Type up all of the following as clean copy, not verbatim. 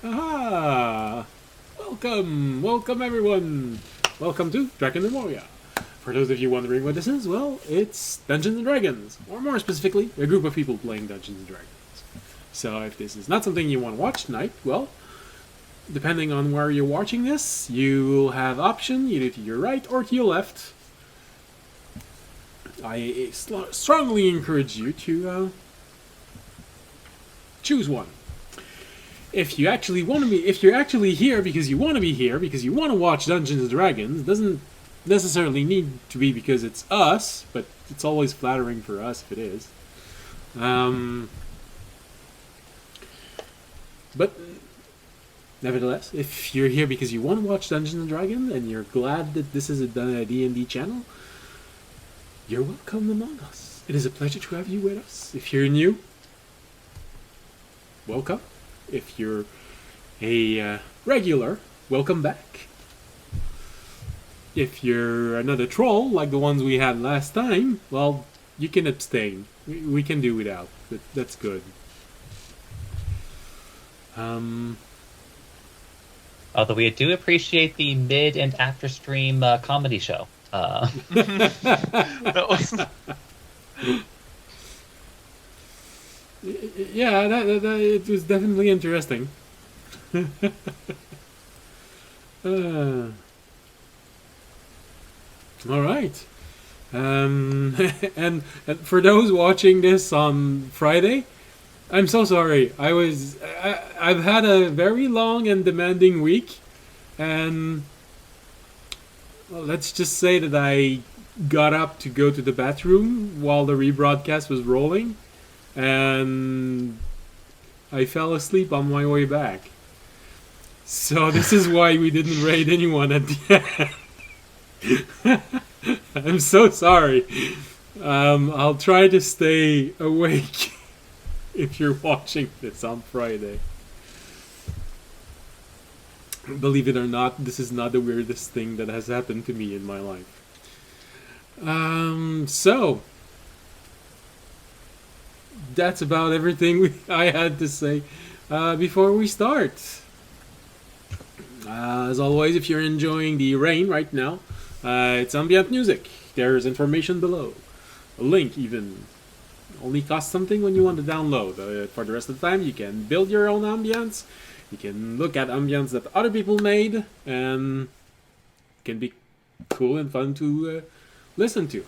Aha! Welcome everyone! Welcome to Drakenmemoria. For those of you wondering what this is, well, it's Dungeons and Dragons, or more specifically, a group of people playing Dungeons and Dragons. So if this is not something you want to watch tonight, well, depending on where you're watching this, you will have option either to your right or to your left. I strongly encourage you to choose one. If you actually want to be, if you're actually here because you want to be here, because you want to watch Dungeons and Dragons, it doesn't necessarily need to be because it's us, but it's always flattering for us if it is. But nevertheless, if you're here because you want to watch Dungeons and Dragons and you're glad that this is a D&D channel, you're welcome among us. It is a pleasure to have you with us. If you're new, welcome. If you're a regular, welcome back. If you're another troll, like the ones we had last time, well, you can abstain. We can do without. That's good. Although we do appreciate the mid and after stream comedy show. That was... Yeah, that it was definitely interesting. All right. And for those watching this on Friday, I'm so sorry. I've had a very long and demanding week, and well, let's just say that I got up to go to the bathroom while the rebroadcast was rolling, and I fell asleep on my way back. So this is why we didn't raid anyone at the end. I'm so sorry. I'll try to stay awake if you're watching this on Friday. Believe it or not, this is not the weirdest thing that has happened to me in my life. So that's about everything I had to say before we start. As always, if you're enjoying the rain right now, it's ambient music. There's information below. A link even. Only costs something when you want to download. For the rest of the time, you can build your own ambience. You can look at ambience that other people made, and it can be cool and fun to listen to. It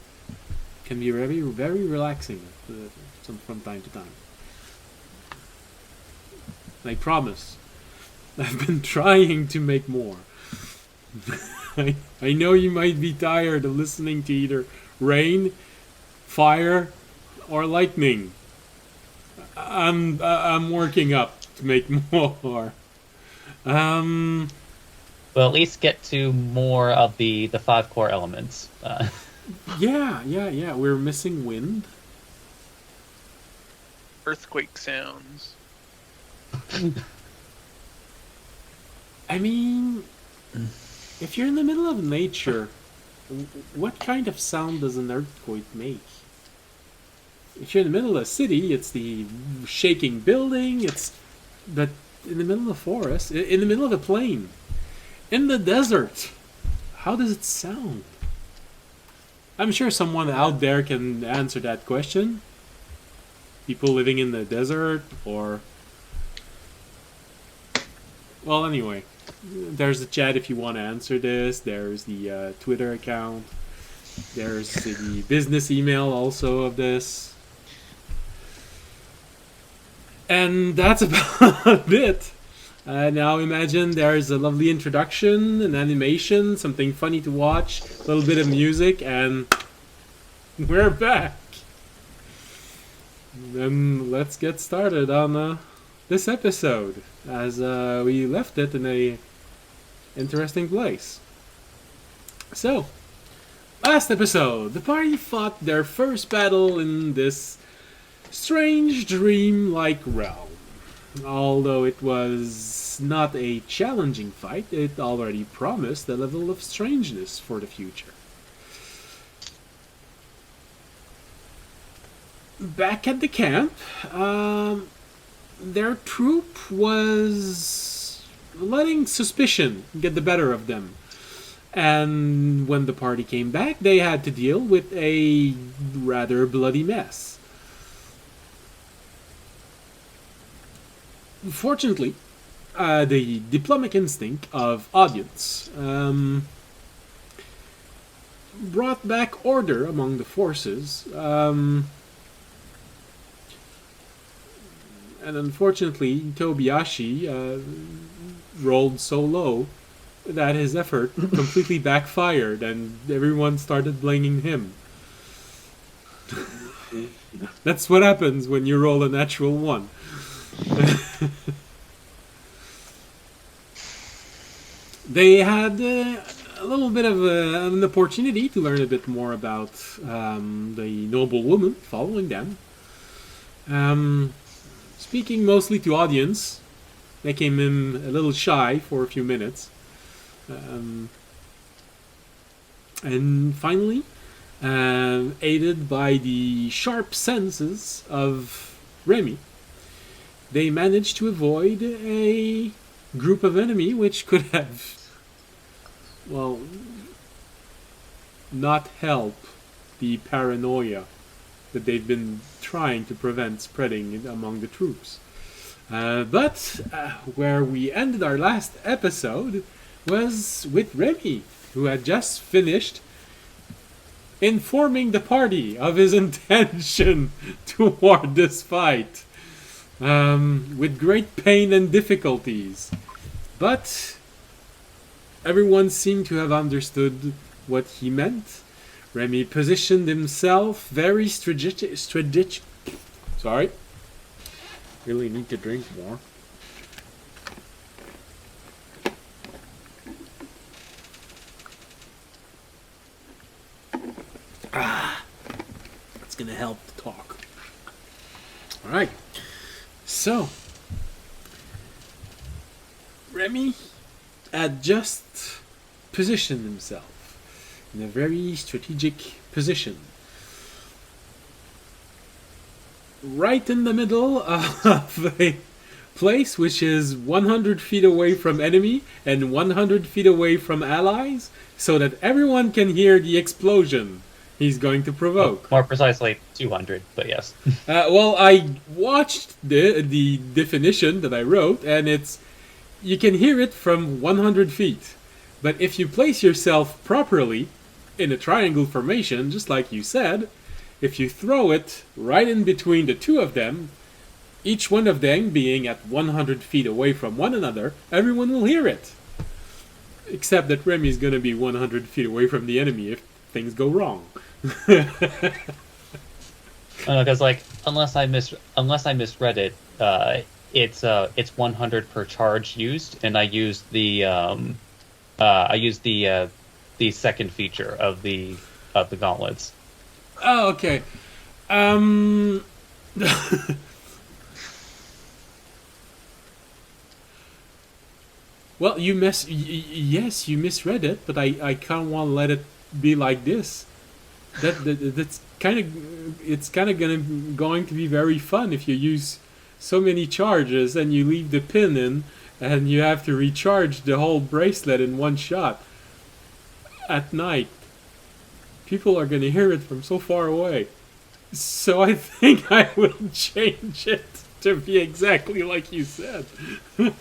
can be very, very relaxing from time to time. I promise. I've been trying to make more. I know you might be tired of listening to either rain, fire, or lightning. I'm working up to make more. We'll at least get to more of the 5 core elements. Yeah. We're missing wind. Earthquake sounds. I mean, if you're in the middle of nature, what kind of sound does an earthquake make? If you're in the middle of a city, it's the shaking building, but in the middle of a forest, in the middle of a plain, in the desert, how does it sound? I'm sure someone out there can answer that question. People living in the desert, or... Well, anyway, there's the chat if you want to answer this. There's the Twitter account. There's the business email also of this. And that's about it. Now imagine there's a lovely introduction, an animation, something funny to watch, a little bit of music, and we're back. Then let's get started on this episode, as we left it in a interesting place. So, last episode, the party fought their first battle in this strange dream-like realm. Although it was not a challenging fight, it already promised a level of strangeness for the future. Back at the camp, their troop was letting suspicion get the better of them. And when the party came back, they had to deal with a rather bloody mess. Fortunately, the diplomatic instinct of audience brought back order among the forces. And unfortunately, Tobiashi rolled so low that his effort completely backfired, and everyone started blaming him. That's what happens when you roll a natural 1. They had a little bit of an opportunity to learn a bit more about the noble woman following them. Speaking mostly to audience, they came in a little shy for a few minutes. And finally, aided by the sharp senses of Remy, they managed to avoid a group of enemy which could have, well, not help the paranoia that they've been trying to prevent spreading among the troops. But where we ended our last episode was with Remy, who had just finished informing the party of his intention toward this fight, with great pain and difficulties. But everyone seemed to have understood what he meant. Remy positioned himself very strategic. Sorry. Really need to drink more. That's gonna help to talk. Alright. So, Remy had just positioned himself in a very strategic position. Right in the middle of a place which is 100 feet away from enemy and 100 feet away from allies, so that everyone can hear the explosion he's going to provoke. More precisely, 200, but yes. Well, I watched the definition that I wrote, and you can hear it from 100 feet. But if you place yourself properly in a triangle formation, just like you said, if you throw it right in between the two of them, each one of them being at 100 feet away from one another, everyone will hear it. Except that Remy's going to be 100 feet away from the enemy if things go wrong. Because unless I misread it, it's 100 per charge used, and I used the second feature of the gauntlets. Oh, okay. Well, you misread it, but I kind of want to let it be like this. That's kind of, it's kind of going to be very fun if you use so many charges and you leave the pin in, and you have to recharge the whole bracelet in one shot at night. People are going to hear it from so far away. So I think I will change it to be exactly like you said. But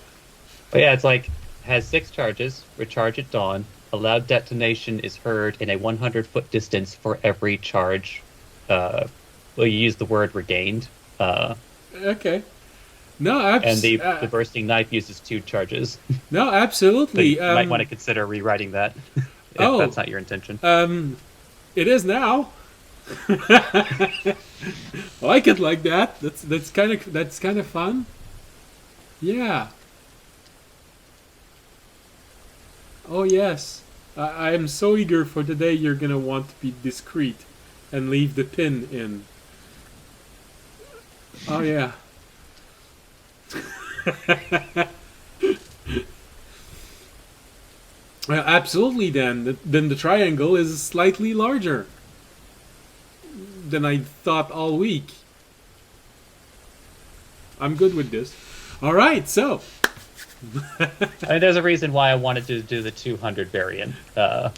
yeah, it's like, has 6 charges, recharge at dawn, allowed detonation is heard in a 100-foot distance for every charge. Well, you use the word regained. Okay. No, and the bursting knife uses 2 charges. No, absolutely. So you might want to consider rewriting that if that's not your intention. It is now. I like it like that. That's kind of fun. Yeah. Oh yes. I am so eager for the day you're gonna want to be discreet and leave the pin in. Oh yeah. Absolutely. Then the triangle is slightly larger than I thought all week. I'm good with this. All right, so I mean, there's a reason why I wanted to do the 200 variant. Oh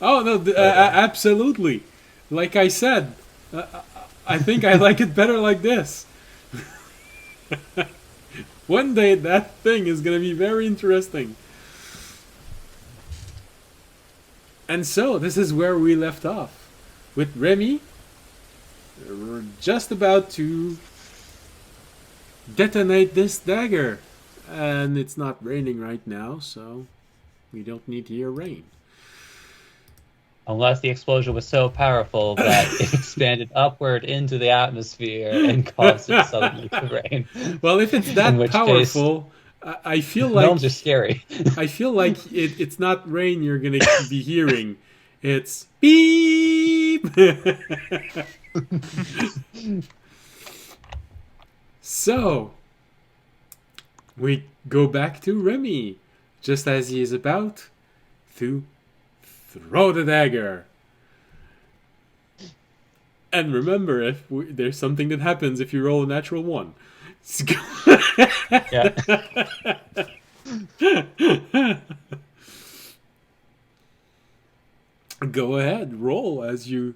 no, absolutely. Like I said, I think I like it better like this. One day that thing is gonna be very interesting. And so this is where we left off with Remy. We're just about to detonate this dagger, and it's not raining right now, so we don't need to hear rain. Unless the explosion was so powerful that it expanded upward into the atmosphere and caused it suddenly to rain. Well, if it's that In which powerful, I feel case, like gnomes are scary. I feel like it's not rain you're gonna be hearing. It's beep. So we go back to Remy, just as he is about to throw the dagger. And remember, there's something that happens if you roll a natural one. Yeah. Go ahead, roll as you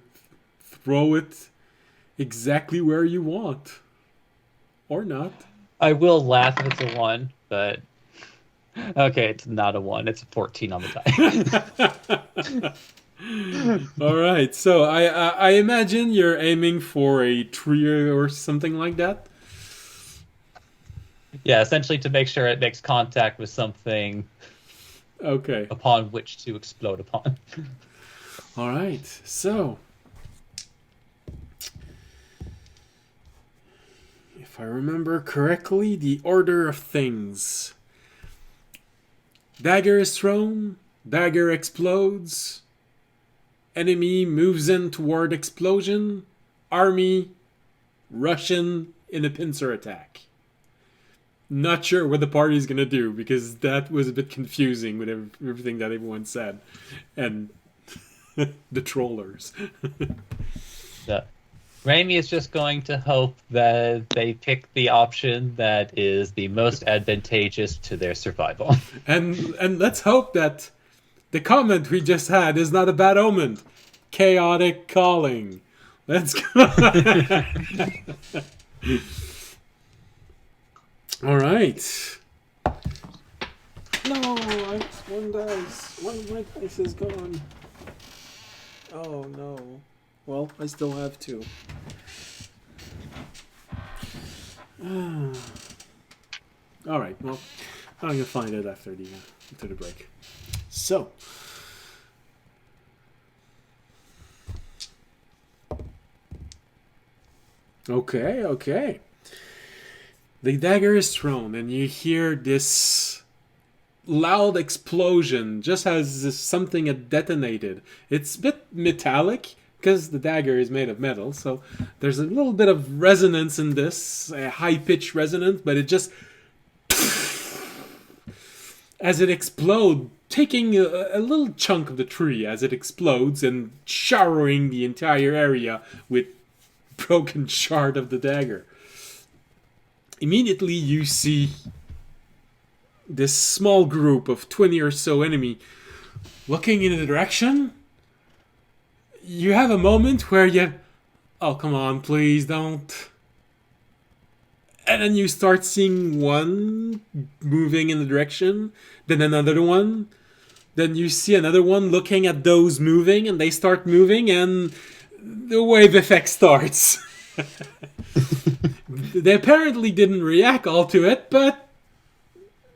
throw it exactly where you want. Or not. I will laugh if it's a 1, but okay, it's not a 1. It's a 14 on the die. All right, so I imagine you're aiming for a tree or something like that. Yeah, essentially to make sure it makes contact with something Okay. upon which to explode upon. All right, so if I remember correctly, the order of things: dagger is thrown, dagger explodes, enemy moves in toward explosion, army Russian in a pincer attack. Not sure what the party's gonna do because that was a bit confusing with everything that everyone said, and the trollers. Yeah. Raimi is just going to hope that they pick the option that is the most advantageous to their survival. And let's hope that the comment we just had is not a bad omen. Chaotic calling. Let's go. All right. No, one dice. One of my dice is gone. Oh no. Well, I still have two. All right. Well, I'm gonna find it after the break. So. Okay. The dagger is thrown, and you hear this loud explosion just as something had detonated. It's a bit metallic because the dagger is made of metal, so there's a little bit of resonance in this, a high-pitched resonance, but it just as it explodes, taking a little chunk of the tree as it explodes and showering the entire area with broken shard of the dagger. Immediately you see this small group of 20 or so enemy looking in a direction. You have a moment where you, oh come on, please don't. And then you start seeing one moving in the direction, then another one. Then you see another one looking at those moving, and they start moving, and the wave effect starts. They apparently didn't react all to it, but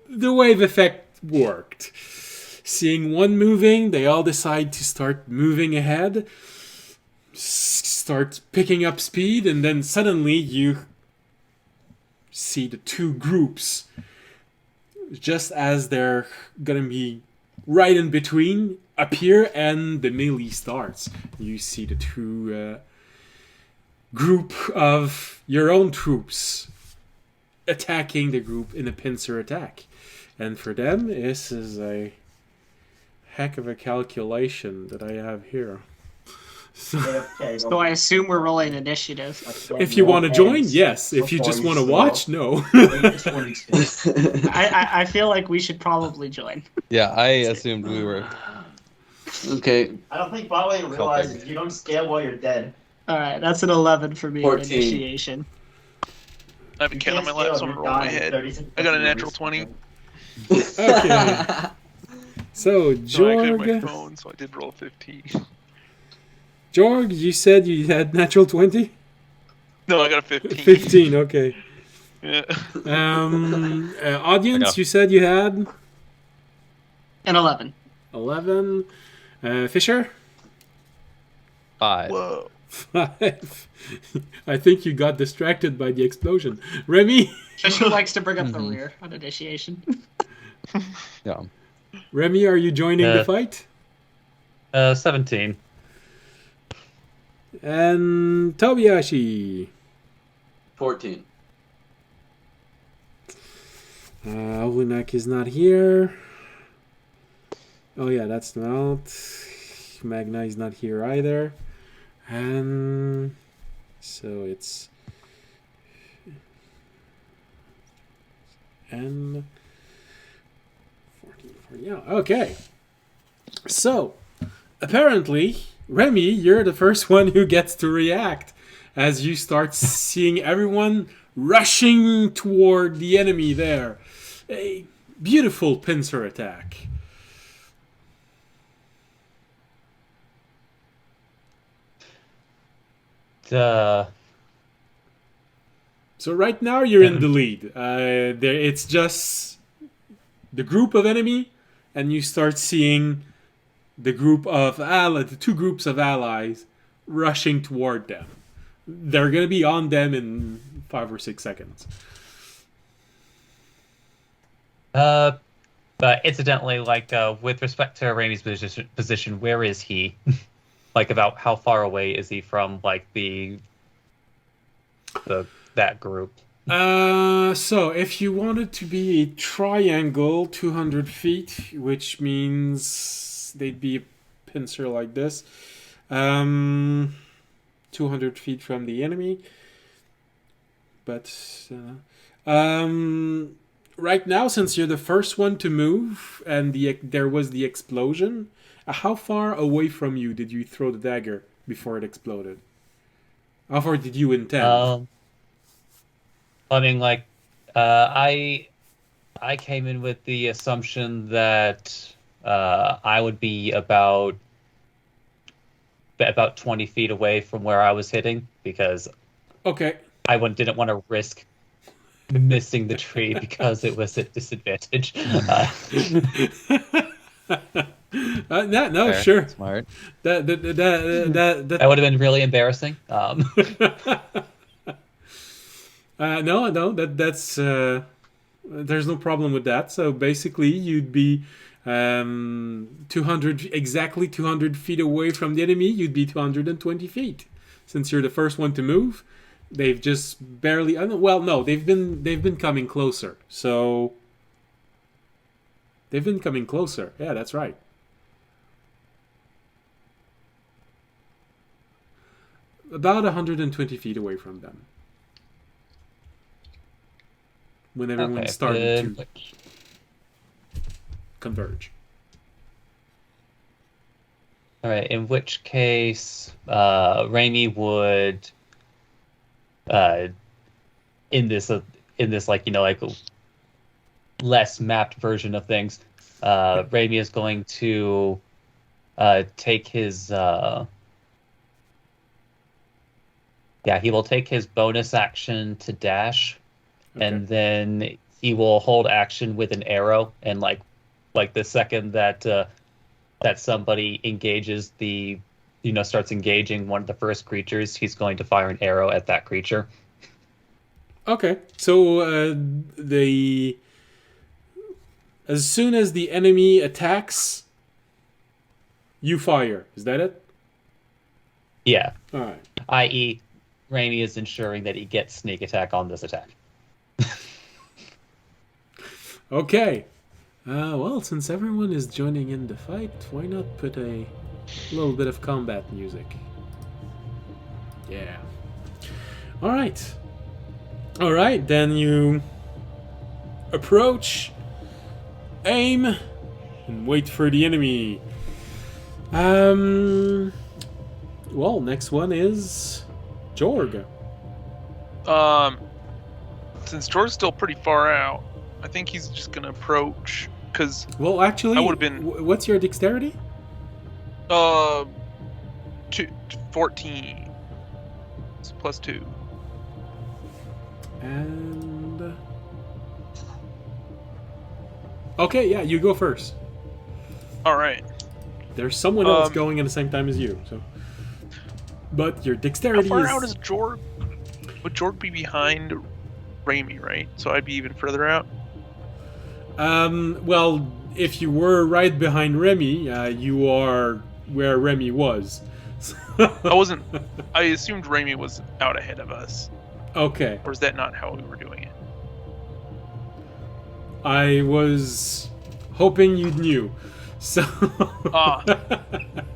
the wave effect worked. Seeing one moving, they all decide to start moving ahead, start picking up speed, and then suddenly you see the two groups, just as they're gonna be right in between, appear, and the melee starts. You see the two group of your own troops attacking the group in a pincer attack. And for them, this is a heck of a calculation that I have here. So, AFK. So I assume we're rolling initiative. if you want to join, yes. If you just want to watch, no. I feel like we should probably join. Yeah, I assumed we were. Okay. I don't think Botway realizes you don't scale while you're dead. All right, that's an 11 for me 14. in initiation. I haven't counted my last one. Roll my head. I got a natural 20. Okay. So, No, I actually have my Jorg, phone, so I did roll 15. Jorg, you said you had natural 20? No, I got a 15. 15, okay. Yeah. Audience, Okay. you said you had An 11. 11. Fisher? 5. Whoa. 5. I think you got distracted by the explosion. Remy? Fisher likes to bring up the rear on initiation. Yeah. Remy, are you joining the fight? 17. And Tobiyashi? 14. Olunak is not here. Oh yeah, that's not. Magna is not here either. And so it's N 14. Yeah, okay. So apparently, Remy, you're the first one who gets to react as you start seeing everyone rushing toward the enemy there. A beautiful pincer attack. The So right now you're in the lead. It's just the group of enemy, and you start seeing the the two groups of allies rushing toward them. They're gonna be on them in 5 or 6 seconds. But incidentally, like with respect to Raimi's position, where is he? Like, about how far away is he from like that group? So if you want it to be a triangle, 200 feet, which means they'd be a pincer like this, 200 feet from the enemy. But right now, since you're the first one to move and there was the explosion, how far away from you did you throw the dagger before it exploded? How far did you intend? I mean, like, I came in with the assumption that I would be about 20 feet away from where I was hitting, because Okay. I didn't want to risk missing the tree because it was at disadvantage. No, Fair. sure. Smart. That That would have been really embarrassing. No, that's there's no problem with that. So basically, you'd be 200 feet away from the enemy. You'd be 220 feet. Since you're the first one to move, they've just barely. Well, no, they've been coming closer. So they've been coming closer. Yeah, that's right. About 120 feet away from them. When everyone started to converge. All right. In which case, Raimi would, in this like, you know, like less mapped version of things, Raimi is going to take his he will take his bonus action to dash. Okay. And then he will hold action with an arrow, and like the second that somebody engages starts engaging one of the first creatures, he's going to fire an arrow at that creature. Okay, so as soon as the enemy attacks, you fire. Is that it? Yeah. All right. I.e., Raimi is ensuring that he gets sneak attack on this attack. Okay. Well, since everyone is joining in the fight, why not put a little bit of combat music? Yeah. All right. All right. Then you approach, aim, and wait for the enemy. Well, next one is Jorg. Since Jor's still pretty far out, I think he's just gonna approach because Well, actually, I would've been- What's your dexterity? 14. It's +2. And okay, yeah, you go first. All right. There's someone else Um, going at the same time as you, so. But your How dexterity far is. out is Jorg? Would Jorg be behind Raimi, right? So I'd be even further out. Well, if you were right behind Remy, you are where Remy was. I wasn't. I assumed Raimi was out ahead of us, Okay. or is that not how we were doing it? I was hoping you knew. So.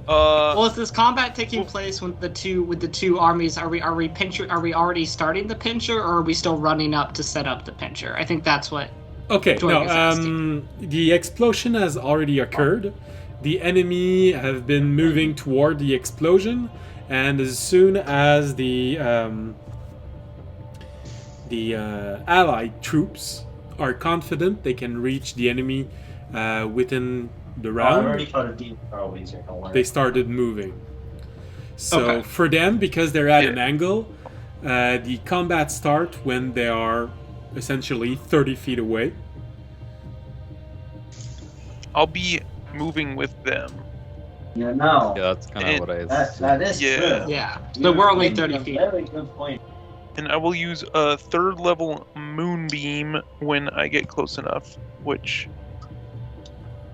Well, is this combat taking place with the two armies? Are we already starting the pincher, or are we still running up to set up the pincher? I think that's what. Okay, Jorg is no, asking. the explosion has already occurred. The enemy have been moving toward the explosion, and as soon as the allied troops are confident they can reach the enemy within the I round, already caught a deep always here. Don't worry. they started moving. So Okay. for them, because they're at Yeah. an angle, the combat start when they are essentially 30 feet away. I'll be moving with them. Yeah, no. Yeah, that's kind of what I. That is Yeah. true. Yeah, but we're only You 30 made a feet. Very good point. And I will use a 3rd level moonbeam when I get close enough, which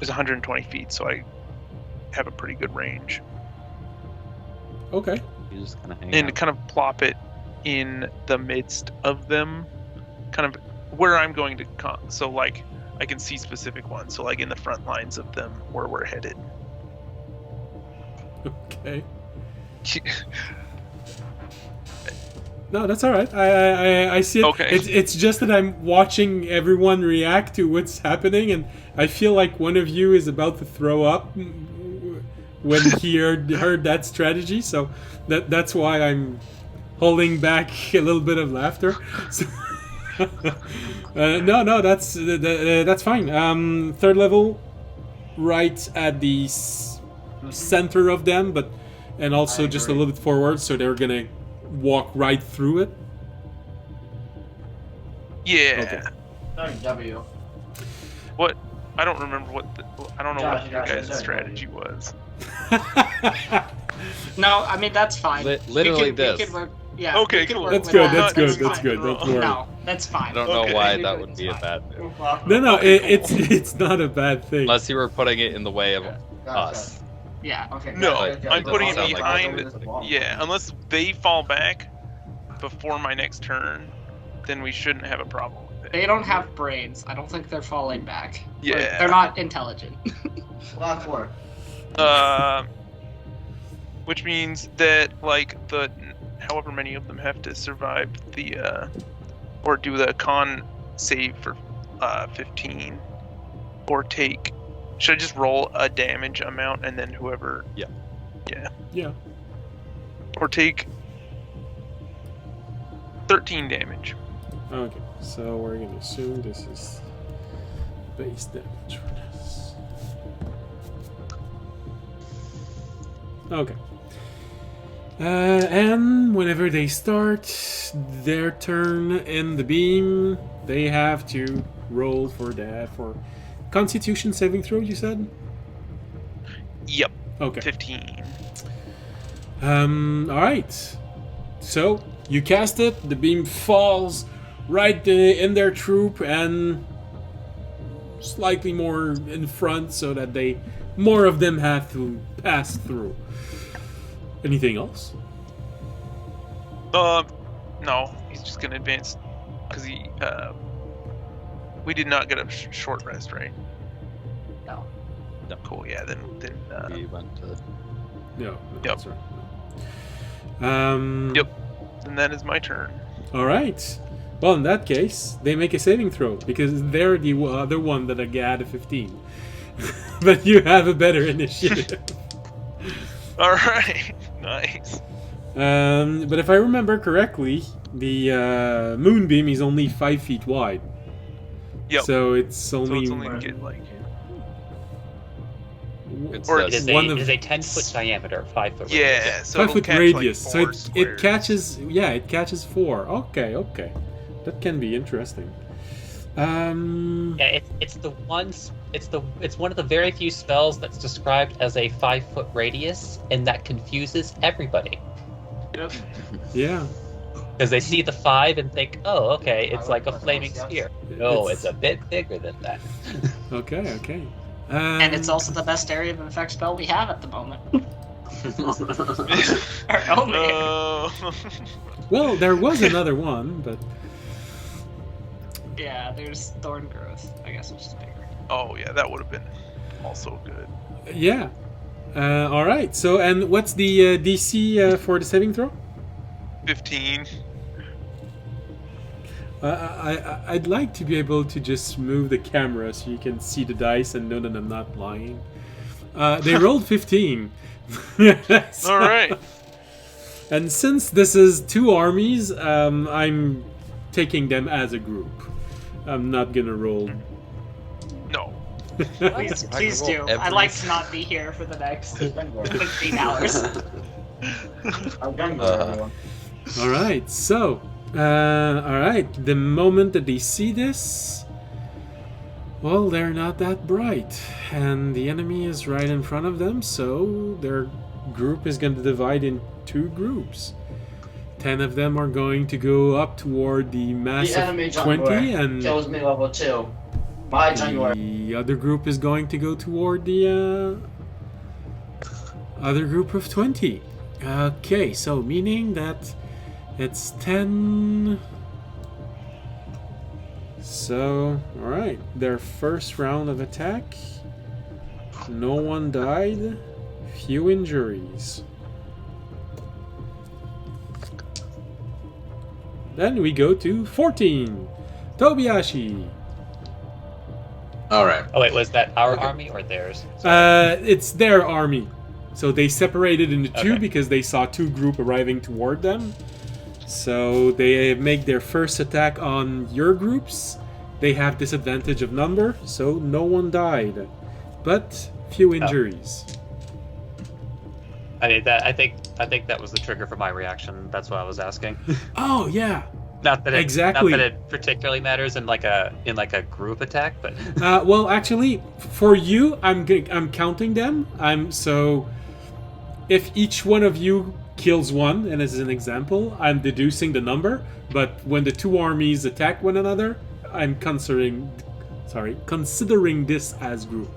is 120 feet, so I have a pretty good range. Okay. You just kind of hang And out. kind of plop it in the midst of them, kind of where I'm going to so like I can see specific ones, so like in the front lines of them where we're headed. Okay. No, that's all right. I see it. Okay. It's just that I'm watching everyone react to what's happening, and I feel like one of you is about to throw up when he heard that strategy. So that's why I'm holding back a little bit of laughter. So, no, that's fine. 3rd level, right at the center of them, and also just a agree. little bit forward, so they're gonna walk right through it. Yeah. Okay. Sorry, W. What? I don't remember what. I don't know Josh, what your Josh, guys' sorry. strategy was. No, I mean that's fine. Literally we this. can work, yeah. Okay, we can cool. work That's with good. that. That's good. That's That's fine. good. Don't worry. No, that's fine. I don't know Okay. why We that do would it, be a it's bad move. No, Okay, it's not a bad thing. Unless you were putting it in the way of Gotcha. us. Yeah. Okay. No, gotcha, I'm gotcha. putting it Sound like behind. that's what Yeah, unless they fall back before my next turn, then we shouldn't have a problem with it. They don't have brains. I don't think they're falling back. Yeah. Like, they're not intelligent. Block 4. Which means that like however many of them have to survive the or do the con save for 15 or take. Should I just roll a damage amount and then whoever? Yeah. Yeah. Or take 13 damage. Okay, so we're gonna assume this is base damage for this. Okay. And whenever they start their turn in the beam, they have to roll for that for Constitution saving throw. You said. Yep, Okay. 15. All right. So you cast it. The beam falls right in their troop and slightly more in front, so that more of them have to pass through. Anything else? No, he's just gonna advance because we did not get a short rest, right? No. Cool. Yeah. Then We went to. No. Yep. That's Yep. And that is my turn. All right. Well, in that case, they make a saving throw because they're the other one that had a 15. But you have a better initiative. All right. Nice. But if I remember correctly, the moonbeam is only 5 feet wide. Yep. So it's So only, it's only get like. It's Or It is one a, of it is a 10-foot diameter, 5-foot. Yeah. So 5 it'll foot catch, radius. Like, So 4 it squares. catches. Yeah, it catches 4. Okay. That can be interesting. Yeah, it's one of the very few spells that's described as a 5-foot radius, and that confuses everybody Yep. Yeah. because they see the 5 and think, "Oh, okay, it's like a flaming sphere." No, it's a bit bigger than that. Okay. And it's also the best area of effect spell we have at the moment. Or only. Well, there was another one, but Yeah, there's Thorn Growth, I guess, which is bigger. Oh yeah, that would have been also good. yeah. All right. So, and what's the DC for the saving throw? 15. I'd like to be able to just move the camera so you can see the dice and know that I'm not lying. They rolled 15. All right. And since this is 2 armies, I'm taking them as a group. I'm not gonna roll. No. Please do. I'd like to not be here for the next 15 hours. I'm gonna go, everyone. All right. So, all right. The moment that they see this, well, they're not that bright, and the enemy is right in front of them. So their group is going to divide in 2 groups. 10 of them are going to go up toward the mass The enemy of 20, January and kills me level 2. My January. the other group is going to go toward the other group of 20. Okay, so meaning that it's 10. So, alright. Their first round of attack. No one died. Few injuries. Then we go to 14. Tobiashi. All right. Oh wait, was that our army or theirs? It's their army. So they separated into 2 Okay. because they saw 2 group arriving toward them. So they make their first attack on your groups. They have disadvantage of number, so no one died. But few injuries. I mean, I think that was the trigger for my reaction. That's what I was asking. Oh yeah. Not that it, Exactly. Not that it particularly matters in like a group attack, but Well, actually, for you, I'm counting them. So if each one of you kills one, and as an example, I'm deducing the number. But when the 2 armies attack one another, I'm considering this as group.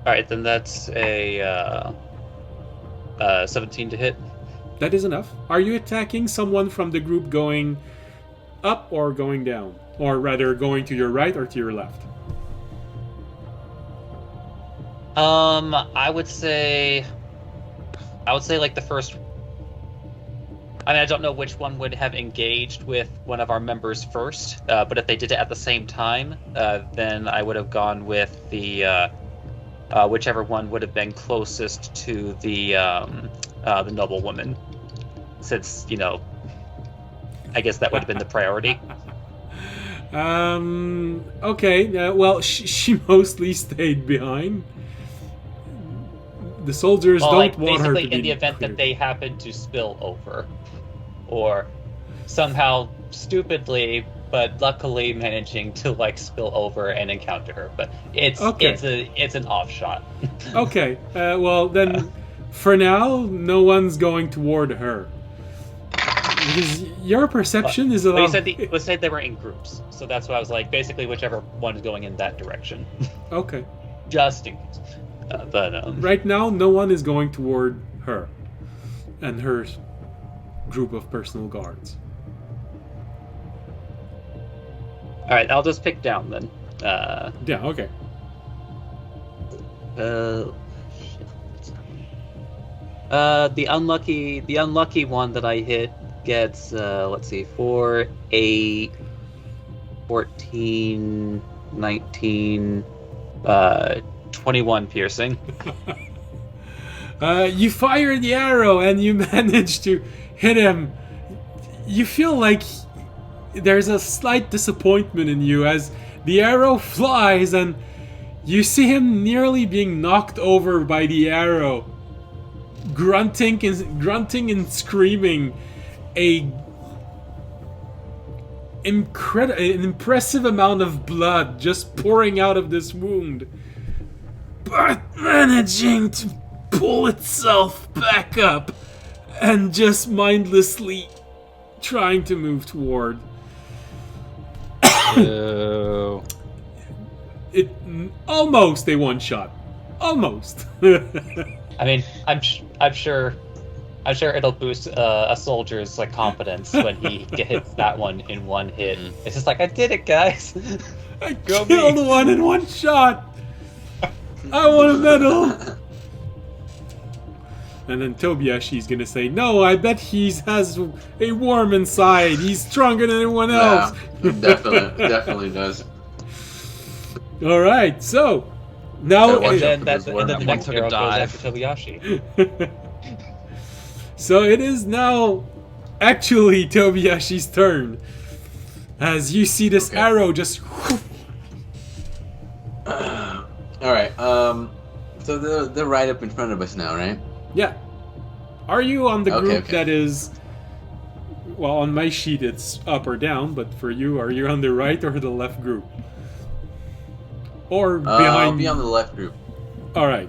all right, then that's a 17 to hit. That is enough. Are you attacking someone from the group going up or going down? Or rather, going to your right or to your left? I would say like the first. I mean, I don't know which one would have engaged with one of our members first, but if they did it at the same time, then I would have gone with the whichever one would have been closest to the noble woman, since I guess that would have been the priority. Okay. Well, she mostly stayed behind. The soldiers Well, don't like, want her to basically be in the event clear. that they happen to spill over, or somehow stupidly but luckily managing to like spill over and encounter her. But it's an off shot. Okay. Well, then, for now, no one's going toward her. Because your perception is a But lot. you said they were in groups, so that's why I was like, basically whichever one is going in that direction, Okay. just in case. Right now, no one is going toward her and her group of personal guards. All right, I'll just pick down then. Yeah, okay. The unlucky one that I hit gets let's see, 4, 8, 14, 19, 21 piercing. You fire the arrow and you manage to hit him. You feel like there's a slight disappointment in you as the arrow flies and you see him nearly being knocked over by the arrow, grunting and screaming, an impressive amount of blood just pouring out of this wound, but managing to pull itself back up and just mindlessly trying to move toward. It almost a one shot, almost. I mean, I'm sure it'll boost a soldier's like confidence when he hits that one in one hit. It's just like, I did it, guys. I killed one in one shot. I want a medal. And then Tobiashi's gonna say, "No, I bet he has a worm inside. He's stronger than anyone else." Yeah, definitely does. All right, so now Watch out And for then those worms. the One next took a arrow goes dive. after Tobiyashi. so it is now actually Tobiashi's turn, as you see this Okay. arrow just. All right. So they're right up in front of us now, right? Yeah. Are you on the Okay, group okay. that is... Well, on my sheet it's up or down, but for you, are you on the right or the left group? Or behind... I'll be on the left group. Alright.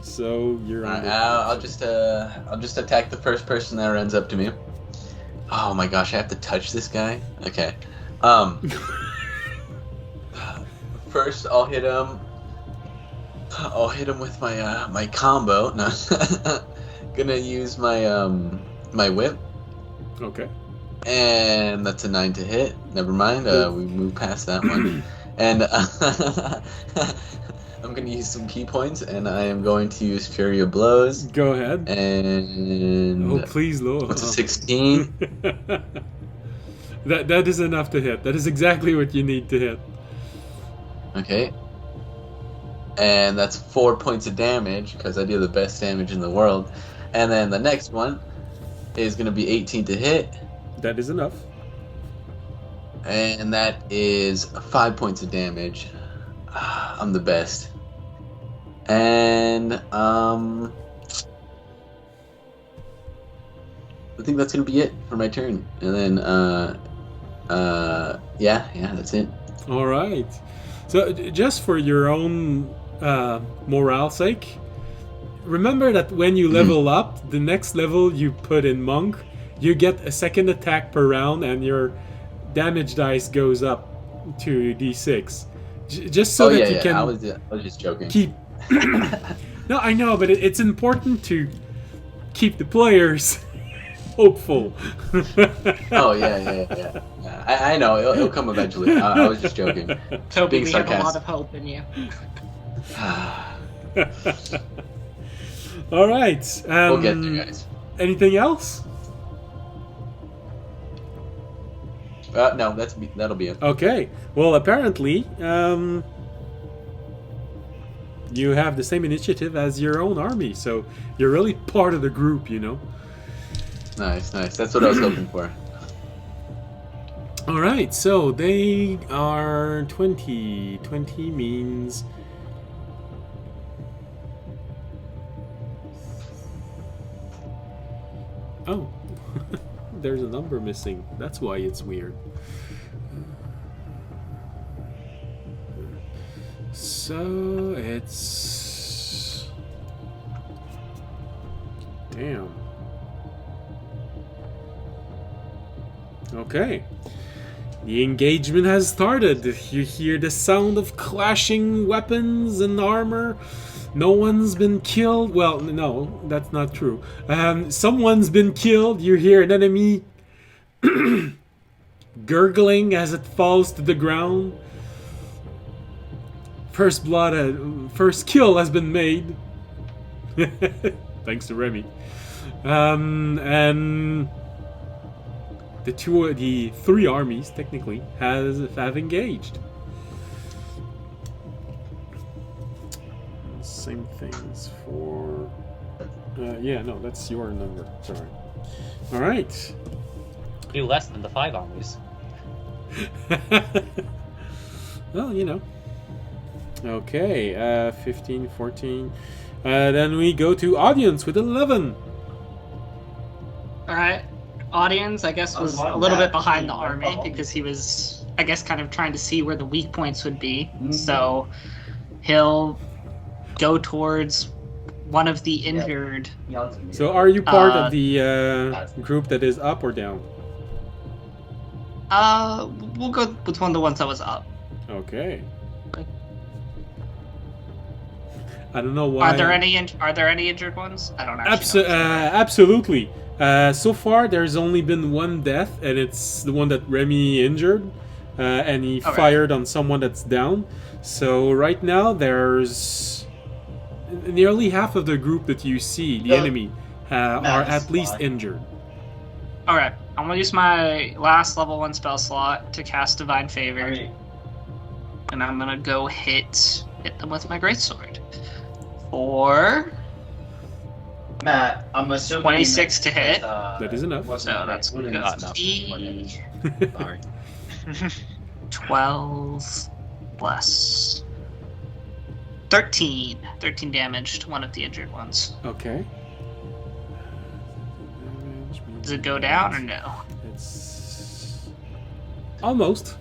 So, you're on Alright, the... I'll just attack the first person that runs up to me. Oh my gosh, I have to touch this guy? Okay. First, I'll hit him. I'll hit him with my my combo. No, gonna use my my whip, Okay. and that's a 9 to hit. Never mind. We moved past that one, and I'm gonna use some key points, and I am going to use Fury of Blows, Go ahead. and Oh, please, Lord. what's a 16? That is enough to hit. That is exactly what you need to hit. Okay. And that's 4 points of damage, because I do the best damage in the world. And then the next one is going to be 18 to hit, That is enough. and that is 5 points of damage. I'm the best. And, I think that's going to be it for my turn. And then, yeah, that's it. Alright. So, just for your own morale sake, remember that when you level up, the next level you put in Monk, you get a second attack per round and your damage dice goes up to d6. Just so that you can I was just joking. keep... No, I know, but it's important to keep the players hopeful. Oh, yeah. I know, it'll come eventually. I was just joking. Toby, Being we have a lot sarcastic. of hope in you. All right. We'll get there, guys. Anything else? No, that'll be it. Okay. Well, apparently, you have the same initiative as your own army, so you're really part of the group, you know. Nice. That's what I was hoping for. All right. So they are 20. 20 means. Oh, there's a number missing. That's why it's weird. So it's... Damn. Okay. The engagement has started. You hear the sound of clashing weapons and armor. No one's been killed. Well, no, that's not true. Someone's been killed. You hear an enemy gurgling as it falls to the ground. First kill has been made. Thanks to Remy. And the three armies technically have engaged. Same things for. Yeah, no, that's your number. Sorry. All right. Do less than the 5 armies. Well, you know. Okay, 15, 14. Then we go to audience with 11. Alright. Audience, I guess, was a little bit behind the army because he was, I guess, kind of trying to see where the weak points would be. So he'll go towards one of the injured. So are you part of the group that is up or down? We'll go with one of the ones that was up. Okay. I don't know why. Are there any injured ones? I don't actually know. Absolutely. So far, there's only been one death, and it's the one that Remy injured, and he fired on someone that's down. So right now, there's nearly half of the group that you see, the enemy, are at least injured. Alright, I'm gonna use my last level 1 spell slot to cast Divine Favor. And I'm gonna go hit them with my greatsword. For Matt, I'm assuming 26 to hit. That is enough. So that's gonna Not be Sorry. 12 plus 13 damage to one of the injured ones. Okay. Does it go down or no? It's almost.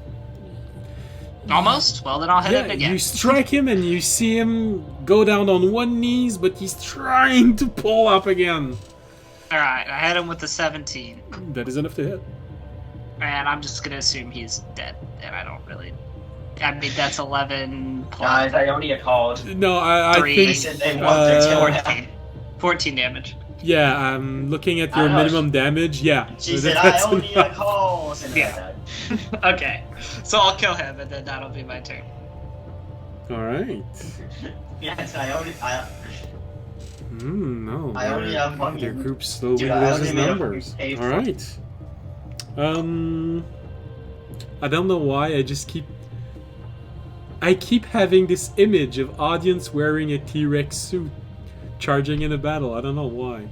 Almost? Well, then I'll hit it again. You strike him and you see him go down on one knee, but he's trying to pull up again. Alright, I hit him with the 17. That is enough to hit. And I'm just gonna assume he's dead. And I don't really... I mean, that's 11 plus Guys, I only get called. No, I 3. think... They want their 14. 14 damage. Yeah, I'm looking at your minimum damage. Yeah. She said, that's I only enough. get calls. And Yeah. Okay, so I'll kill him, and then that'll be my turn. Alright. Yes, No. I only have one Their move. group slowly Dude, I loses only made a numbers. fucking pay Alright. I don't know why, I keep having this image of audience wearing a T-Rex suit charging in a battle. I don't know why.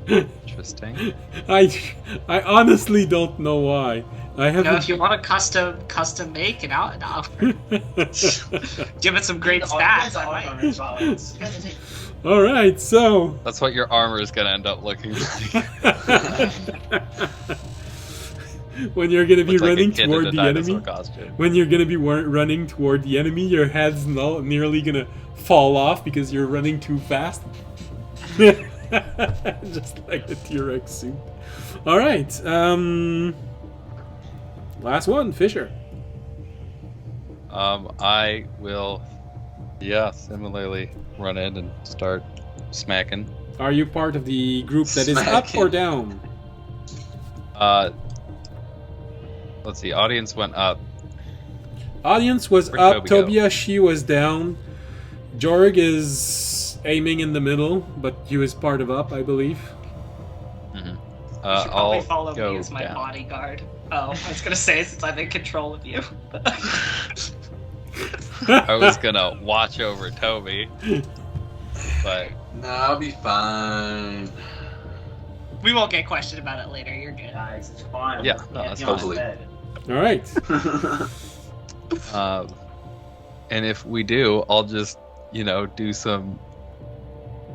Interesting. I honestly don't know why. I have. You know, if you want to custom make it out, give it some great stats. I might. All right, so That's what your armor is gonna end up looking like. when you're gonna be Looks like a running kid in toward a the dinosaur enemy, costume. when you're gonna be running toward the enemy, your head's nearly gonna fall off because you're running too fast. Just like the T-Rex suit. All right, last one, Fisher. I will, similarly run in and start smacking. Are you part of the group that is up or down? Let's see. Audience went up. Audience was Where'd up. Toby go? Tobiashi was down. Jorg is aiming in the middle, but he was part of up, I believe. You should I'll probably follow go me as my down. bodyguard. Oh, I was gonna say since I'm in control of you. I was gonna watch over Toby, but No, I'll be fine. We won't get questioned about it later. You're good. Guys, it's fine. Yeah, no, that's totally- All right. and if we do, I'll just do some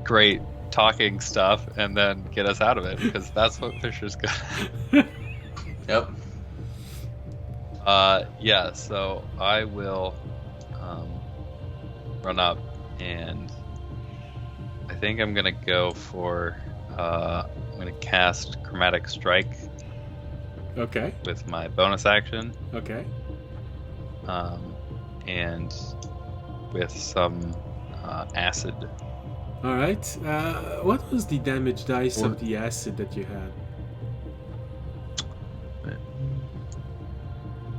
great talking stuff and then get us out of it because that's what Fisher's good. Yep. So I will run up and I think I'm gonna go for I'm gonna cast Chromatic Strike Okay. with my bonus action Okay. and with some acid. All right. What was the damage dice of the acid that you had?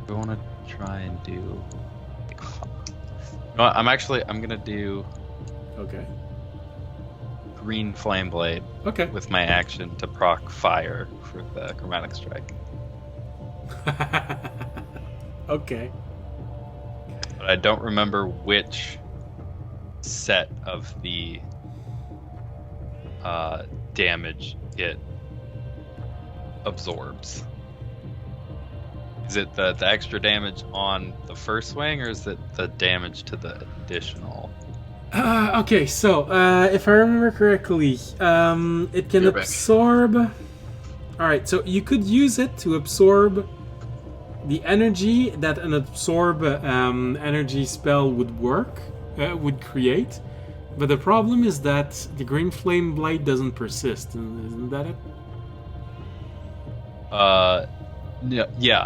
Do I want to try and do. No, I'm gonna do Okay. green flame blade Okay. with my action to proc fire for the chromatic strike. Okay. But I don't remember which set of the damage it absorbs. Is it the extra damage on the first swing, or is it the damage to the additional? Okay, so if I remember correctly, it can You're back. absorb. All right, so you could use it to absorb the energy that an absorb energy spell would create. But the problem is that the green flame blade doesn't persist, isn't that it?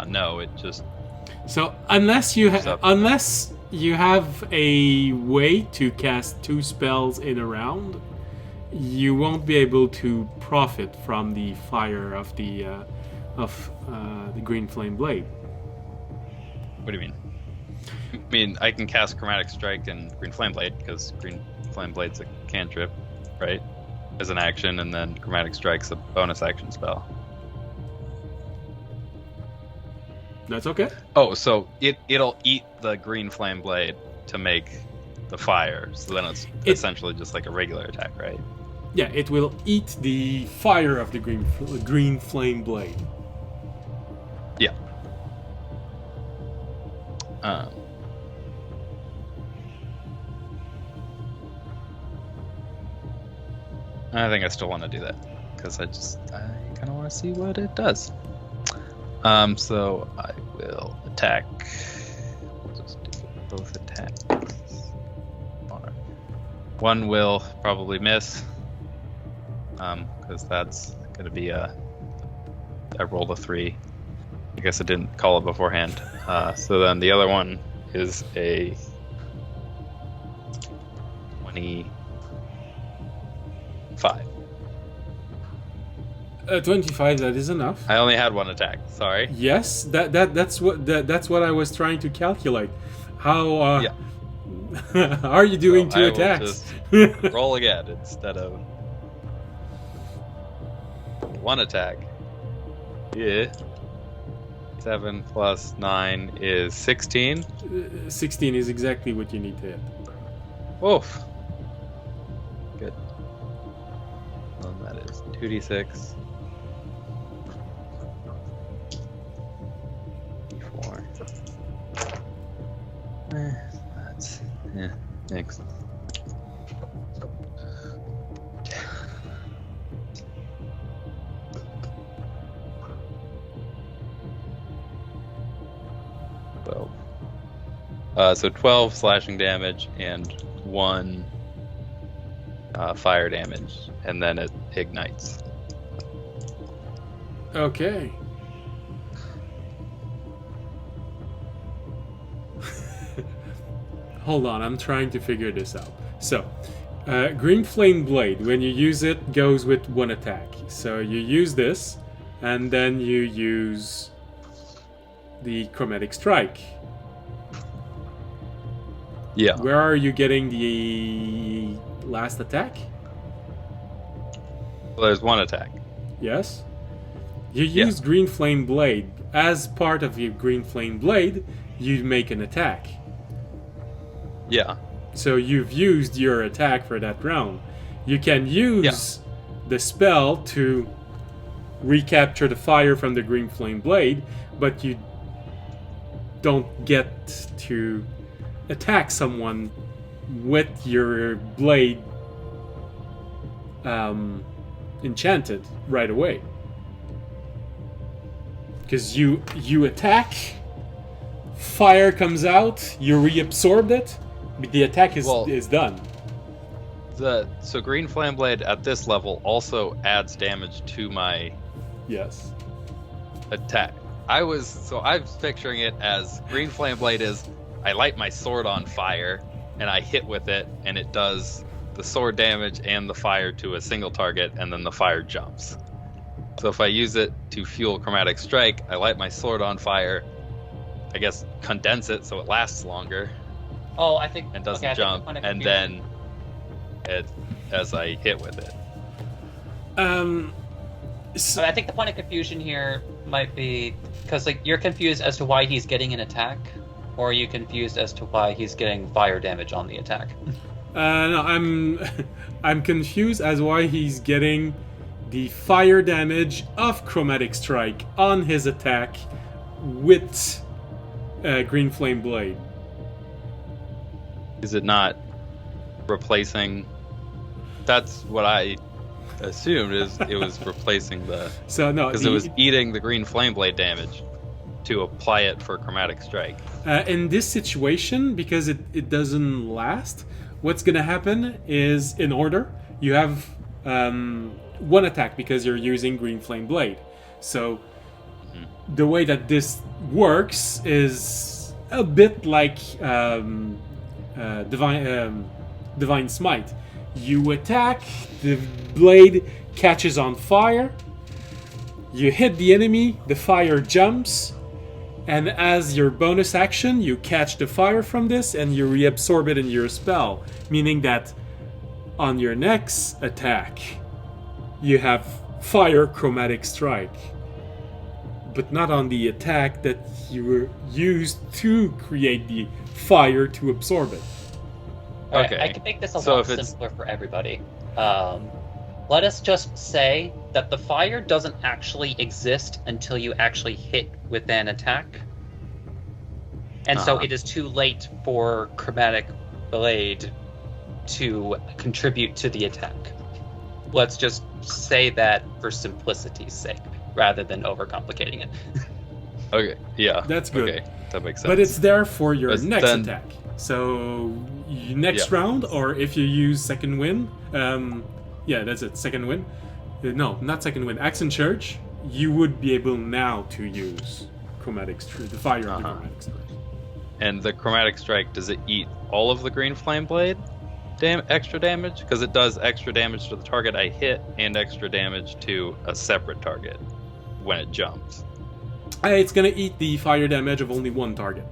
No, it just So unless you Up. unless you have a way to cast 2 spells in a round, you won't be able to profit from the fire of the green flame blade. What do you mean? I mean, I can cast Chromatic Strike and Green Flame Blade, because Green Flame Blade's a cantrip, right? As an action, and then Chromatic Strike's a bonus action spell. That's okay. Oh, so it'll eat the Green Flame Blade to make the fire, so then it's essentially just like a regular attack, right? Yeah, it will eat the fire of the green flame blade. Yeah. I think I still want to do that because I kind of want to see what it does. So I will attack. We'll just do both attacks. One will probably miss, because that's gonna be I rolled a 3. I guess I didn't call it beforehand. So then the other one is a 25. 25. That is enough. I only had one attack. Sorry. Yes, that's what I was trying to calculate. How Yeah. how are you doing So 2 I will attacks? just roll again instead of 1 attack. Yeah. 7 plus 9 is 16. 16 is exactly what you need to hit. Oof. Good. And that is 2d6. 4. That's next. So 12 slashing damage and 1 fire damage, and then it ignites. Okay. Hold on, I'm trying to figure this out. So, Green Flame Blade, when you use it, goes with 1 attack. So you use this, and then you use the Chromatic Strike. Yeah. Where are you getting the last attack? Well, there's 1 attack. Yes? You use Green Flame Blade. As part of your Green Flame Blade, you make an attack. Yeah. So you've used your attack for that round. You can use the spell to recapture the fire from the Green Flame Blade, but you don't get to attack someone with your blade enchanted right away. Because you attack, fire comes out, you reabsorbed it, but the attack is done. So Green Flame Blade at this level also adds damage to my Yes. attack. I was picturing it as Green Flame Blade is I light my sword on fire and I hit with it and it does the sword damage and the fire to a single target, and then the fire jumps. So if I use it to fuel Chromatic Strike, I light my sword on fire, I guess, condense it so it lasts longer Oh, I think and doesn't okay, I think the jump, point of and confusion- then as I hit with it. So I think the point of confusion here might be because like you're confused as to why he's getting an attack, or are you confused as to why he's getting fire damage on the attack? No, I'm confused as why he's getting the fire damage of Chromatic Strike on his attack with Green Flame Blade. Is it not replacing? That's what I assumed. Is it was replacing the So no, because it was eating the green flame blade damage to apply it for chromatic strike. in this situation, because it doesn't last, what's gonna happen is in order you have one attack because you're using Green Flame Blade. So the way that this works is a bit like Divine Smite. You attack, the blade catches on fire, you hit the enemy, the fire jumps, and as your bonus action, you catch the fire from this and you reabsorb it in your spell. Meaning that on your next attack, you have Fire Chromatic Strike. But not on the attack that you were used to create the fire to absorb it. Alright, Okay. I can make this a So lot if it's- simpler for everybody. Let us just say that the fire doesn't actually exist until you actually hit with an attack. And so Uh-huh. it is too late for Chromatic Blade to contribute to the attack. Let's just say that for simplicity's sake, rather than overcomplicating it. Okay, yeah, That's good. Okay, that makes sense. But it's there for your But next then- attack. So next Yeah. round, or if you use second wind, yeah, that's it. Second wind. No, not second wind. Accent Church. You would be able now to use Chromatic Strike, the fire of the Uh-huh. Chromatic Strike. And the chromatic strike, does it eat all of the green flame blade extra damage? Because it does extra damage to the target I hit and extra damage to a separate target when it jumps. It's gonna eat the fire damage of only one target.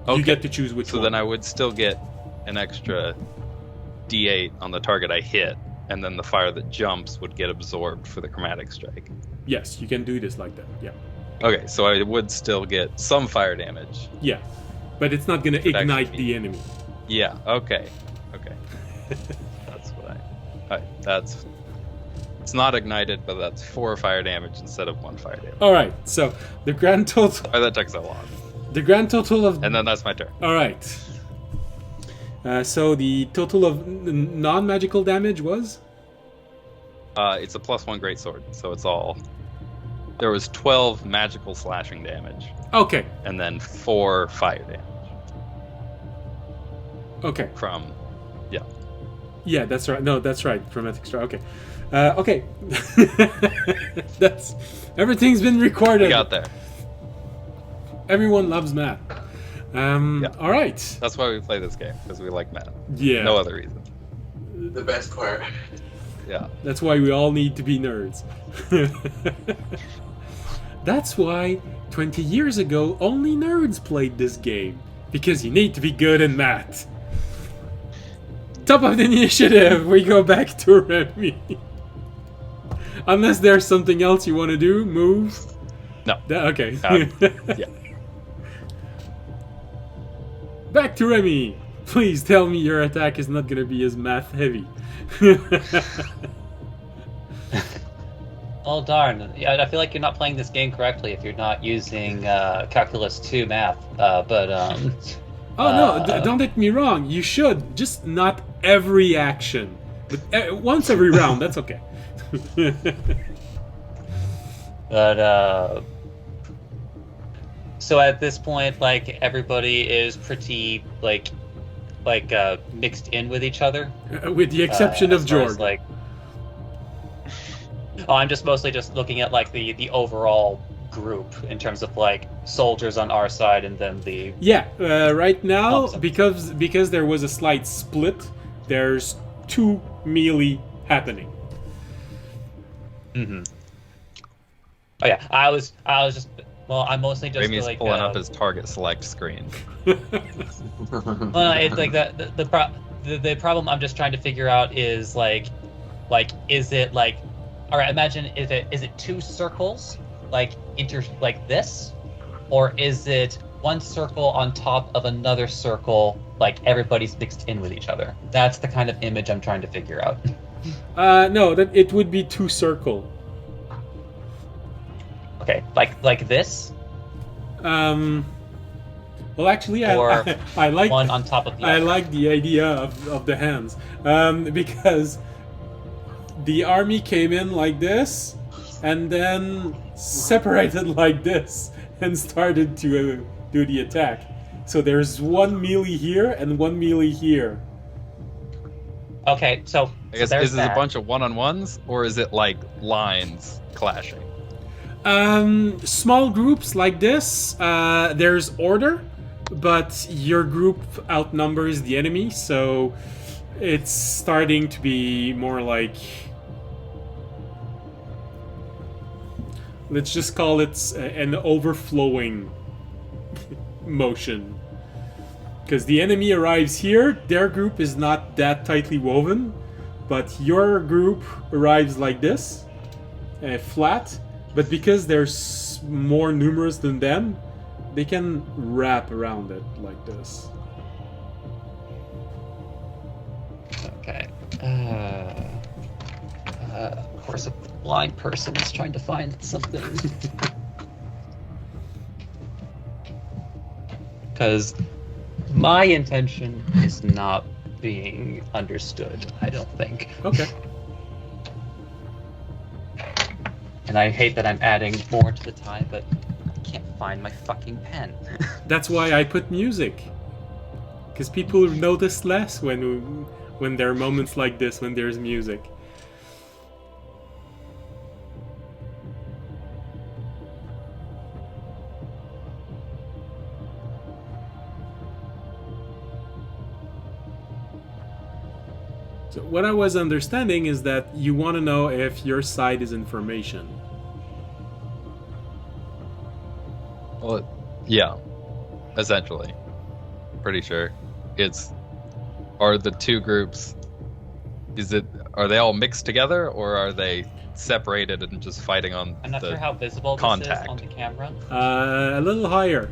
Okay. You get to choose which So one. then I would still get an extra D8 on the target I hit, and then the fire that jumps would get absorbed for the chromatic strike. Yes, you can do this like that. Yeah, Okay, so I would still get some fire damage. yeah, but it's not gonna Could ignite actually be- the enemy. Yeah, okay. That's what that's... It's not ignited, but that's 4 fire damage instead of 1 fire damage. All right, so the grand total. Why that took so long? The grand total of. And then that's my turn. All right. So the total of non-magical damage was. It's a +1 greatsword, so it's all... There was 12 magical slashing damage, Okay. and then 4 fire damage Okay. from... Yeah, that's right. No, that's right. Chromatic Strike. Okay. Okay. That's everything's been recorded. We got there. Everyone loves math. Yeah. All right. That's why we play this game, because we like math. Yeah. No other reason. The best part. Yeah. That's why we all need to be nerds. That's why 20 years ago only nerds played this game, because you need to be good in math. Top of the initiative, we go back to Remy. Unless there's something else you want to do, move. No. Okay. Yeah. Back to Remy. Please tell me your attack is not going to be as math heavy. Oh darn! Yeah, I feel like you're not playing this game correctly if you're not using Calculus 2 math. Oh no! Don't get me wrong. You should, just not every action, but once every round. That's okay. But so at this point, like everybody is pretty mixed in with each other. With the exception of as far as, Jorg. like, I'm just mostly just looking at like the overall group in terms of like soldiers on our side and then the Yeah. Right now, Awesome. because there was a slight split, there's 2 melee happening. Mm-hmm. Oh yeah, I was just Well, I'm mostly just Ramey's like pulling up his target select screen. Well, it's like the problem I'm just trying to figure out is like is it like, all right, imagine is it two circles like like this, or is it one circle on top of another circle, like everybody's mixed in with each other? That's the kind of image I'm trying to figure out. No, that it would be two circle. Okay, like this, Well, actually, or I like one on top of the I other. like the idea of the hands, because the army came in like this, and then separated like this, and started to do the attack. So there's one melee here and one melee here. Okay, so I guess there's is this a that. bunch of one-on-ones, or is it like lines clashing? Small groups like this, there's order, but your group outnumbers the enemy, so it's starting to be more like, let's just call it an overflowing motion. Because the enemy arrives here, their group is not that tightly woven, but your group arrives like this, flat, but because they're more numerous than them, they can wrap around it like this. Okay. Of course, a blind person is trying to find something. Because my intention is not being understood, I don't think. Okay. And I hate that I'm adding more to the time, but I can't find my fucking pen. That's why I put music. Because people notice less when there are moments like this, when there's music. So what I was understanding is that you want to know if your side is information. Well, yeah, essentially. Pretty sure. Are the two groups, are they all mixed together, or are they separated and just fighting on I'm not the sure how visible contact? this is on the camera. A little higher.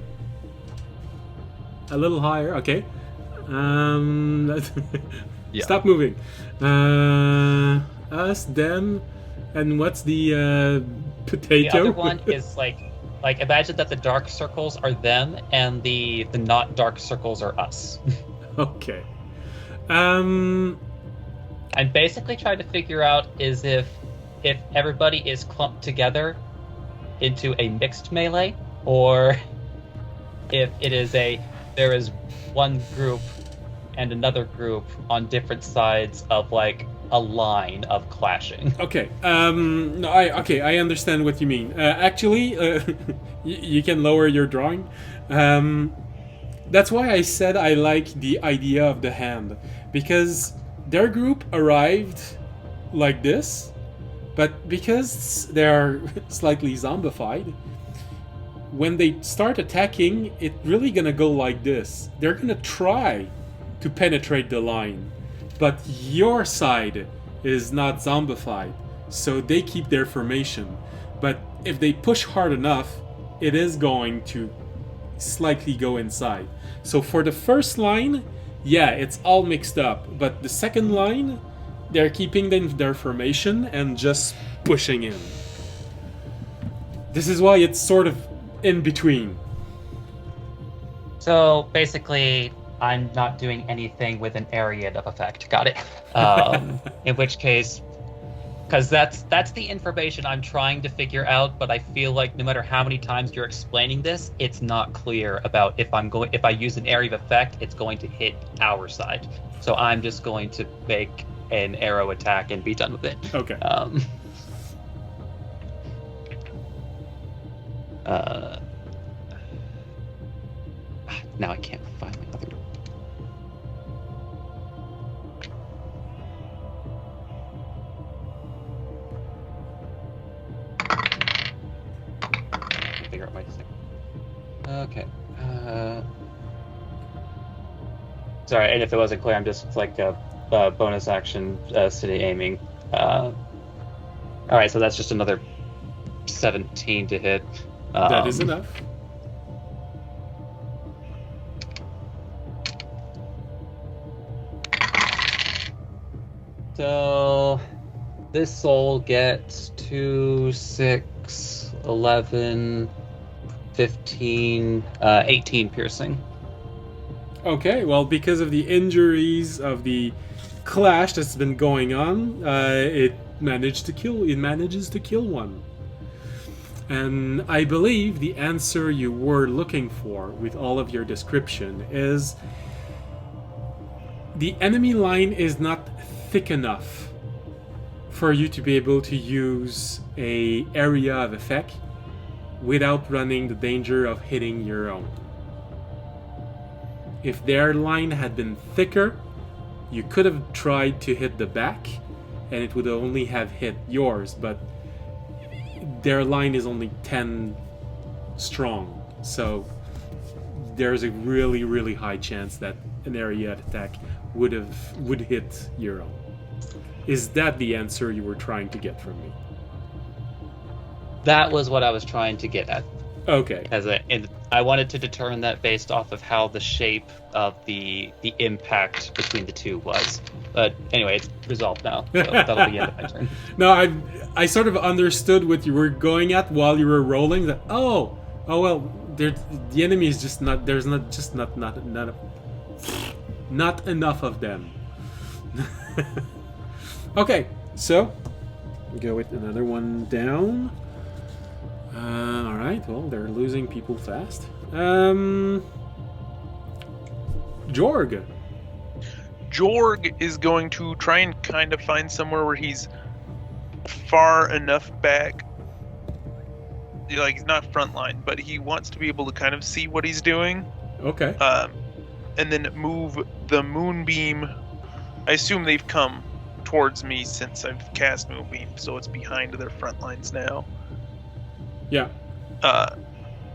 A little higher, okay. Yeah. Stop moving. Us, them, and what's the potato? The other one is like imagine that the dark circles are them and the not dark circles are us. Okay. I'm basically trying to figure out is if everybody is clumped together into a mixed melee, or if it is there is one group and another group on different sides of like a line of clashing. Okay. No, I understand what you mean. Actually, you can lower your drawing. That's why I said I like the idea of the hand, because their group arrived like this, but because they are slightly zombified, when they start attacking, it's really gonna go like this. They're gonna try to penetrate the line, but your side is not zombified, so they keep their formation. But if they push hard enough, it is going to slightly go inside. So for the first line, yeah, it's all mixed up, but the second line, they're keeping their formation and just pushing in. This is why it's sort of in between. So basically, I'm not doing anything with an area of effect. Got it. In which case, because that's the information I'm trying to figure out, but I feel like no matter how many times you're explaining this, it's not clear about if I use an area of effect, it's going to hit our side. So I'm just going to make an arrow attack and be done with it. Okay. Now I can't find my other. Figure out my second. Okay. Sorry, and if it wasn't clear, I'm just like a bonus action city aiming. All right, so that's just another 17 to hit. That is enough. So this soul gets 2, 6, 11, 15, 18 piercing. Okay, well, because of the injuries of the clash that's been going on, it manages to kill one. And I believe the answer you were looking for with all of your description is the enemy line is not thick enough for you to be able to use a area of effect without running the danger of hitting your own. If their line had been thicker, you could have tried to hit the back and it would only have hit yours, but their line is only 10 strong, so there's a really, really high chance that an area attack would hit your own. Is that the answer you were trying to get from me? That was what I was trying to get at. Okay. And I wanted to determine that based off of how the shape of the impact between the two was. But anyway, it's resolved now. So that'll be the end of my turn. No, I sort of understood what you were going at while you were rolling. That well, the enemy is just not. There's not enough of them. Okay, so we go with another one down. All right. Well, they're losing people fast. Jorg. Jorg is going to try and kind of find somewhere where he's far enough back. Like, he's not frontline, but he wants to be able to kind of see what he's doing. Okay. And then move the moonbeam. I assume they've come towards me since I've cast moonbeam, so it's behind their front lines now. Yeah.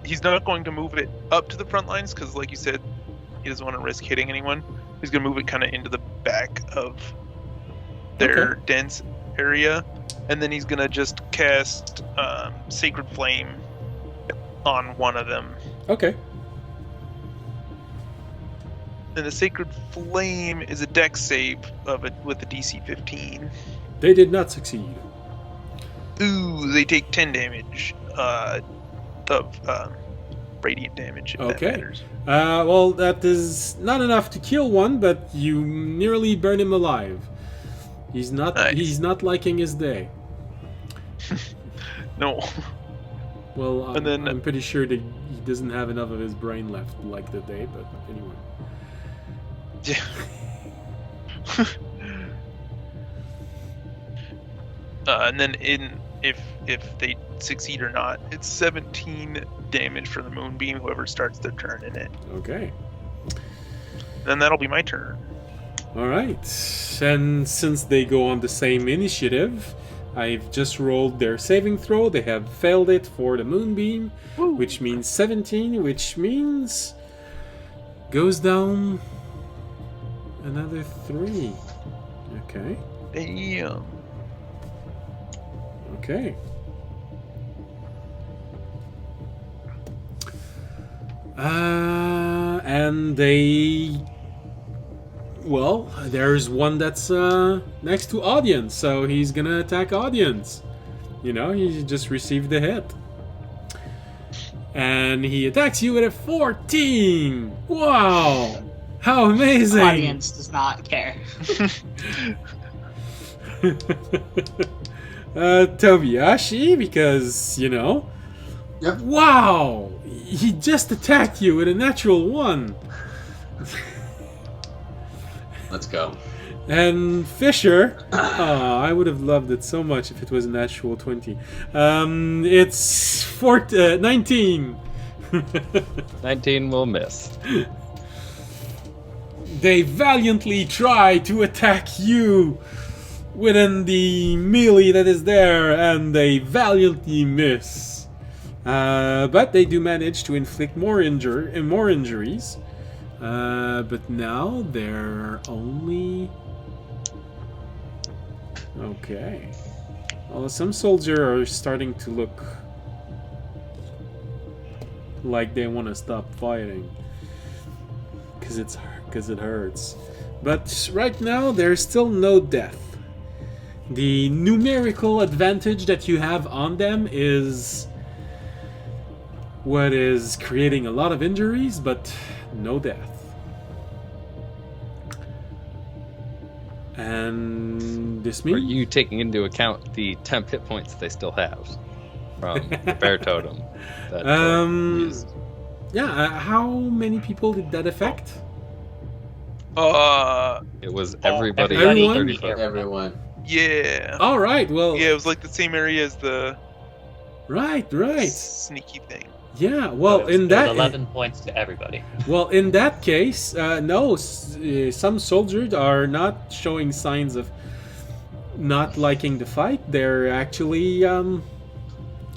He's not going to move it up to the front lines because, like you said, he doesn't want to risk hitting anyone. He's going to move it kind of into the back of their dense area, and then he's going to just cast Sacred Flame on one of them. Okay. And the Sacred Flame is a dex save of it with a DC 15. They did not succeed. Ooh, they take 10 damage of radiant damage, if that matters. Well, that is not enough to kill one, but you nearly burn him alive. He's not. Nice. He's not liking his day. No. Well, And then- I'm pretty sure that he doesn't have enough of his brain left to like the day. But anyway. Yeah. And then if they succeed or not, it's 17 damage for the moonbeam, whoever starts their turn in it. Okay. Then that'll be my turn. All right. And since they go on the same initiative, I've just rolled their saving throw. They have failed it for the moonbeam, which means 17, which means goes down another 3. Okay. Damn. Okay. And there's one that's next to Audience, so he's gonna attack Audience. You know, he just received the hit. And he attacks you with a 14! Wow! How amazing! Audience does not care. Tobiyashi, because, you know... Yep. Wow! He just attacked you with a natural 1! Let's go. And Fisher... I would have loved it so much if it was a natural 20. It's 19! 19 will miss. They valiantly try to attack you within the melee that is there, and they valiantly miss. But they do manage to inflict more injuries. But now they're only... Okay. Well, some soldiers are starting to look like they want to stop fighting. Because it hurts. But right now, there's still no death. The numerical advantage that you have on them is what is creating a lot of injuries, but no death. And this Are means... you taking into account the temp hit points they still have from the bear totem? That used? Yeah, how many people did that affect? It was everybody. Everyone? 30 Everyone. Yeah. All right, well... Yeah, it was like the same area as the Right. sneaky thing. Yeah, well, So it was 11 points to everybody. Well, in that case, no, some soldiers are not showing signs of not liking the fight. They're actually,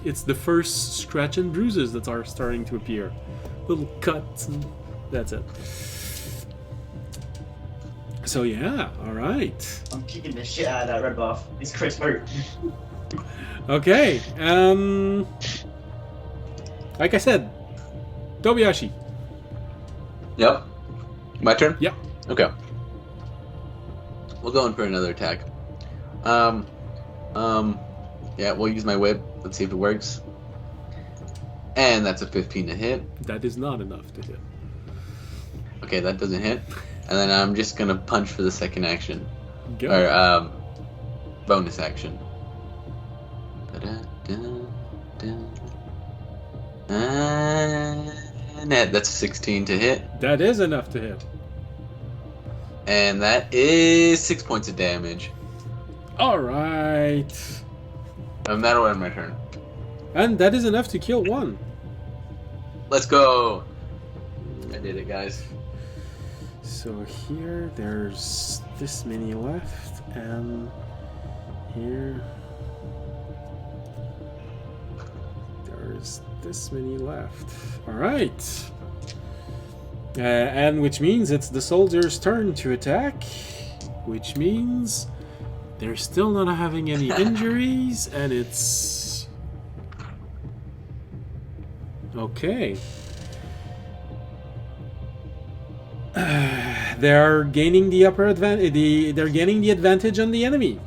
it's the first scratch and bruises that are starting to appear. Little cuts, and that's it. So yeah, all right. I'm kicking the shit out of that red buff. It's Chris hurt. Okay, like I said, Tobiyashi. Yep. My turn? Yep. Okay. We'll go in for another attack. Yeah, we'll use my whip. Let's see if it works. And that's a 15 to hit. That is not enough to hit. Okay, that doesn't hit. And then I'm just gonna punch for the second action. Go. Or, bonus action. And that's 16 to hit. That is enough to hit. And that is 6 points of damage. All right. That'll end my turn. And that is enough to kill one. Let's go. I did it, guys. So here, there's this many left, and here, there's this many left. All right. And which means it's the soldier's turn to attack, which means they're still not having any injuries, and it's... Okay. They're gaining the upper advantage. They're gaining the advantage on the enemy.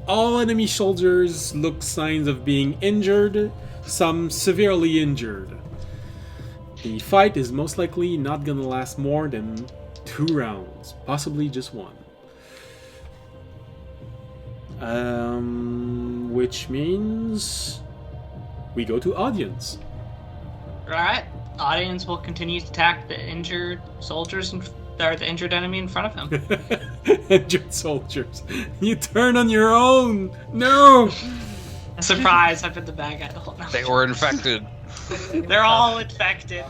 All enemy soldiers look signs of being injured, some severely injured. The fight is most likely not gonna last more than 2 rounds, possibly just 1. Which means we go to audience. Alright. Audience will continue to attack the injured soldiers or the injured enemy in front of him. Injured soldiers. You turn on your own. No. Surprise! I've been the bad guy the whole time. They were infected. They're all infected.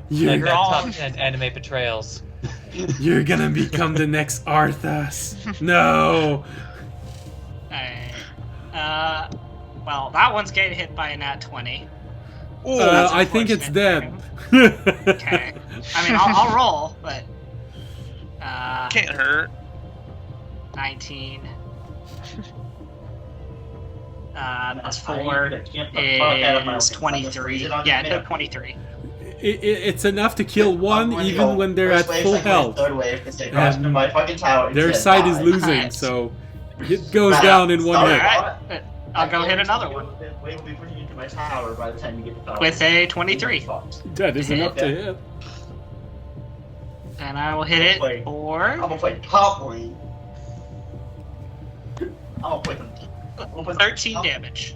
You're, They're all- Top 10 anime betrayals. you're gonna become the next Arthas. No. Alright. Well, that one's getting hit by a nat 20. That's I think it's dead. unfortunate. Okay. I mean, I'll roll, but... Can't hurt. 19. That's I 4 need to get the fuck out of my is way. 23. Yeah, it took 23. It's enough to kill one, I'm gonna even go when they're at first wave, full second wave, health. Third wave, because they crossed And my fucking tower. Their Instead, side is die. losing, Alright. so it goes Nah, down in one stop hit. it. Alright, I'll go hit another one. Wave will be pushing into my tower by the time you get to tower. With a 23. That is enough to hit. And I will hit it Wait. for... I'm gonna play top lane. I'm gonna play them. I'm gonna play 13 damage.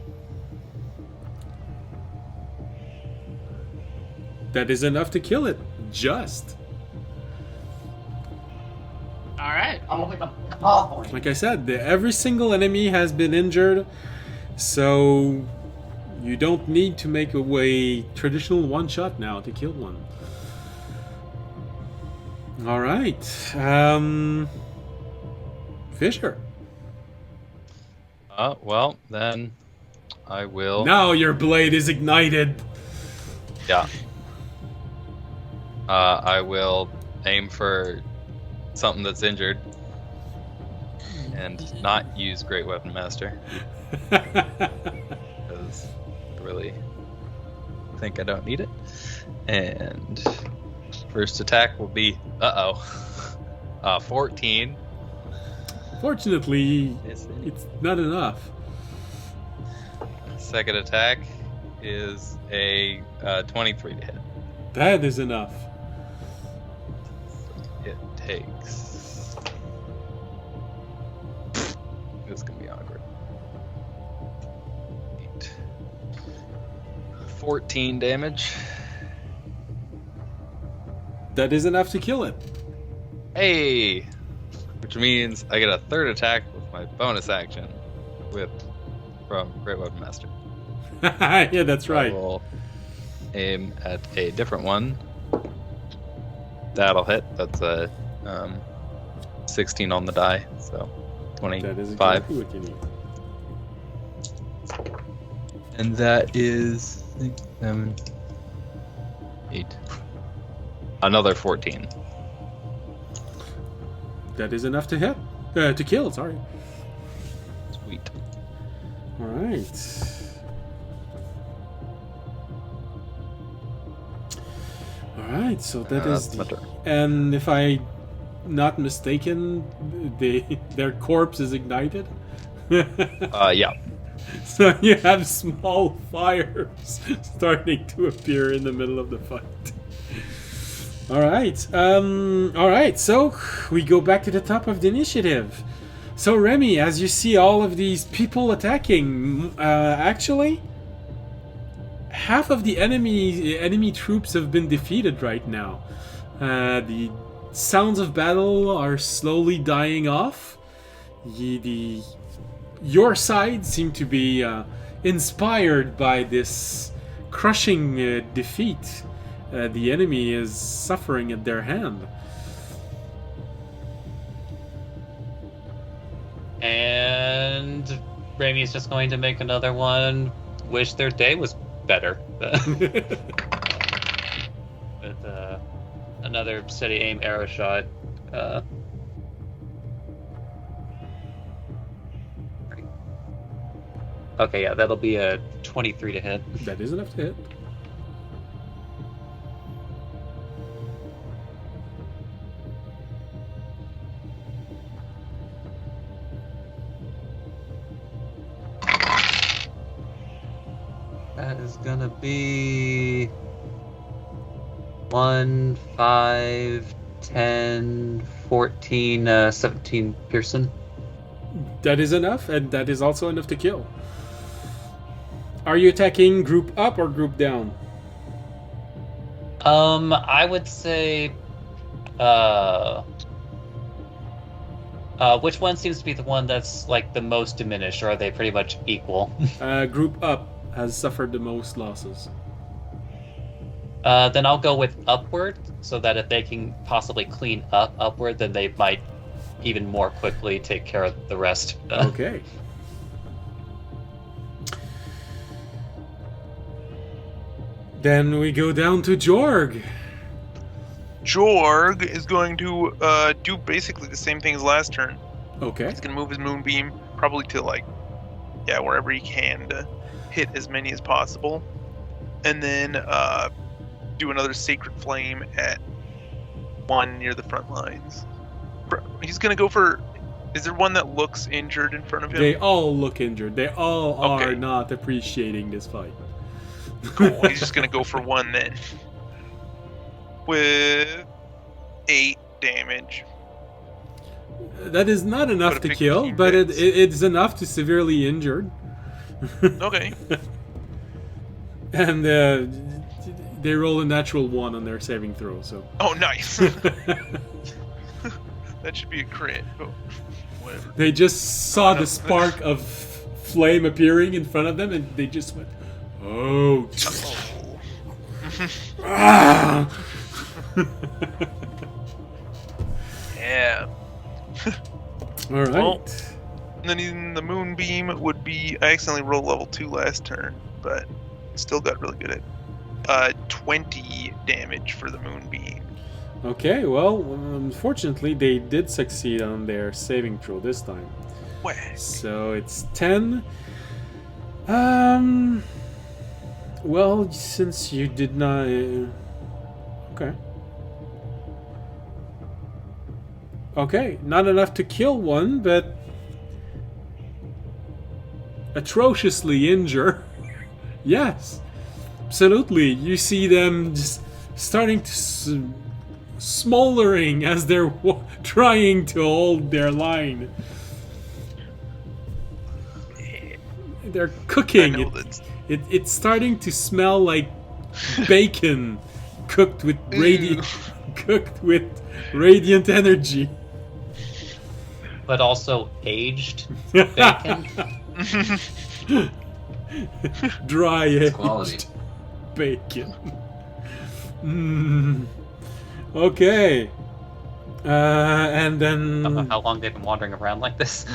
That is enough to kill it. Just. Alright. I'm gonna play them top lane. Like I said, every single enemy has been injured, so you don't need to make a traditional one-shot now to kill one. Alright. Fisher. Well, then I will. Now your blade is ignited. Yeah. I will aim for something that's injured and not use Great Weapon Master because I really think I don't need it. And first attack will be 14. Fortunately, it's not enough. Second attack is a 23 to hit. That is enough. It takes. It's gonna be awkward. 8. 14 damage. That is enough to kill it. Hey! Which means I get a third attack with my bonus action from Great Weapon Master. Yeah, that's I right. will aim at a different one. That'll hit. That's a 16 on the die, so 25. That is exactly what you need. And that is 6, 7, 8. Another 14. That is enough to hit. To kill, sorry. Sweet. Alright. Alright, so that is that's my turn. and if I'm not mistaken, their corpse is ignited. Yeah. So you have small fires starting to appear in the middle of the fight. Alright, so we go back to the top of the initiative. So Remy, as you see all of these people attacking, actually, half of the enemy troops have been defeated right now. The sounds of battle are slowly dying off. Your side seem to be inspired by this crushing defeat. The enemy is suffering at their hand. And Raimi's just going to make another one. Wish their day was better. With another steady aim arrow shot. Okay, yeah, that'll be a 23 to hit. That is enough to hit. That is gonna be 1, 5, 10, 14, 17 Pearson. That is enough, and that is also enough to kill. Are you attacking group up or group down? I would say, which one seems to be the one that's like the most diminished, or are they pretty much equal? Group up has suffered the most losses. Then I'll go with upward, so that if they can possibly clean up upward, then they might even more quickly take care of the rest. Okay. Then we go down to Jorg. Jorg is going to do basically the same thing as last turn. Okay. He's going to move his moonbeam probably to wherever he can to hit as many as possible, and then do another sacred flame at one near the front lines. He's going to go for. Is there one that looks injured in front of him? They all look injured. They all are Okay. not appreciating this fight. Cool. He's just going to go for one then. With 8 damage. That is not enough Put a to kill, 15 but hits. it's enough to severely injure. Okay. And they roll a natural 1 on their saving throw, so. Oh, nice. That should be a crit. But whatever. They just saw no. the spark of flame appearing in front of them, and they just went, "Oh!" Oh. Ah! Yeah. All right. Well, And then in the moonbeam would be, I accidentally rolled level 2 last turn, but still got really good at 20 damage for the moonbeam. Okay, well, unfortunately, they did succeed on their saving throw this time. Whack. So it's 10. Well, since you did not. Okay. Okay, not enough to kill one, but atrociously injure. Yes, absolutely. You see them just starting to smoldering as they're trying to hold their line. They're cooking. It's starting to smell like bacon cooked with radiant energy. But also aged bacon. Dry quality. aged bacon. Okay. And I don't know then how long they've been wandering around like this.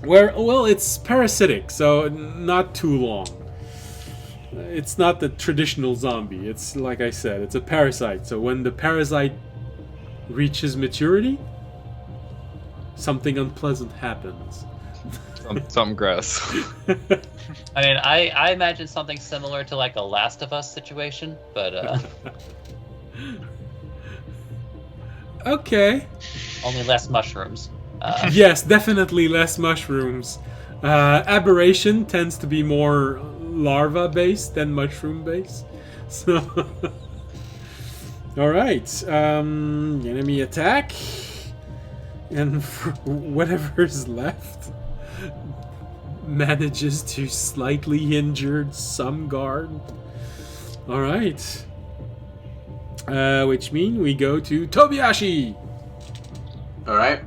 well, it's parasitic, so not too long. It's not the traditional zombie. It's like I said, it's a parasite. So when the parasite reaches maturity, something unpleasant happens. Something gross. I mean, I imagine something similar to like a Last of Us situation, but Okay. only less mushrooms. Yes, definitely less mushrooms. Aberration tends to be more larva-based than mushroom-based. So, all right. Enemy attack, and whatever's left manages to slightly injure some guard. All right. Which means we go to Tobiyashi. All right.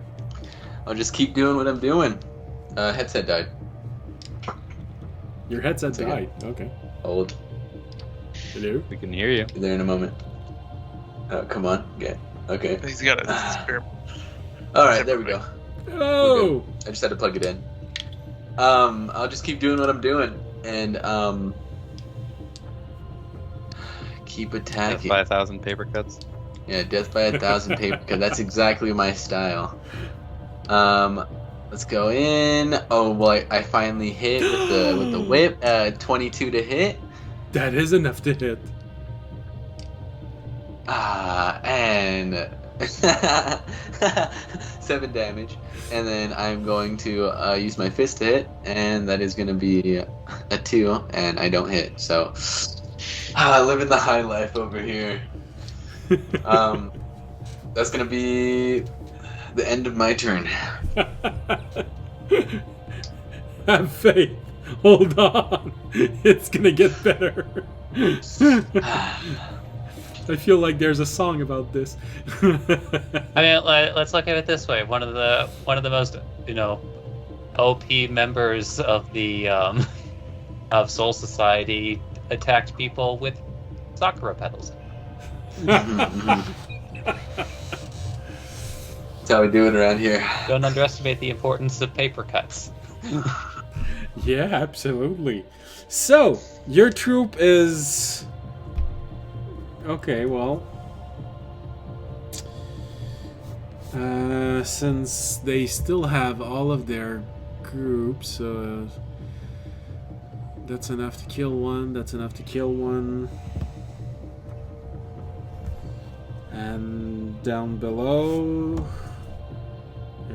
I'll just keep doing what I'm doing. Headset died. Your headset Okay. died. Okay. Hold. Hello. We can hear you. Be there in a moment. Oh, come on. Get. Okay. He's got a spare. All right. There we go. Oh. I just had to plug it in. I'll just keep doing what I'm doing and keep Death attacking. by 1,000 paper cuts. Yeah, death by 1,000 paper cut. That's exactly my style. Let's go in. Oh boy, I finally hit with the whip. 22 to hit. That is enough to hit. And 7 damage. And then I'm going to use my fist to hit, and that is going to be a 2, and I don't hit. So, living the high life over here. That's going to be the end of my turn. Have faith. Hold on. It's gonna get better. I feel like there's a song about this. I mean, let's look at it this way. One of the most, OP members of the of Soul Society attacked people with sakura petals. That's how we do it around here. Don't underestimate the importance of paper cuts. Yeah, absolutely. So, your troop is... Okay, well... since they still have all of their groups, that's enough to kill one, that's enough to kill one. And down below...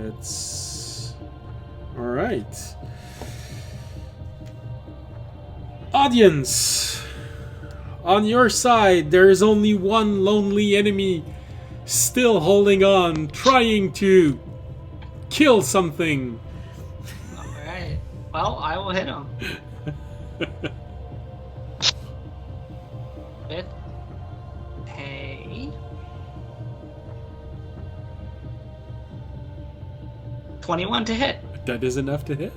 It's... Alright. Audience! On your side, there is only one lonely enemy still holding on, trying to kill something. Alright. Well, I will hit him. With a 21 to hit. That is enough to hit.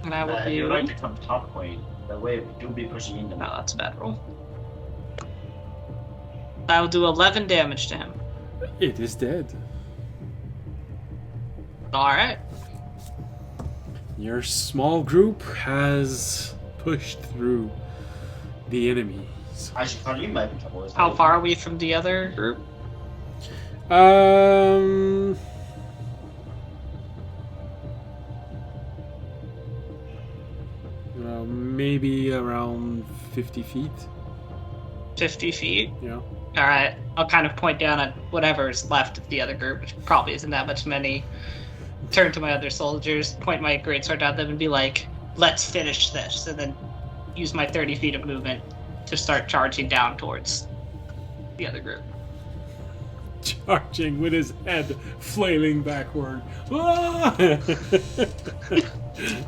And I will You're do... right to come top point. The way you'll be pushing into No, that's a bad roll. I will do 11 damage to him. It is dead. Alright. Your small group has pushed through the enemies. How far are we from the other group? Maybe around 50 feet. 50 feet? Yeah. Alright, I'll kind of point down at whatever's left of the other group, which probably isn't that much many. Turn to my other soldiers, point my greatsword at them, and be like, let's finish this, and then use my 30 feet of movement to start charging down towards the other group. Charging with his head flailing backward. Ah!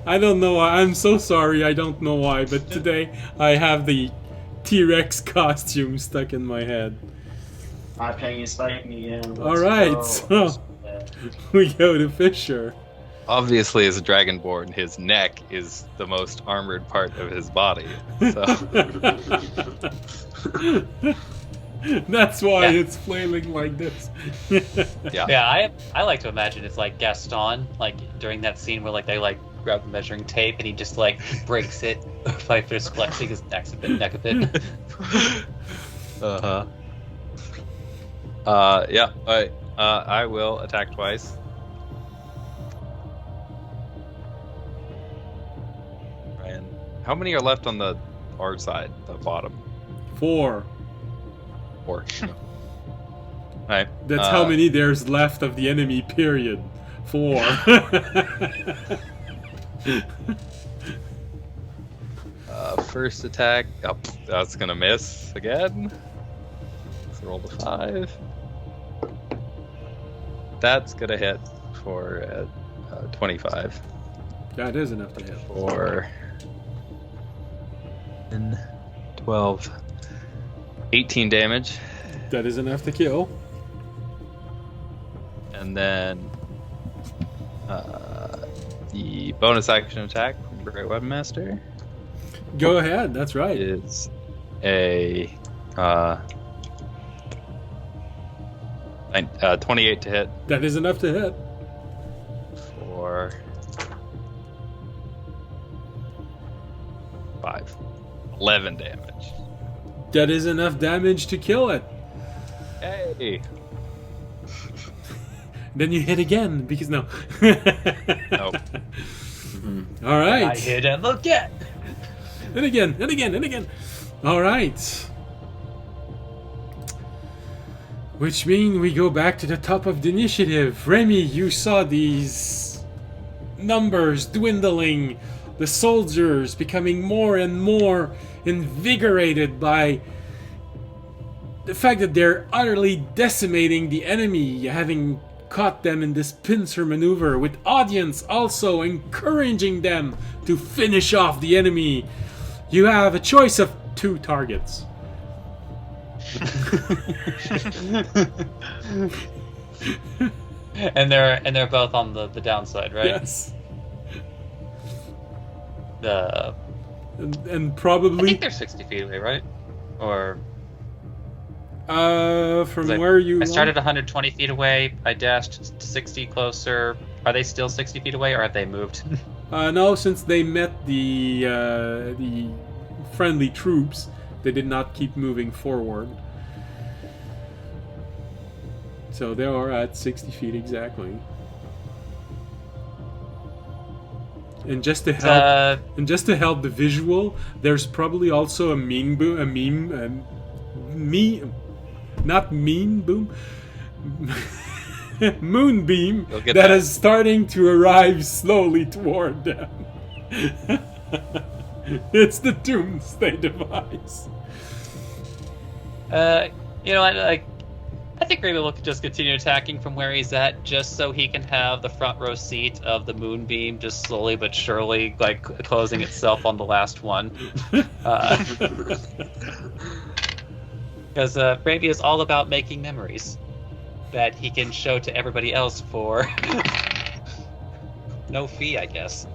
I don't know why. I'm so sorry. I don't know why, but today I have the T-Rex costume stuck in my head. I'm playing Spike again. Alright, so we go to Fisher. Obviously, as a dragonborn, his neck is the most armored part of his body. So That's why it's flailing like this. Yeah, I like to imagine it's like Gaston, like during that scene where like they like grab the measuring tape and he just like breaks it by just flexing his neck a bit. Yeah. I will attack twice. And how many are left on the our side, the bottom? 4. 4. Alright. That's how many there's left of the enemy, period. 4. First attack. Oh, that's gonna miss again. Let's roll the 5. That's gonna hit for 25. That is enough to hit. For 10, 12, 18 damage. That is enough to kill. And then the bonus action attack from Great Weapon Master Go ahead, that's right. is a 28 to hit That is enough to hit. for 11 damage. That is enough damage to kill it. Hey! Then you hit again, because no. Nope. All right. I hit him again. And again, and again, and again. All right. Which means we go back to the top of the initiative. Remy, you saw these numbers dwindling. The soldiers becoming more and more invigorated by the fact that they're utterly decimating the enemy, having caught them in this pincer maneuver, with audience also encouraging them to finish off the enemy. You have a choice of 2 targets. And they're both on the downside, right? Yes. And I probably think they're 60 feet away, right? Or from where you I started 120 feet away. I dashed 60 closer. Are they still 60 feet away, or have they moved? no, since they met the friendly troops, they did not keep moving forward. So they are at 60 feet exactly. And just to help, the visual, there's probably also a moonbeam You'll get that that. is starting to arrive slowly toward them. It's the doomsday device. You know, I think Raven will just continue attacking from where he's at, just so he can have the front row seat of the moonbeam, just slowly but surely, like closing itself on the last one. Because Raven is all about making memories that he can show to everybody else for no fee, I guess.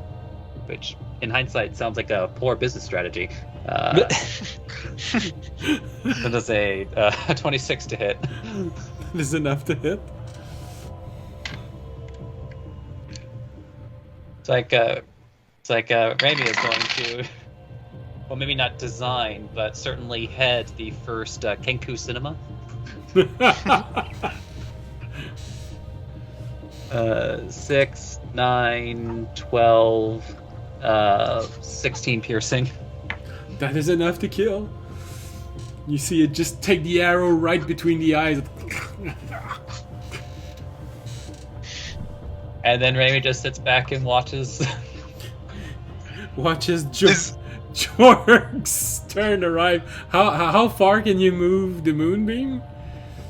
Which, in hindsight, sounds like a poor business strategy. That is a 26 to hit. That is enough to hit. Raimi is going to, well, maybe not design, but certainly head the first Kenku cinema. 6, 9, 12, 16 piercing. That is enough to kill. You see it just take the arrow right between the eyes. And then Raimi just sits back and watches. Watches Jorg's turn arrive. How far can you move the moonbeam?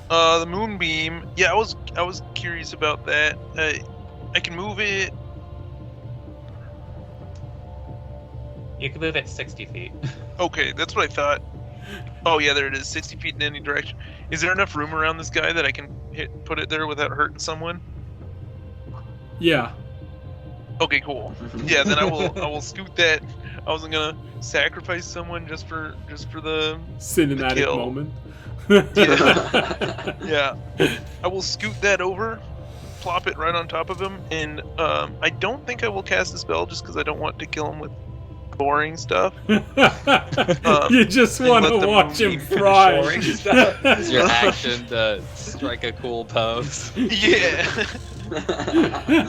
The moonbeam. Yeah, I was curious about that. I can move it. You can move it 60 feet. Okay, that's what I thought. Oh yeah, there it is. 60 feet in any direction. Is there enough room around this guy that I can put it there without hurting someone? Yeah. Okay, cool. Yeah, then I will scoot that. I wasn't gonna sacrifice someone just for the Cinematic kill. moment. Yeah. I will scoot that over, plop it right on top of him, and I don't think I will cast a spell just because I don't want to kill him with boring stuff. You just want to watch him fry. It's your action to strike a cool pose. Yeah.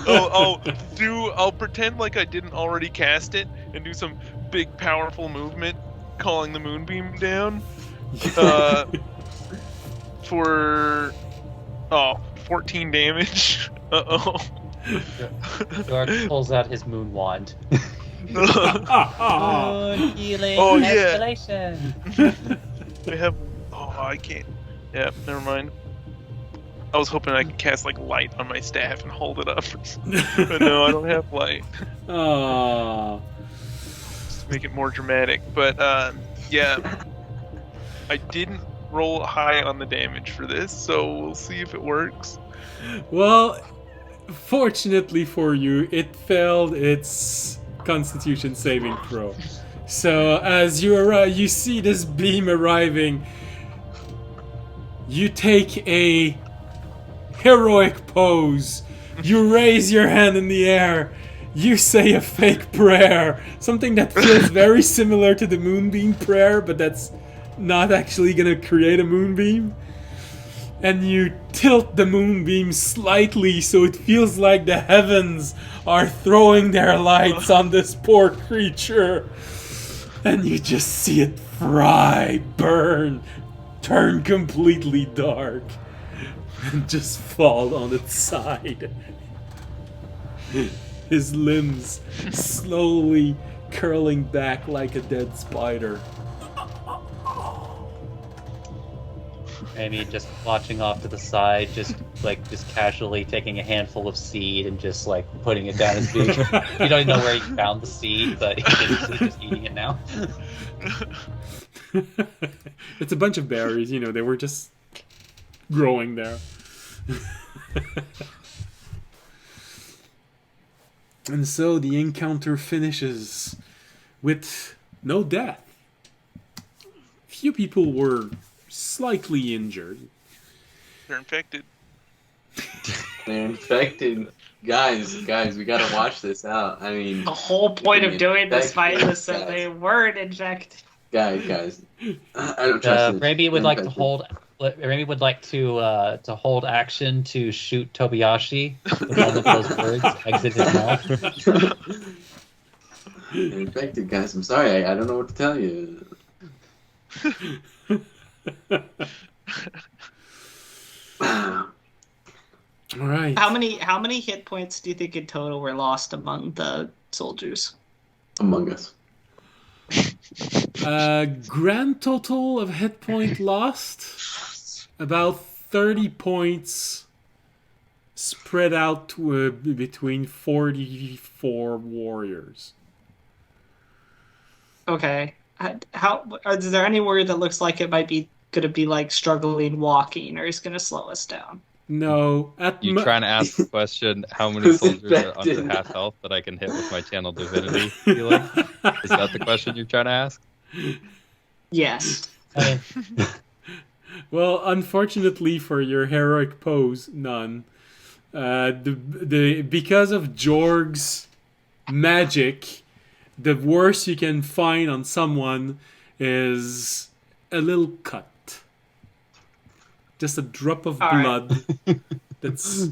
I'll pretend like I didn't already cast it and do some big powerful movement calling the moonbeam down. For 14 damage. George pulls out his moon wand. Oh, Healing yeah. escalation. I have. Oh, I can't. Yeah, never mind. I was hoping I could cast like light on my staff and hold it up, but no, I don't have light. Just to make it more dramatic. But yeah, I didn't roll high on the damage for this, so we'll see if it works. Well, fortunately for you, it failed its Constitution saving throw. So as you arrive, you see this beam arriving. You take a heroic pose. You raise your hand in the air. You say a fake prayer. Something that feels very similar to the moonbeam prayer, but that's not actually gonna create a moonbeam. And you tilt the moonbeam slightly so it feels like the heavens are throwing their lights on this poor creature. And you just see it fry, burn, turn completely dark, and just fall on its side. His limbs slowly curling back like a dead spider. Amy just watching off to the side, just casually taking a handful of seed and just like putting it down his beak. You don't even know where he found the seed, but he's just eating it now. It's a bunch of berries, they were just growing there. And so the encounter finishes with no death. Few people were slightly injured. They're infected. They're infected. Guys, we gotta watch this out. I mean, The whole point of doing this fight infected, was so guys. they weren't injected. Guys, I don't trust this. Raimi would like to Infected. hold. Raimi would like to hold action to shoot Tobiyashi with all of those words exit his mouth. They're infected, guys. I'm sorry. I don't know what to tell you. All right. How many hit points do you think in total were lost among the soldiers? Among Us. Grand total of hit point lost, about 30 points spread out to, between 44 warriors. Okay. Is there any word that looks like it might be going to be like struggling walking, or is going to slow us down? No, You trying to ask the question, how many Who's soldiers are infected? under half health that I can hit with my channel divinity healing? Is that the question you're trying to ask? Yes. I mean, Well, unfortunately for your heroic pose, none. Because of Jorg's magic, the worst you can find on someone is a little cut. Just a drop of All right. blood that's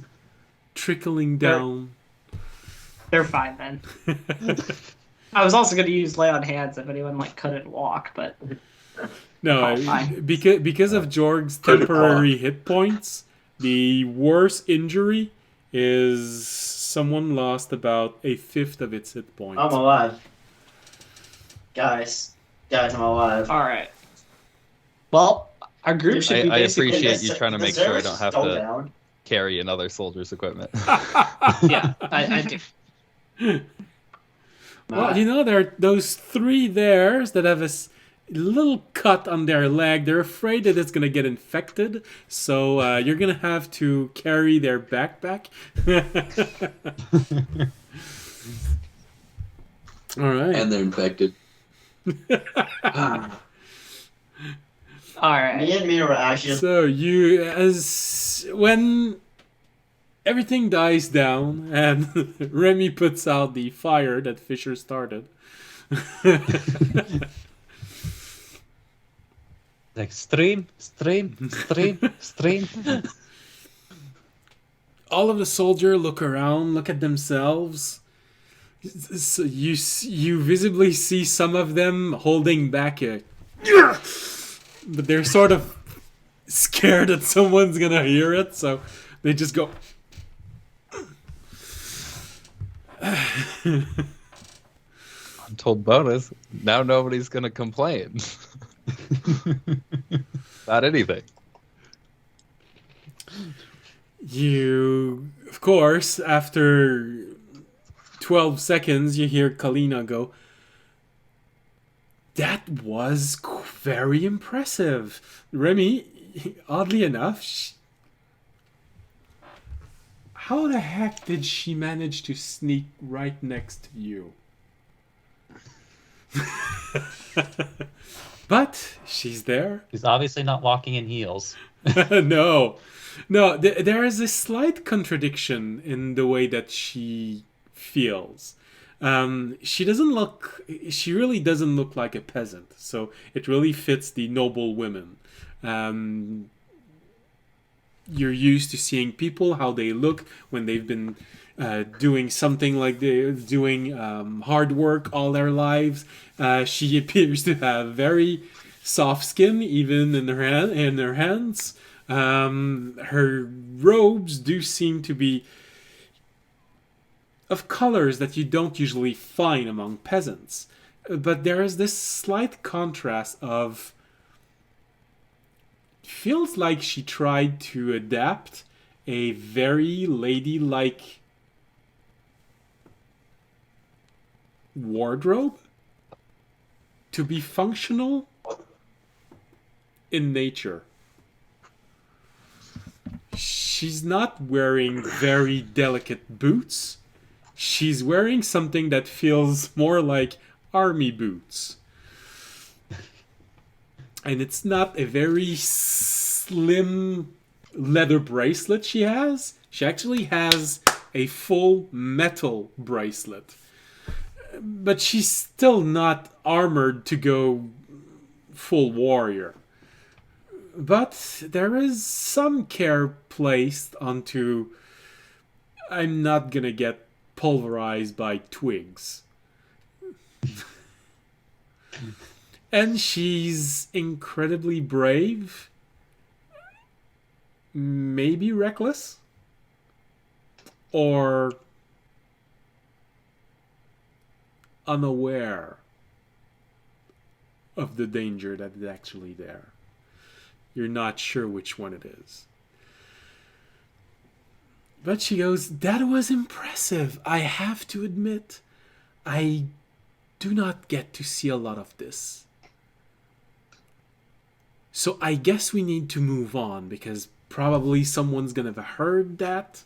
trickling down. They're fine then. I was also going to use lay on hands if anyone like couldn't walk, but No, fine. because of Jorg's temporary hit points, the worst injury is someone lost about a fifth of its hit points. I'm alive. Guys, I'm alive. all right. Well, our group should be I basically. appreciate you trying to make sure I don't have to Down? carry another soldier's equipment. Yeah, I do. Well, you know, there are those three there that have a little cut on their leg. They're afraid that it's going to get infected, so you're going to have to carry their backpack. All right. And they're infected. All right. Me and Mina were actually just So when everything dies down and Remy puts out the fire that Fisher started. Like stream. All of the soldiers look around, look at themselves. So you visibly see some of them holding back a, but they're sort of scared that someone's gonna hear it, so they just go. Untold bonus. Now nobody's gonna complain about anything. You, of course, after 12 seconds, you hear Kalina go, "That was very impressive." Remy, oddly enough, how the heck did she manage to sneak right next to you? But she's there. He's obviously not walking in heels. No. There is a slight contradiction in the way that she feels. She really doesn't look like a peasant, so it really fits the noble women. You're used to seeing people, how they look when they've been doing something like they're doing hard work all their lives. She appears to have very soft skin, even in her hands. Her robes do seem to be of colors that you don't usually find among peasants. But there is this slight contrast of... Feels like she tried to adapt a very ladylike wardrobe to be functional in nature. She's not wearing very delicate boots. She's wearing something that feels more like army boots. And it's not a very slim leather bracelet she has. She actually has a full metal bracelet. But she's still not armored to go full warrior. But there is some care placed onto... I'm not gonna get pulverized by twigs. And she's incredibly brave. Maybe reckless. Or unaware of the danger that is actually there. You're not sure which one it is. But she goes, "That was impressive. I have to admit, I do not get to see a lot of this. So I guess we need to move on, because probably someone's gonna have heard that.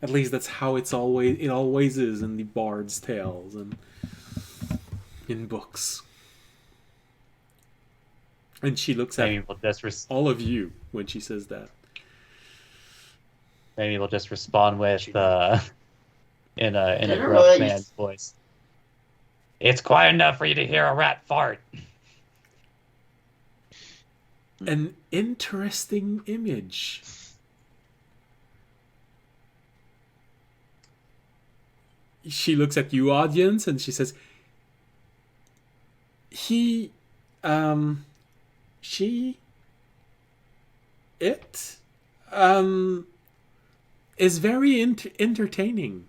At least that's how it always is in the Bard's Tales and in books." And she looks at Maybe we'll just all of you when she says that. maybe we'll just respond with in a Didn't gruff really- man's voice. It's quiet enough for you to hear a rat fart. An interesting image. She looks at you, audience, and she says, he, she, it, is very entertaining.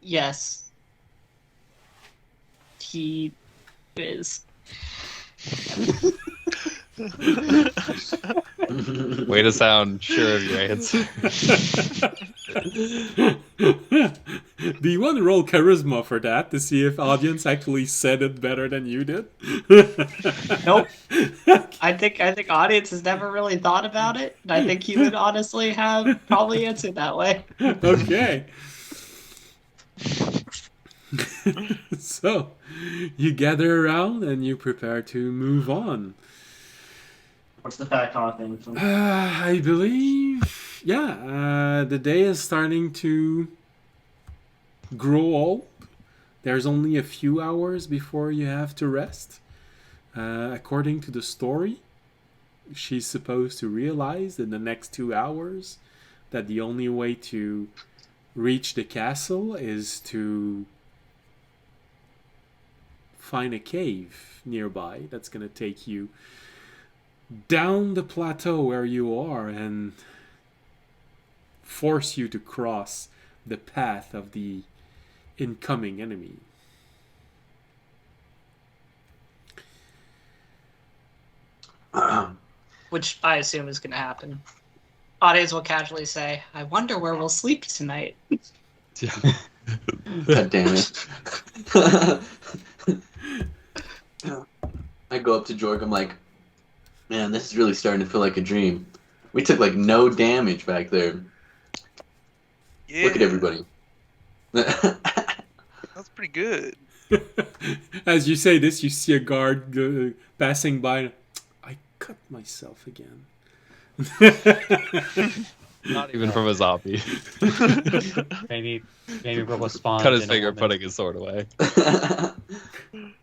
Yes. He is. Way to sound sure of your answer. Do you want to roll charisma for that to see if audience actually said it better than you did? Nope. I think audience has never really thought about it, and I think he would honestly have probably answered that way. Okay. So, you gather around and you prepare to move on. What's the fat con thing? I believe, the day is starting to grow old. There's only a few hours before you have to rest. According to the story, she's supposed to realize in the next 2 hours that the only way to reach the castle is to find a cave nearby that's going to take you down the plateau where you are and force you to cross the path of the incoming enemy. Which I assume is going to happen. Audience will casually say, I wonder where we'll sleep tonight. God damn it. I go up to Jorg, I'm like, man, this is really starting to feel like a dream. We took like no damage back there. Yeah, Look at everybody. that's pretty good. As you say this, you see a guard passing by. I cut myself again. Not even from a zombie. Maybe we'll respond. Cut his in a finger, woman's- putting his sword away.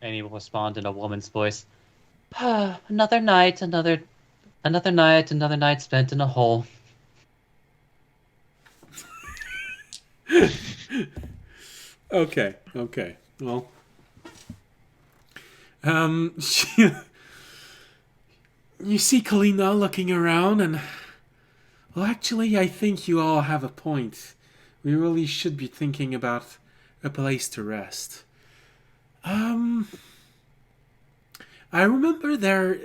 Maybe we'll respond in a woman's voice. Another night spent in a hole. Okay. Well, you see Kalina looking around, and well, actually, I think you all have a point. We really should be thinking about a place to rest. I remember there.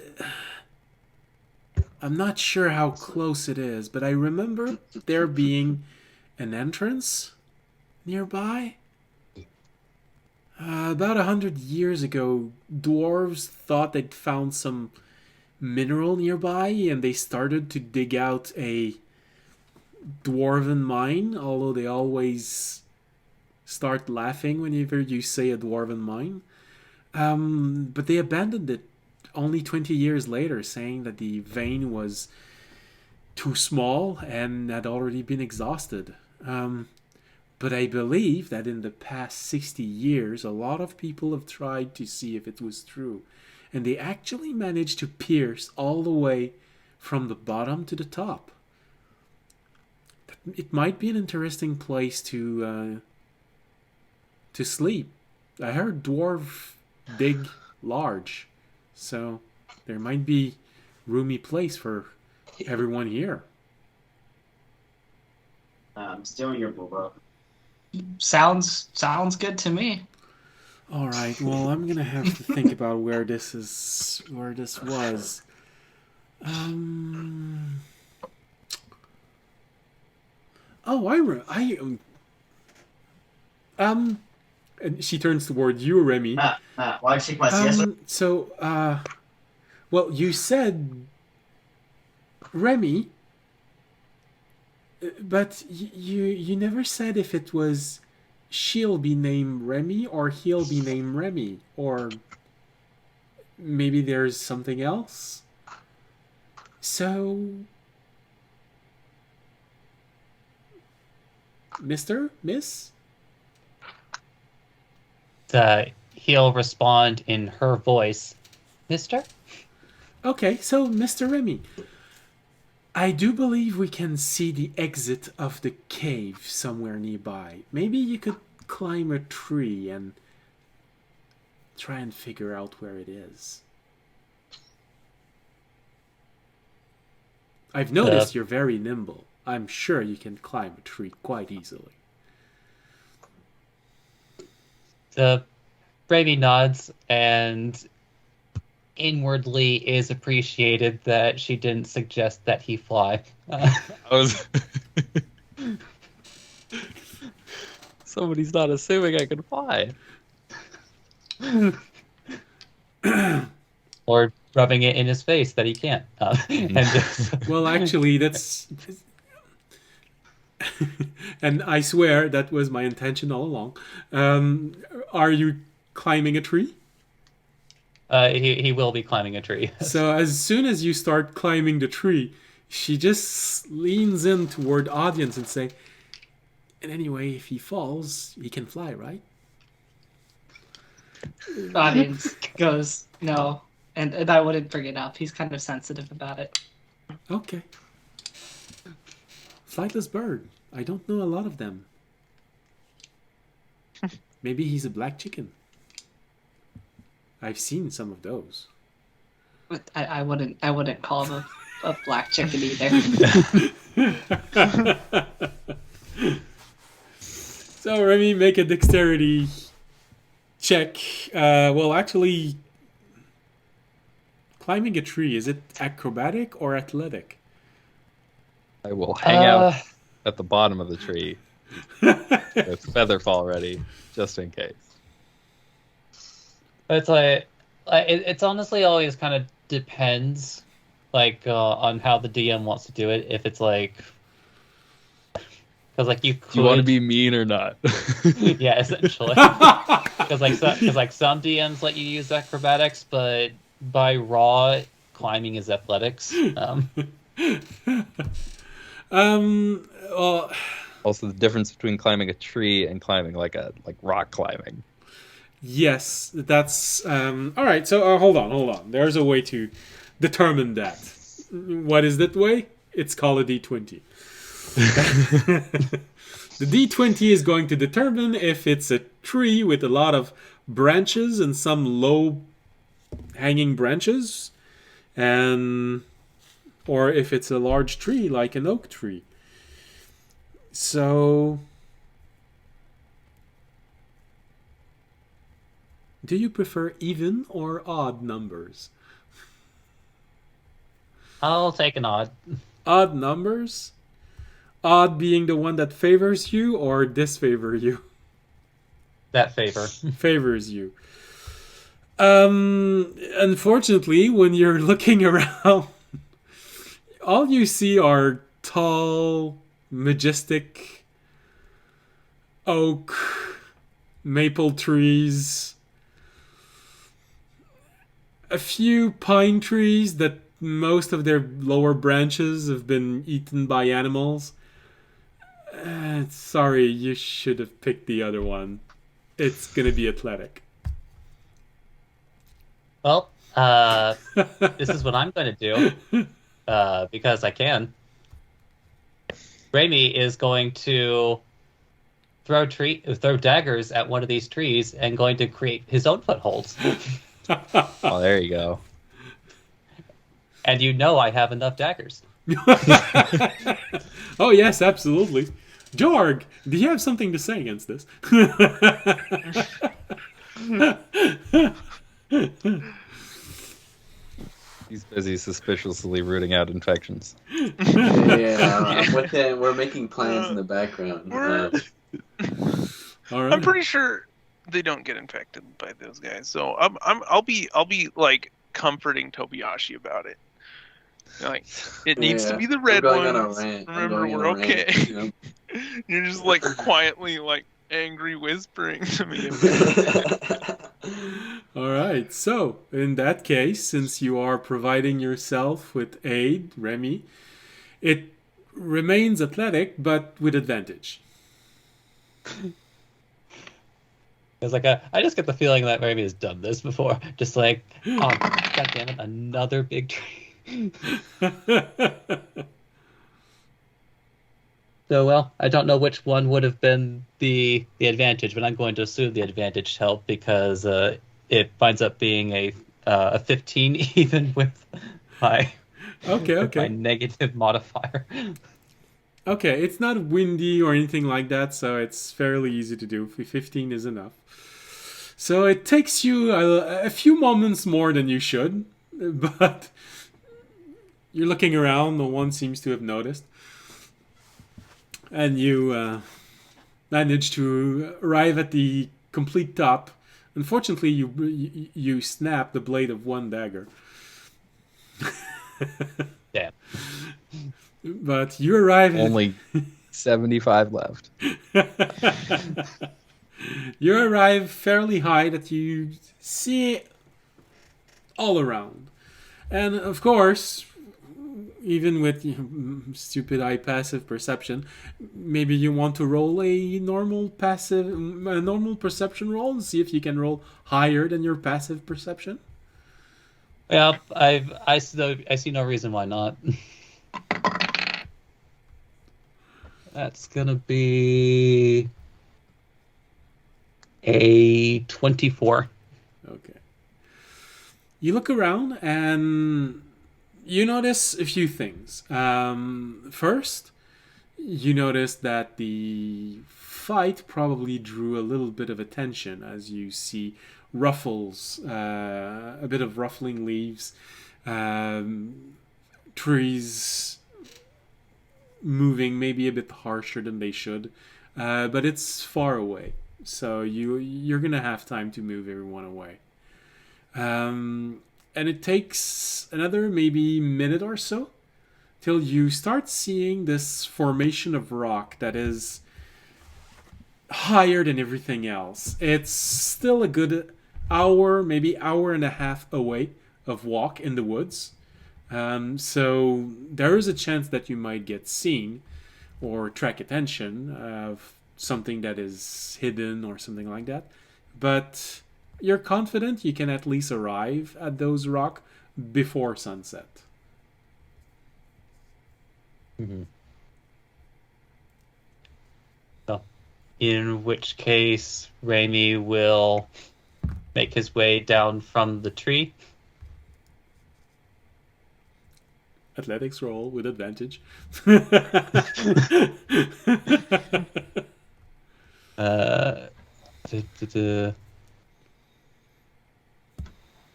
I'm not sure how close it is, but I remember there being an entrance nearby. About 100 years ago, dwarves thought they'd found some mineral nearby, and they started to dig out a dwarven mine, although they always start laughing whenever you say a dwarven mine. But they abandoned it only 20 years later, saying that the vein was too small and had already been exhausted. But I believe that in the past 60 years, a lot of people have tried to see if it was true. And they actually managed to pierce all the way from the bottom to the top. It might be an interesting place to sleep. I heard dwarf dig large, so there might be roomy place for everyone here. I'm stealing your booba. Sounds good to me. All right. Well, I'm gonna have to think about where this was. And she turns toward you, Remy. Matt, why'd you take my siesta? Well, you said Remy, but you never said if it was she'll be named Remy or he'll be named Remy, or maybe there's something else. So Mr. Miss? He'll respond in her voice, Mister? Okay, so Mr. Remy, I do believe we can see the exit of the cave somewhere nearby. Maybe you could climb a tree and try and figure out where it is. I've noticed you're very nimble. I'm sure you can climb a tree quite easily. Brady nods and inwardly is appreciated that she didn't suggest that he fly. I was. Somebody's not assuming I can fly. Or rubbing it in his face that he can't. And just... Well, actually, that's... and I swear that was my intention all along. Are you climbing a tree? He will be climbing a tree. So as soon as you start climbing the tree, she just leans in toward audience and say, and anyway, if he falls, he can fly, right? Audience goes, no. And I wouldn't bring it up. He's kind of sensitive about it. Okay. Flightless bird. I don't know a lot of them. Maybe he's a black chicken. I've seen some of those. But I wouldn't call him a black chicken either. So Remy, make a dexterity check. Well, actually, climbing a tree, is it acrobatic or athletic? I will hang out at the bottom of the tree with Featherfall ready, just in case. It's like it's honestly always kind of depends, on how the DM wants to do it. If it's like, because you could, Do you want to be mean or not? yeah, essentially. Because some DMs let you use acrobatics, but by raw climbing is athletics. Well, Also, the difference between climbing a tree and climbing like rock climbing. yes, that's all right. So hold on. There's a way to determine that. What is that way? It's called a D20. The D20 is going to determine if it's a tree with a lot of branches and some low hanging branches, or if it's a large tree like an oak tree. So, do you prefer even or odd numbers? I'll take an odd. Odd numbers? Odd being the one that favors you or disfavor you? That favor. Favors you. Unfortunately, when you're looking around, all you see are tall, majestic oak, maple trees, a few pine trees that most of their lower branches have been eaten by animals. Sorry, you should have picked the other one. It's gonna be athletic. Well, this is what I'm going to do, because I can. Raimi is going to throw daggers at one of these trees and going to create his own footholds. Oh, there you go. And I have enough daggers. Oh yes, absolutely. Jorg, do you have something to say against this? He's busy suspiciously rooting out infections. Yeah, I'm with him. We're making plans in the background. All right. I'm pretty sure they don't get infected by those guys, so I'll be like comforting Tobiyashi about it. Like, it needs to be the red ones. Remember, we're okay. Rant, you know? You're just like quietly like angry whispering to me. All right. So, in that case, since you are providing yourself with aid, Remy, it remains athletic, but with advantage. It's like I just get the feeling that Raimi has done this before. Just like, oh, god damn it, another big tree. So, well, I don't know which one would have been the advantage, but I'm going to assume the advantage helped because it winds up being a 15 even with my my negative modifier. Okay, it's not windy or anything like that, so it's fairly easy to do. 15 is enough. So it takes you a few moments more than you should, but you're looking around, no one seems to have noticed. And you manage to arrive at the complete top. Unfortunately, you snap the blade of one dagger. Damn. But you arrive... Only 75 left. You arrive fairly high that you see all around. And of course, even with stupid eye passive perception, maybe you want to roll a normal perception roll and see if you can roll higher than your passive perception. Yeah, I see no reason why not. That's gonna be a 24. Okay. You look around and you notice a few things. First, you notice that the fight probably drew a little bit of attention as you see ruffles, a bit of ruffling leaves, trees moving maybe a bit harsher than they should, but it's far away, so you're gonna have time to move everyone away. And it takes another maybe minute or so till you start seeing this formation of rock that is higher than everything else. It's still a good hour, maybe hour and a half away of walk in the woods. So there is a chance that you might get seen or track attention of something that is hidden or something like that. But you're confident you can at least arrive at those rock before sunset. Mm-hmm. So, in which case, Raimi will make his way down from the tree. Athletics roll with advantage.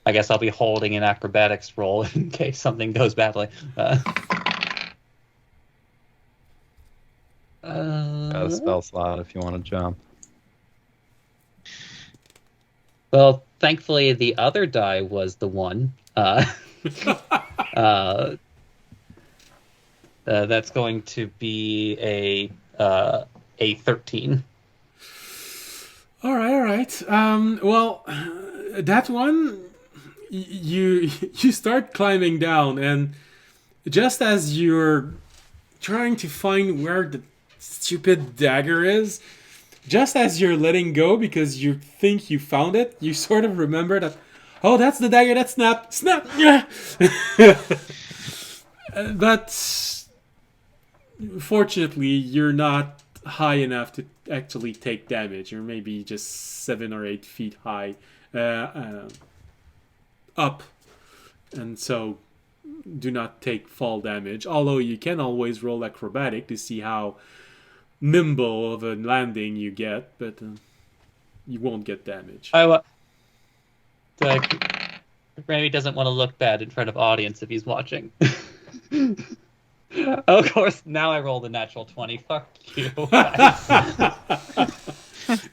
I guess I'll be holding an acrobatics roll in case something goes badly. Got a spell slot if you want to jump. Well, thankfully, the other die was the one. That's going to be a 13. All right. Well, that one, you start climbing down, and just as you're trying to find where the stupid dagger is, just as you're letting go because you think you found it, you sort of remember that, oh, that's the dagger that snapped. Snap! But fortunately, you're not high enough to actually take damage. You're maybe just 7 or 8 feet high up, and so do not take fall damage. Although you can always roll acrobatic to see how nimble of a landing you get, but you won't get damage. Remy doesn't want to look bad in front of audience if he's watching. Of course, now I rolled a natural 20. Fuck you.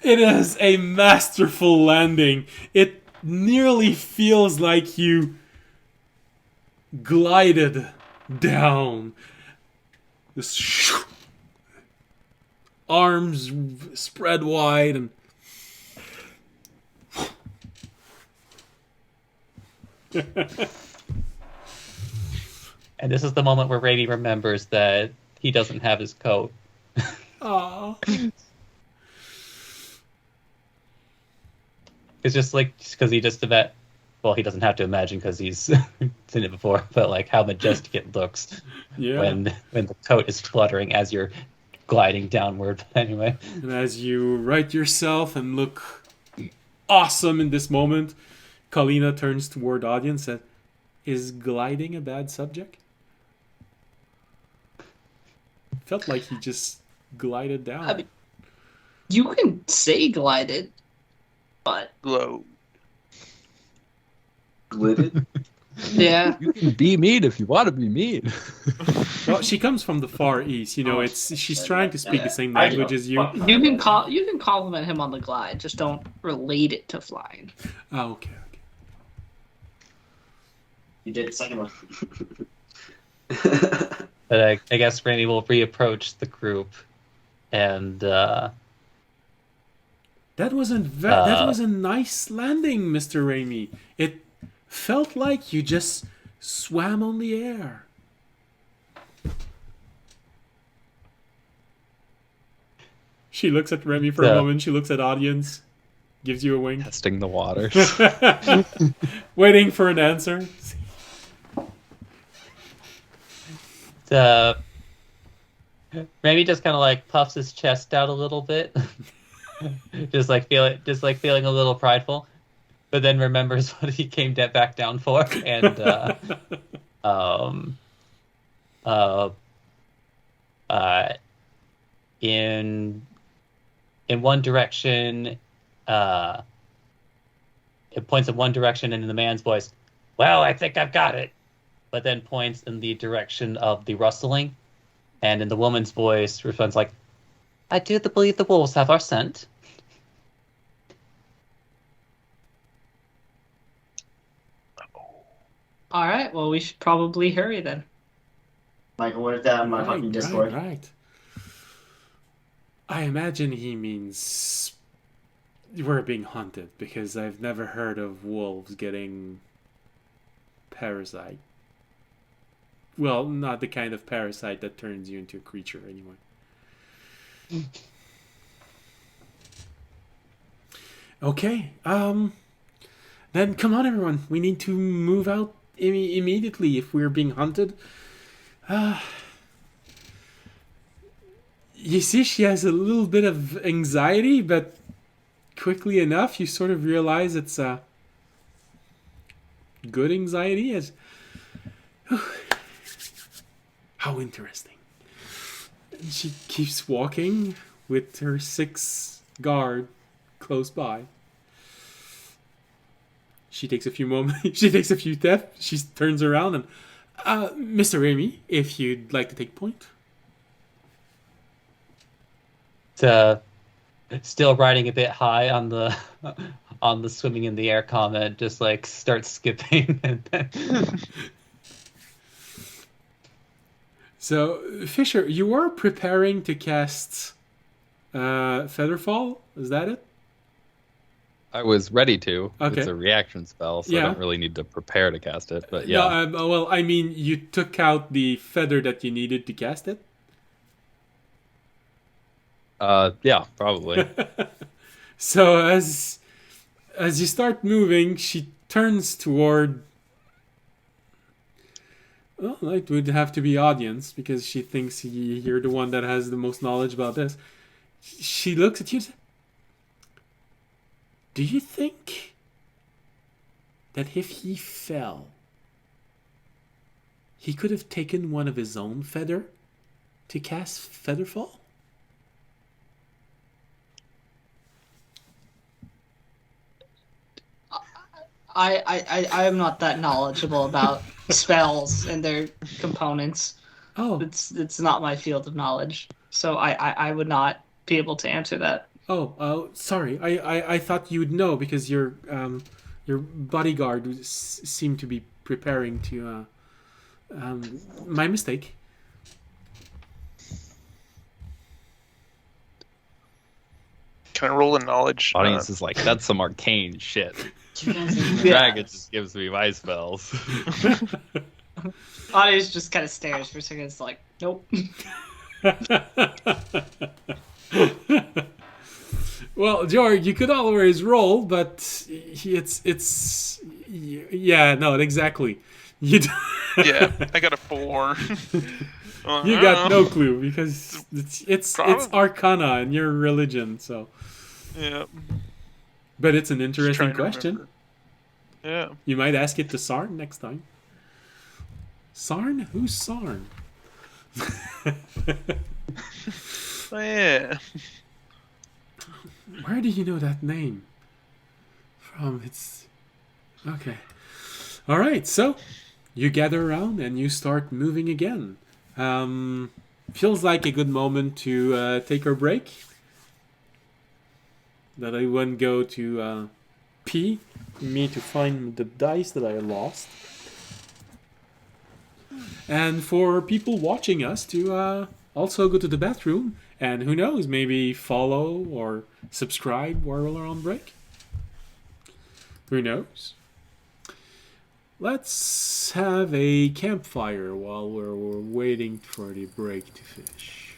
It is a masterful landing. It nearly feels like you glided down. This arms spread wide and and this is the moment where Rady remembers that he doesn't have his coat. Aww. It's just like because he just about. Well, he doesn't have to imagine because he's seen it before. But like how majestic it looks Yeah. when the coat is fluttering as you're gliding downward. Anyway, And as you right yourself and look awesome in this moment, Kalina turns toward audience and says, "Is gliding a bad subject?" Felt like he just glided down. I mean, you can say glided, but Glow. Glitted? yeah. You can be mean if you want to be mean. Well, she comes from the Far East. You know, she's trying to speak the same language as you. You can compliment him on the glide, just don't relate it to flying. Oh, okay. You did the second one. but I guess Randy will reapproach the group, and That wasn't that was a nice landing, Mr. Raimi. It felt like you just swam on the air. She looks at Remy for a Yeah. moment. She looks at audience, gives you a wink, Testing the waters. waiting for an answer. Randy just kind of like puffs his chest out a little bit, just like feeling a little prideful, but then remembers what he came back down for, and in one direction, it points in one direction, and in the man's voice, "Well, I think I've got it," but then points in the direction of the rustling, and in the woman's voice responds like, "I do believe the wolves have our scent." All right, well, we should probably hurry then. Michael, what if that on my fucking Discord? Right. I imagine he means we're being hunted because I've never heard of wolves getting parasite. Well, not the kind of parasite that turns you into a creature anyway. Okay, then come on everyone. We need to move out immediately if we're being hunted. You see, she has a little bit of anxiety, but quickly enough, you sort of realize it's a good anxiety. As how interesting. And she keeps walking with her 6 guard close by. She takes a few moments. She takes a few steps. She turns around and, Mr. Raimi, if you'd like to take point. Still riding a bit high on the swimming in the air comment, just like starts skipping. So, Fisher, you were preparing to cast Featherfall. Is that it? I was ready to. Okay. It's a reaction spell, so Yeah. I don't really need to prepare to cast it. But yeah, No, well, I mean, you took out the feather that you needed to cast it. yeah, probably. So as you start moving, she turns toward. Well, it would have to be audience because she thinks you're the one that has the most knowledge about this. She looks at you and says, "Do you think that if he fell, he could have taken one of his own feather to cast Featherfall?" I am not that knowledgeable about spells and their components. Oh, It's not my field of knowledge, so I would not be able to answer that. sorry. I thought you'd know because your bodyguard seemed to be preparing to. My mistake. Can I roll a knowledge? Audience is like, that's some arcane shit. Yeah. Dragon just gives me my spells. Audience just kind of stares for a second. It's like, nope. Well, George, you could always roll, but yeah, no, exactly. You d- Yeah, I got a 4. you got no clue because it's Probably. Arcana and your religion, so. Yeah, But it's an just interesting trying to question. remember. Yeah. You might ask it to Sarn next time. Sarn? Who's Sarn? Oh, yeah. Where do you know that name from? It's okay. All right, so you gather around and you start moving again. Feels like a good moment to take our break. That I won't go to pee. Me to find the dice that I lost. And for people watching us to also go to the bathroom and who knows, maybe follow or subscribe while we're on break. Who knows? Let's have a campfire while we're waiting for the break to finish.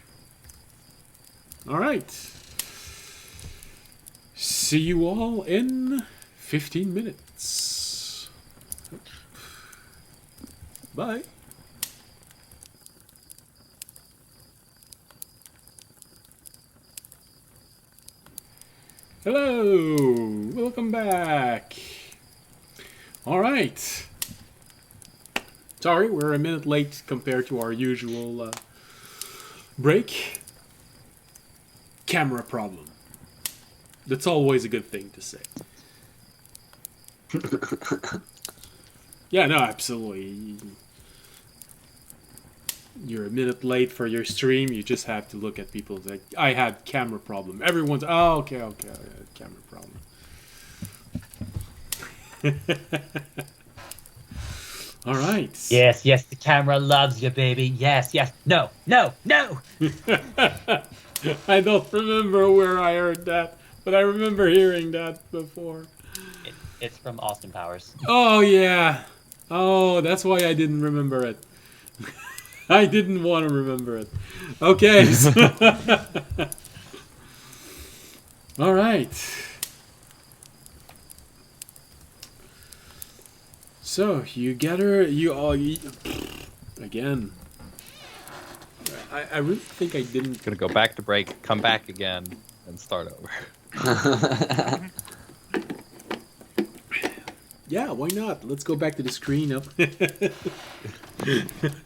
All right. See you all in 15 minutes. Bye. Hello, welcome back. All right. Sorry, we're a minute late compared to our usual break. Camera problem. That's always a good thing to say. Yeah, no, absolutely. You're a minute late for your stream. You just have to look at people like, I had camera problem. Everyone's, oh, okay, I had camera problem. All right. Yes, the camera loves you, baby. Yes. No. I don't remember where I heard that, but I remember hearing that before. It's from Austin Powers. Oh, yeah. Oh, that's why I didn't remember it. I didn't want to remember it. Okay. All right. So, you gather, you all... Again. I really think I didn't... Gonna go back to break, come back again, and start over. Yeah, why not? Let's go back to the screen up.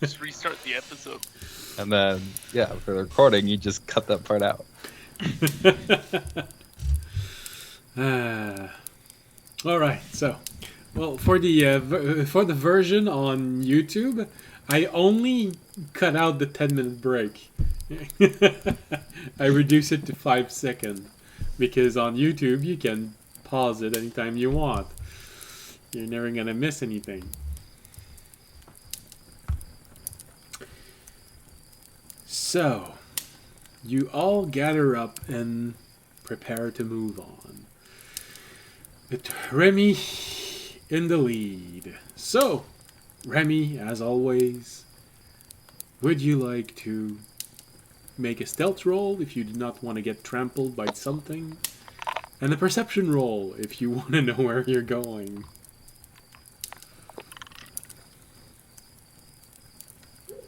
Just restart the episode. And then, yeah, for the recording, you just cut that part out. All right, so, well, for the version on YouTube, I only cut out the 10-minute break. I reduce it to 5 seconds because on YouTube you can pause it anytime you want. You're never gonna miss anything. So, you all gather up and prepare to move on. With Remy in the lead. So, Remy, as always, would you like to make a stealth roll if you do not want to get trampled by something? And a perception roll if you want to know where you're going.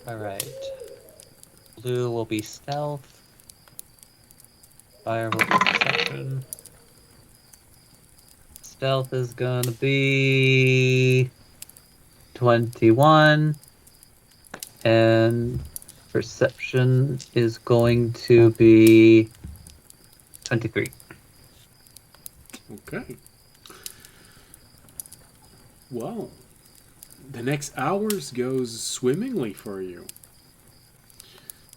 Alright. Blue will be stealth. Fire will be perception. Stealth is gonna be 21. And perception is going to be 23. Okay. Well, the next hours goes swimmingly for you.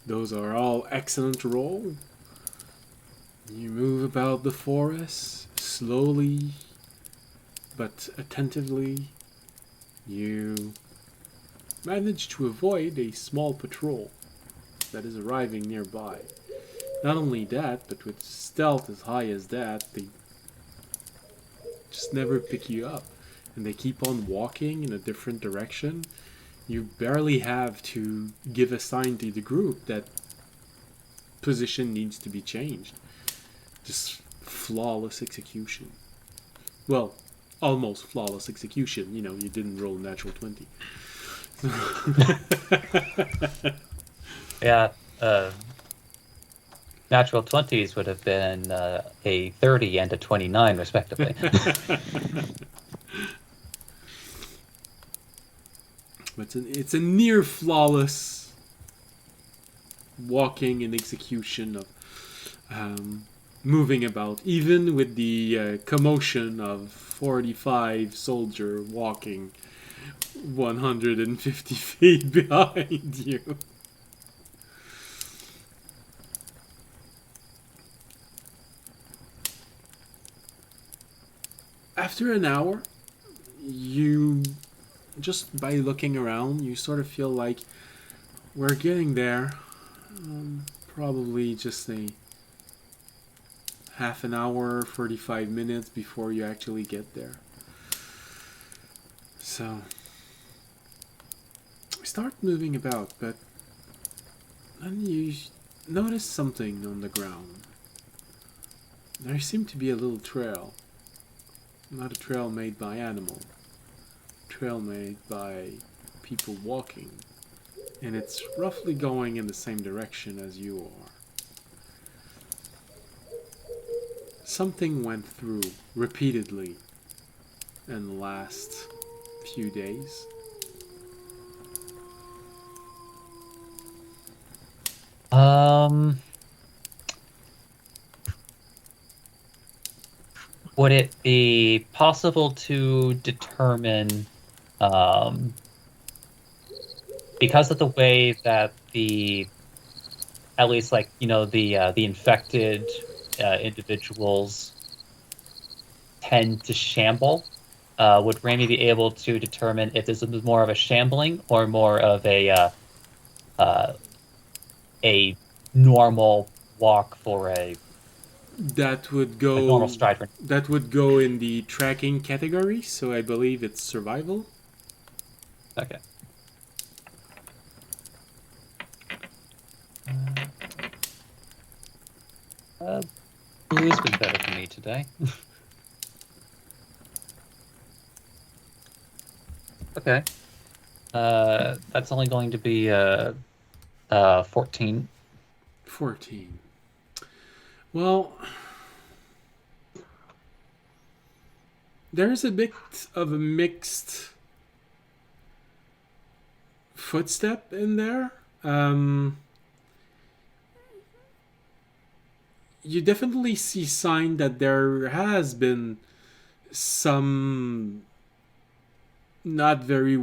Those are all excellent roll. You move about the forest slowly but attentively. You manage to avoid a small patrol that is arriving nearby. Not only that, but with stealth as high as that, they just never pick you up. And they keep on walking in a different direction. You barely have to give a sign to the group that position needs to be changed. Just flawless execution. Well, almost flawless execution. You know, you didn't roll a natural 20. Yeah, natural 20s would have been a 30 and a 29, respectively. But it's a near flawless walking and execution of moving about, even with the commotion of 45 soldier walking 150 feet behind you. After an hour, you, just by looking around, you sort of feel like we're getting there. Probably just a half an hour, 45 minutes before you actually get there. So, we start moving about, but then you notice something on the ground. There seemed to be a little trail. Not a trail made by animal. A trail made by people walking. And it's roughly going in the same direction as you are. Something went through repeatedly in the last few days. Would it be possible to determine, because of the way that at least like, the infected individuals tend to shamble, would Rami be able to determine if this is more of a shambling or more of a normal walk for a That would normal go. stride for? That would go in the tracking category. So I believe it's survival. Okay. Blue's been better for me today. Okay. That's only going to be 14. 14. Well, there's a bit of a mixed footstep in there. You definitely see sign that there has been some not very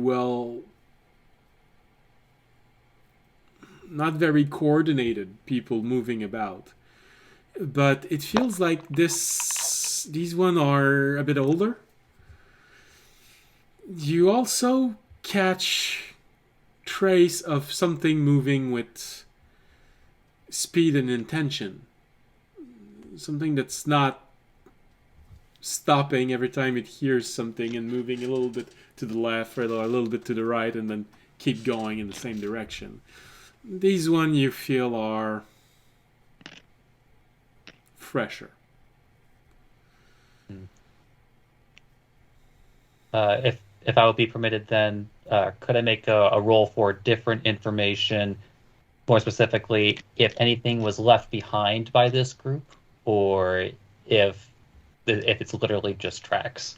coordinated people moving about. But it feels like these one are a bit older. You also catch trace of something moving with speed and intention. Something that's not stopping every time it hears something and moving a little bit to the left or a little bit to the right and then keep going in the same direction. These one you feel are fresher. If I would be permitted, then could I make a roll for different information, more specifically, if anything was left behind by this group, or if it's literally just tracks?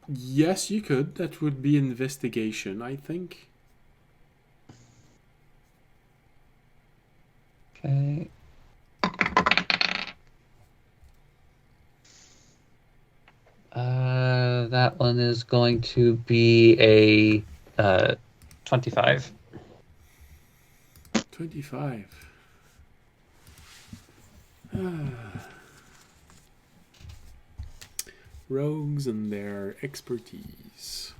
Yes, you could. That would be investigation, I think. Okay. That one is going to be a 25. 25. Rogues and their expertise.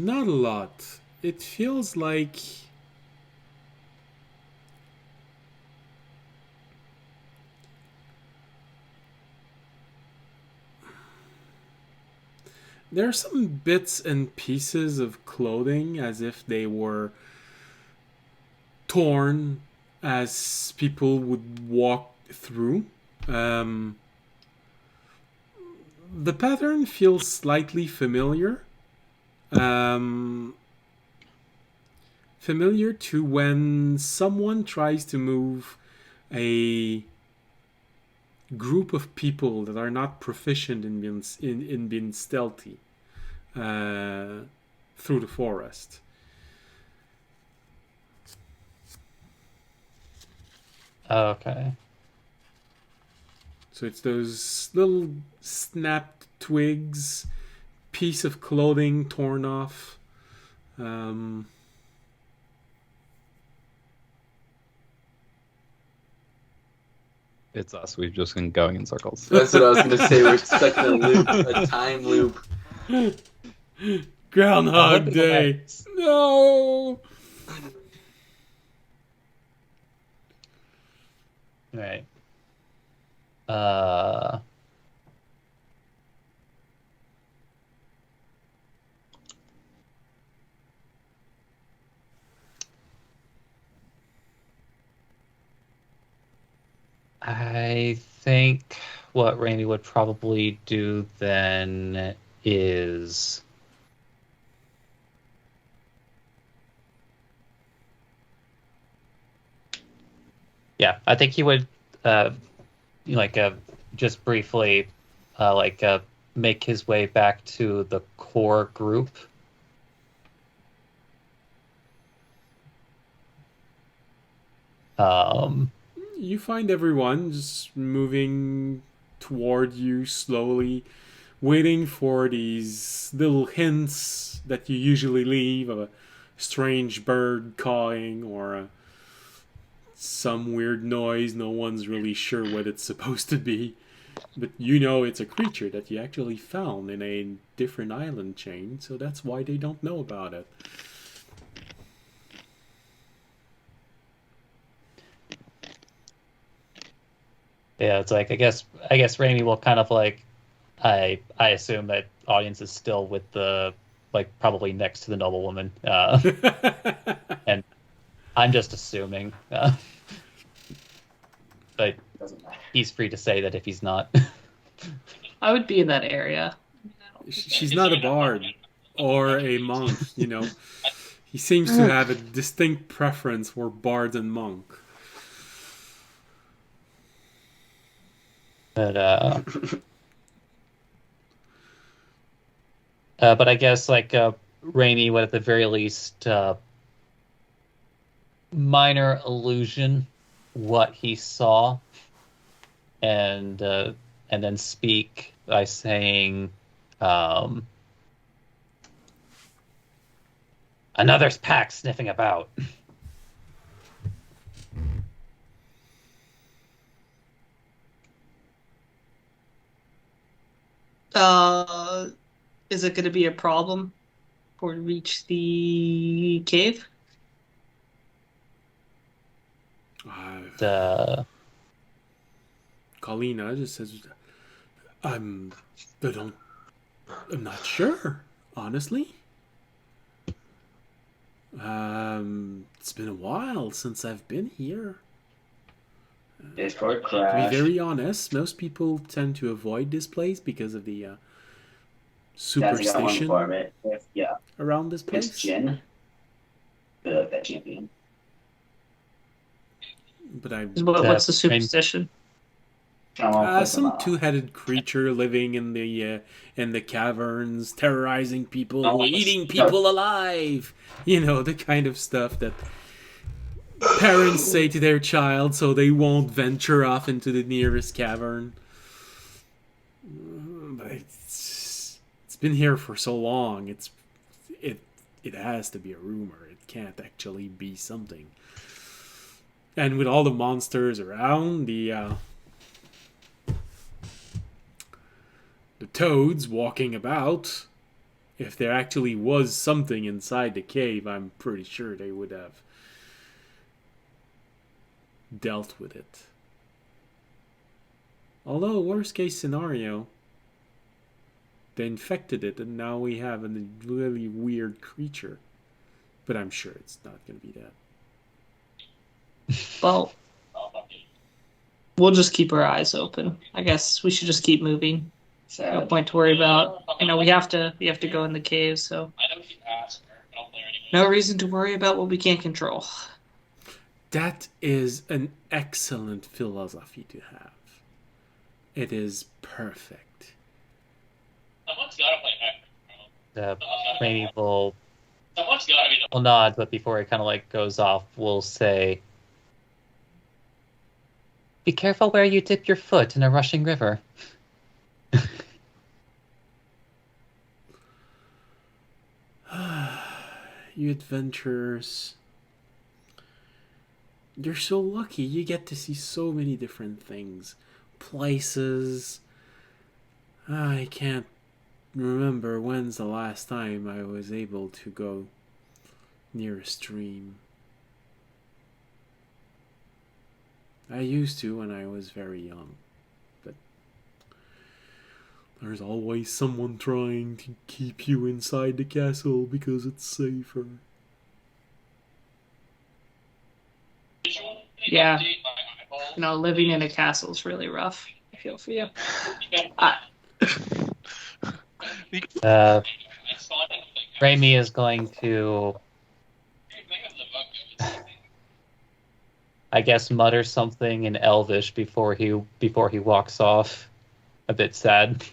Not a lot. It feels like there are some bits and pieces of clothing as if they were torn as people would walk through. The pattern feels slightly familiar. Familiar to when someone tries to move a group of people that are not proficient in being stealthy through the forest. Okay. So it's those little snapped twigs, piece of clothing torn off. It's us. We've just been going in circles. That's what I was gonna say. We're stuck in a loop, a time loop. Groundhog Look at Day. that. No. Right. I think what Raimi would probably do then is I think he would just briefly make his way back to the core group. You find everyone just moving toward you slowly, waiting for these little hints that you usually leave of a strange bird cawing or some weird noise. No one's really sure what it's supposed to be. But you know it's a creature that you actually found in a different island chain, so that's why they don't know about it. Yeah, it's like I guess Raimi will kind of I assume that audience is still with the probably next to the noblewoman, and I'm just assuming, but Doesn't matter. he's free to say that if he's not. I would be in that area. She's not a bard or a monk, you know. He seems to have a distinct preference for bard and monk. But but I guess Raimi would at the very least minor illusion what he saw, and then speak by saying, "Another pack sniffing about." Is it going to be a problem for we reach the cave? Colina just says, I'm not sure, honestly. It's been a while since I've been here. Discord To crash. be very honest, most people tend to avoid this place because of the That's got one superstition for it. Yeah, around this it's place. Jin. That champion. But I What's the superstition? some two-headed creature living in the caverns, terrorizing people, eating people alive. You know, the kind of stuff that parents say to their child so they won't venture off into the nearest cavern. But it's been here for so long. It has to be a rumor. It can't actually be something. And with all the monsters around, the toads walking about, If there actually was something inside the cave, I'm pretty sure they would have dealt with it. Although, worst case scenario, they infected it and now we have a really weird creature. But I'm sure it's not going to be that. Well, we'll just keep our eyes open. I guess we should just keep moving. No point to worry about. You know, we have to go in the cave, so no reason to worry about what we can't control. That is an excellent philosophy to have. It is perfect. Raimi will nod, but before it kind of like goes off, we'll say, "Be careful where you dip your foot in a rushing river." You adventurers. You're so lucky. You get to see so many different things. Places. I can't remember when's the last time I was able to go near a stream. I used to when I was very young. But there's always someone trying to keep you inside the castle because it's safer. Yeah. You know, living in a castle is really rough. I feel for you. Raimi is going to, I guess, mutter something in Elvish before he walks off. A bit sad.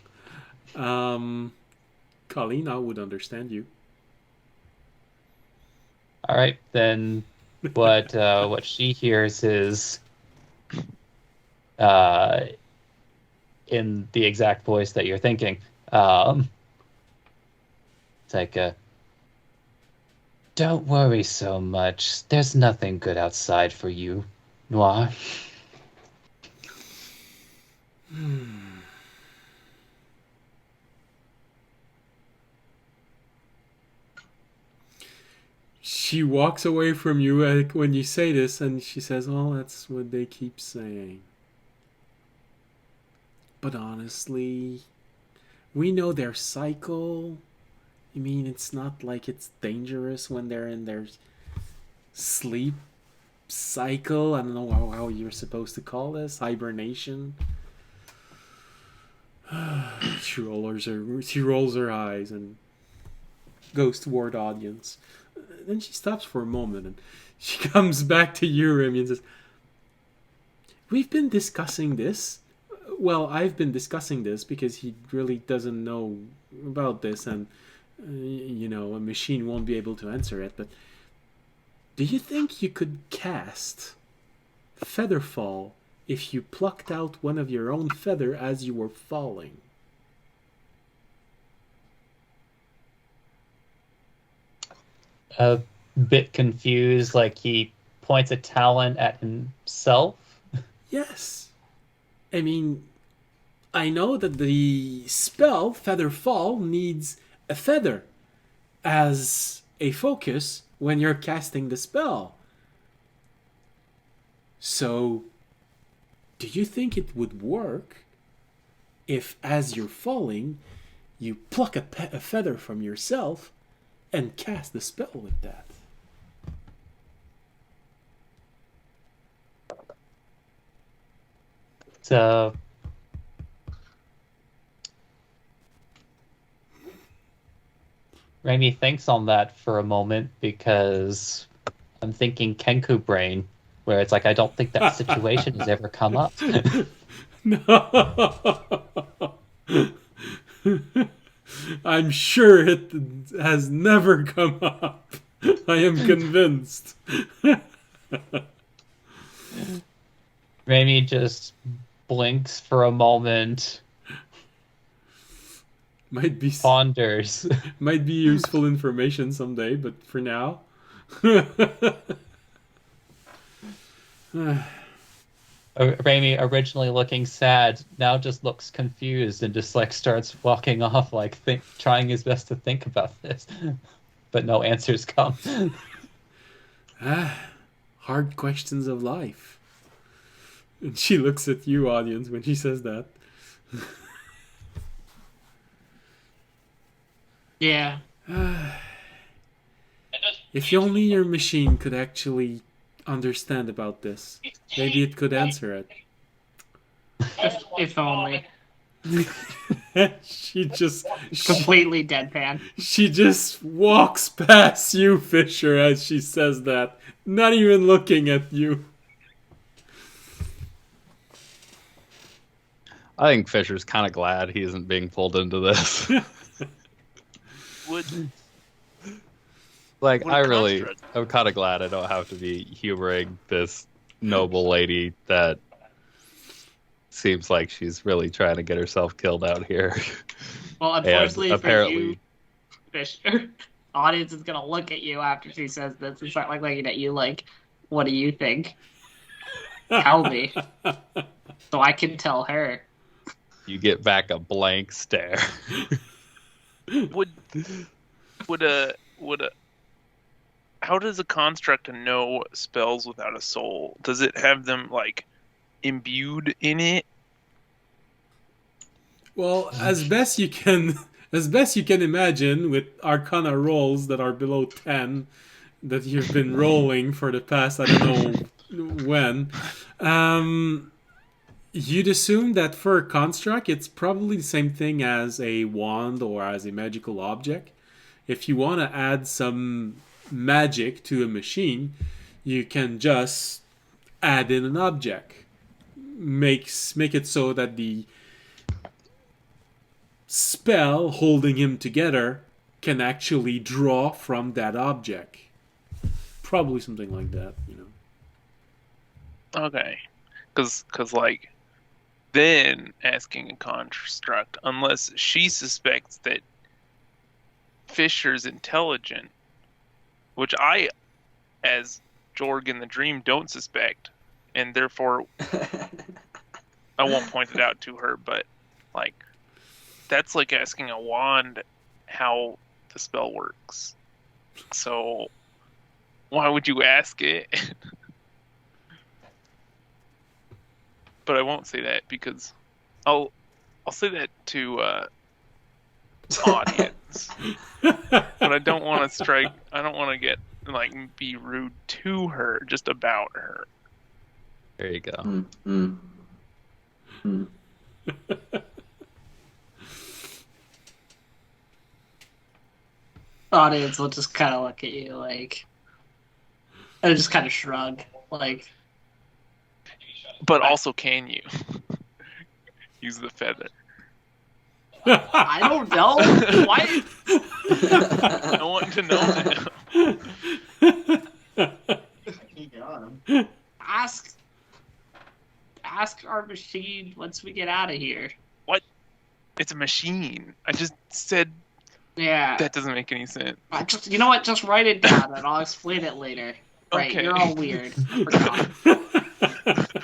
Colleen, I would understand you. All right, then. What she hears is, in the exact voice that you're thinking. It's like, "Don't worry so much. There's nothing good outside for you, Noir." She walks away from you when you say this, and she says, "Oh, that's what they keep saying." But honestly, we know their cycle. I mean, it's not like it's dangerous when they're in their sleep cycle. I don't know how you're supposed to call this. Hibernation. She rolls her eyes and goes toward audience. Then she stops for a moment and she comes back to you, Remy, and says, "We've been discussing this. Well, I've been discussing this because he really doesn't know about this, and a machine won't be able to answer it. But do you think you could cast Featherfall if you plucked out one of your own feather as you were falling?" A bit confused, like he points a talent at himself. Yes. I mean, I know that the spell Featherfall needs a feather as a focus when you're casting the spell. So, do you think it would work if, as you're falling, you pluck a feather from yourself and cast the spell with that? So, Raimi thinks on that for a moment because I'm thinking Kenku brain, where it's like, I don't think that situation has ever come up. No. I'm sure it has never come up. I am convinced. Raimi just blinks for a moment. Ponders. Might be useful information someday, but for now. Raimi, originally looking sad, now just looks confused and just like starts walking off, like trying his best to think about this, but no answers come. Hard questions of life. And she looks at you, audience, when she says that. Yeah. If only your machine could actually understand about this, maybe it could answer it. If only. She just Completely deadpan. she just walks past you, Fisher, as she says that, not even looking at you. I think Fisher's kind of glad he isn't being pulled into this. Would Like, What I a really, construct. I'm kind of glad I don't have to be humoring this noble lady that seems like she's really trying to get herself killed out here. Well, And unfortunately apparently, for you, Fisher, audience is gonna look at you after she says this and start like looking at you like, what do you think? Tell me. So I can tell her. you get back a blank stare. would a how does a construct know spells without a soul? Does it have them like imbued in it? Well, as best you can imagine, with Arcana rolls that are below 10 that you've been rolling for the past I don't know when, you'd assume that for a construct, it's probably the same thing as a wand or as a magical object. If you want to add some magic to a machine, you can just add in an object. Make it so that the spell holding him together can actually draw from that object. Probably something like that, you know. Okay, because like then asking a construct, unless she suspects that Fisher's intelligent, which I, as Jorg in the dream, don't suspect, and therefore I won't point it out to her, but like that's like asking a wand how the spell works. So why would you ask it? But I won't say that because I'll say that to audience. But I don't want to strike. I don't want to get like be rude to her, just about her. There you go. Mm. Audience will just kind of look at you like, and just kind of shrug, like. But also, can you use the feather? I don't know. Why? I want to know now. Ask our machine once we get out of here. What? It's a machine. I just said Yeah. that doesn't make any sense. You know what? Just write it down, and I'll explain it later. Right? Okay. You're all weird. I forgot.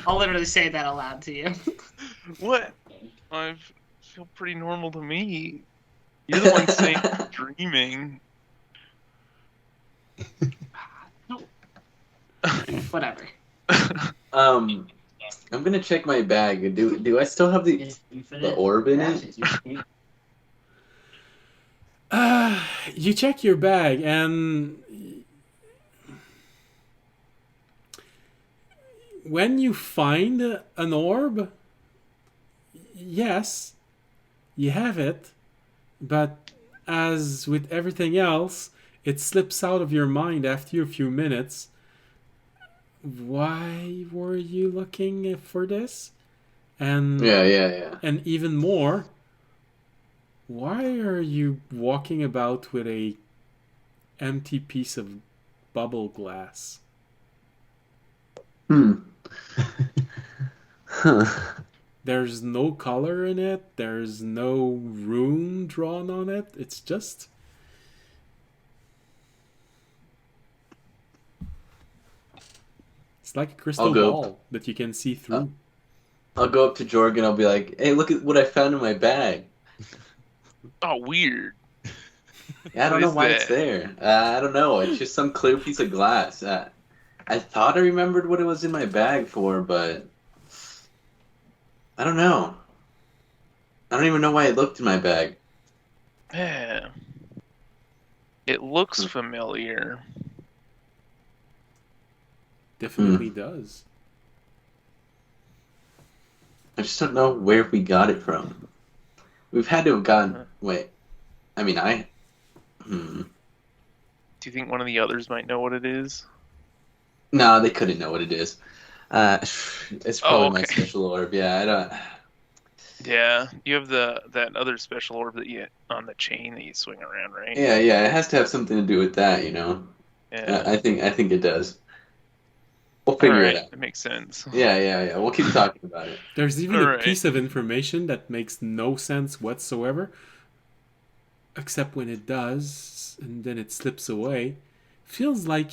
I'll literally say that aloud to you. What? I feel pretty normal to me. You're the one saying dreaming. No. Whatever. I'm gonna check my bag. Do I still have the orb in it? You check your bag and when you find an orb, yes, you have it, but as with everything else, it slips out of your mind after a few minutes. Why were you looking for this? And Yeah. and even more, why are you walking about with a empty piece of bubble glass? There's no color in it. There's no rune drawn on it. It's just... It's like a crystal I'll go. ball that you can see through. I'll go up to Jorg and I'll be like, "Hey, look at what I found in my bag." Oh, weird. Yeah, I don't What know is why it's that? there. I don't know. It's just some clear piece of glass. I thought I remembered what it was in my bag for, but I don't know. I don't even know why it looked in my bag. Yeah. It looks familiar. Definitely does. I just don't know where we got it from. We've had to have gotten. Wait. I mean, I. Hmm. Do you think one of the others might know what it is? No, they couldn't know what it is. It's probably Oh, my okay. special orb. Yeah, I don't. Yeah, you have that other special orb that you on the chain that you swing around, right? Yeah, it has to have something to do with that, you know. Yeah. I think it does. We'll All figure it right, out. it makes sense. Yeah. We'll keep talking about it. There's even All a right. piece of information that makes no sense whatsoever, except when it does, and then it slips away. Feels like.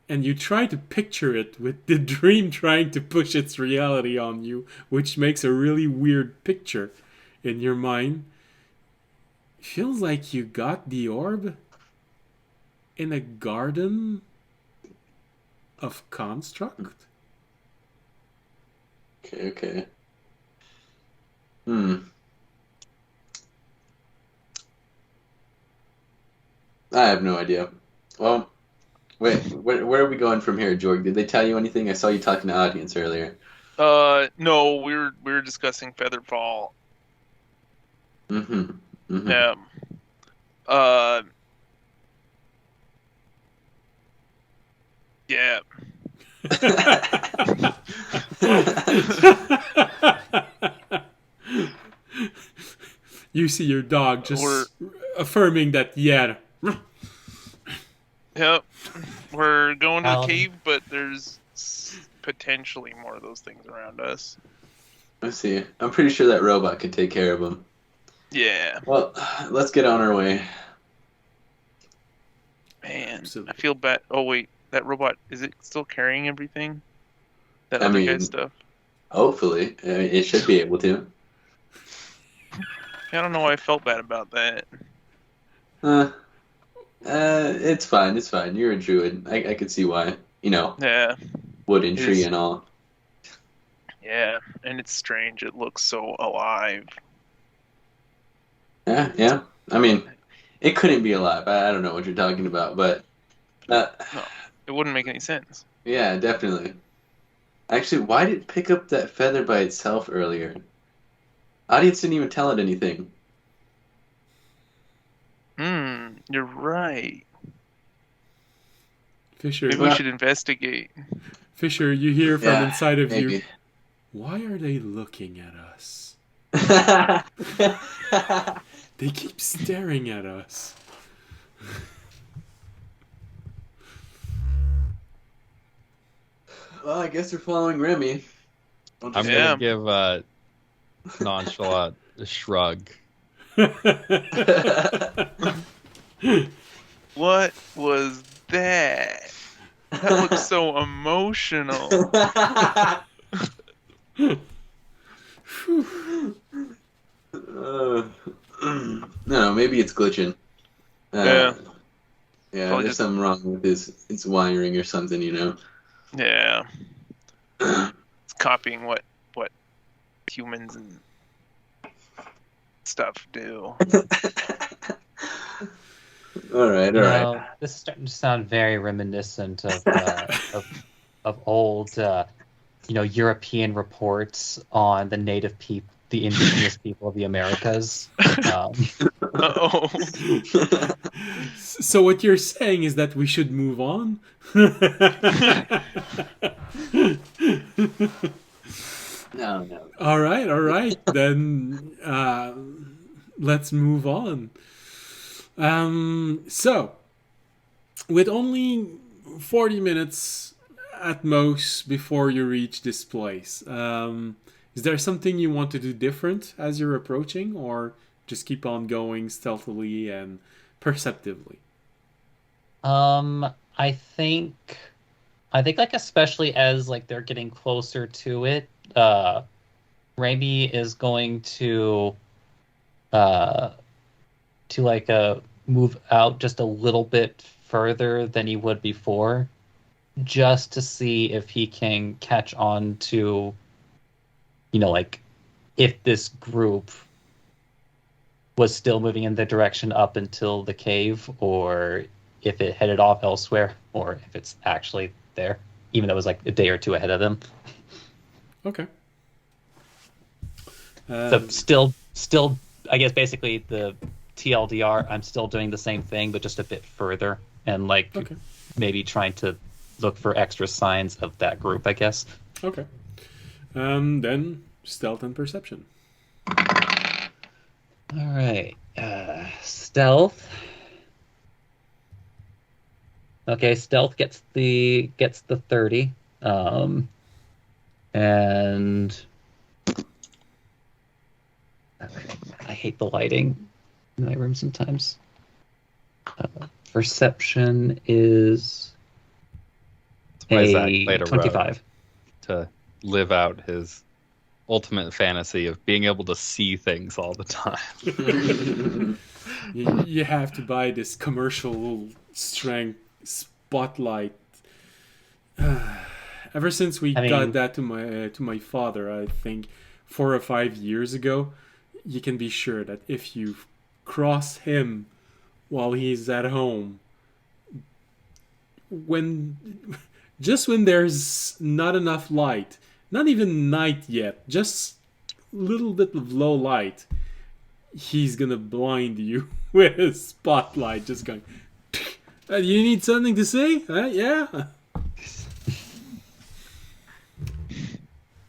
And you try to picture it with the dream trying to push its reality on you, which makes a really weird picture in your mind. Feels like you got the orb in a garden of construct. Okay. Hmm. I have no idea. Well, wait. Where are we going from here, George? Did they tell you anything? I saw you talking to audience earlier. No, we were discussing Featherfall. Mm-hmm. Yeah. Uh, yeah. You see your dog just We're- affirming that, yeah. Yep. We're going to the Paladin. cave, but there's potentially more of those things around us. Let's see. I'm pretty sure that robot could take care of them. Yeah. Well, let's get on our way. Man, Absolutely. I feel bad. Oh wait, that robot, is it still carrying everything? That I other mean- guy's stuff? Hopefully, it should be able to. I don't know why I felt bad about that. It's fine. It's fine. You're a druid. I could see why. You know, Yeah. wood and It tree is. and all. Yeah, and it's strange. It looks so alive. Yeah. I mean, it couldn't be alive. I don't know what you're talking about, but It wouldn't make any sense. yeah, definitely. Actually, why did it pick up that feather by itself earlier? Audience didn't even tell it anything. You're right. Fisher, Maybe we should investigate. Fisher, you hear from Yeah, inside of you. maybe. Why are they looking at us? They keep staring at us. Well, I guess they're following Remy. I'm Yeah. gonna give nonchalant a shrug. What was that? That looks so emotional. No, maybe it's glitching. Yeah. Yeah, Probably there's just- something wrong with its wiring or something, you know. Yeah. It's copying what humans and stuff do. All right. This is starting to sound very reminiscent of old, European reports on the native people, the indigenous people of the Americas. Uh-oh. So what you're saying is that we should move on? No. All right. Then let's move on. So, with only 40 minutes at most before you reach this place, is there something you want to do different as you're approaching, or just keep on going stealthily and perceptively? I think I think like especially as like they're getting closer to it, Raimi is going uh to move out just a little bit further than he would before, just to see if he can catch on to, like if this group was still moving in the direction up until the cave, or if it headed off elsewhere, or if it's actually there, even though it was like a day or two ahead of them. Okay. So still, I guess basically the TLDR, I'm still doing the same thing, but just a bit further, and like Okay. maybe trying to look for extra signs of that group, I guess. Okay. Then stealth and perception. All right, stealth. Okay, stealth gets the 30, and I hate the lighting in my room sometimes. Perception is Why Zach a played a 25. to live out his ultimate fantasy of being able to see things all the time. You have to buy this commercial strength spotlight. Ever since we got that to my father, I think 4 or 5 years ago, you can be sure that if you cross him while he's at home, when there's not enough light, not even night yet, just a little bit of low light, he's gonna blind you with a spotlight, just going, you need something to say? Yeah.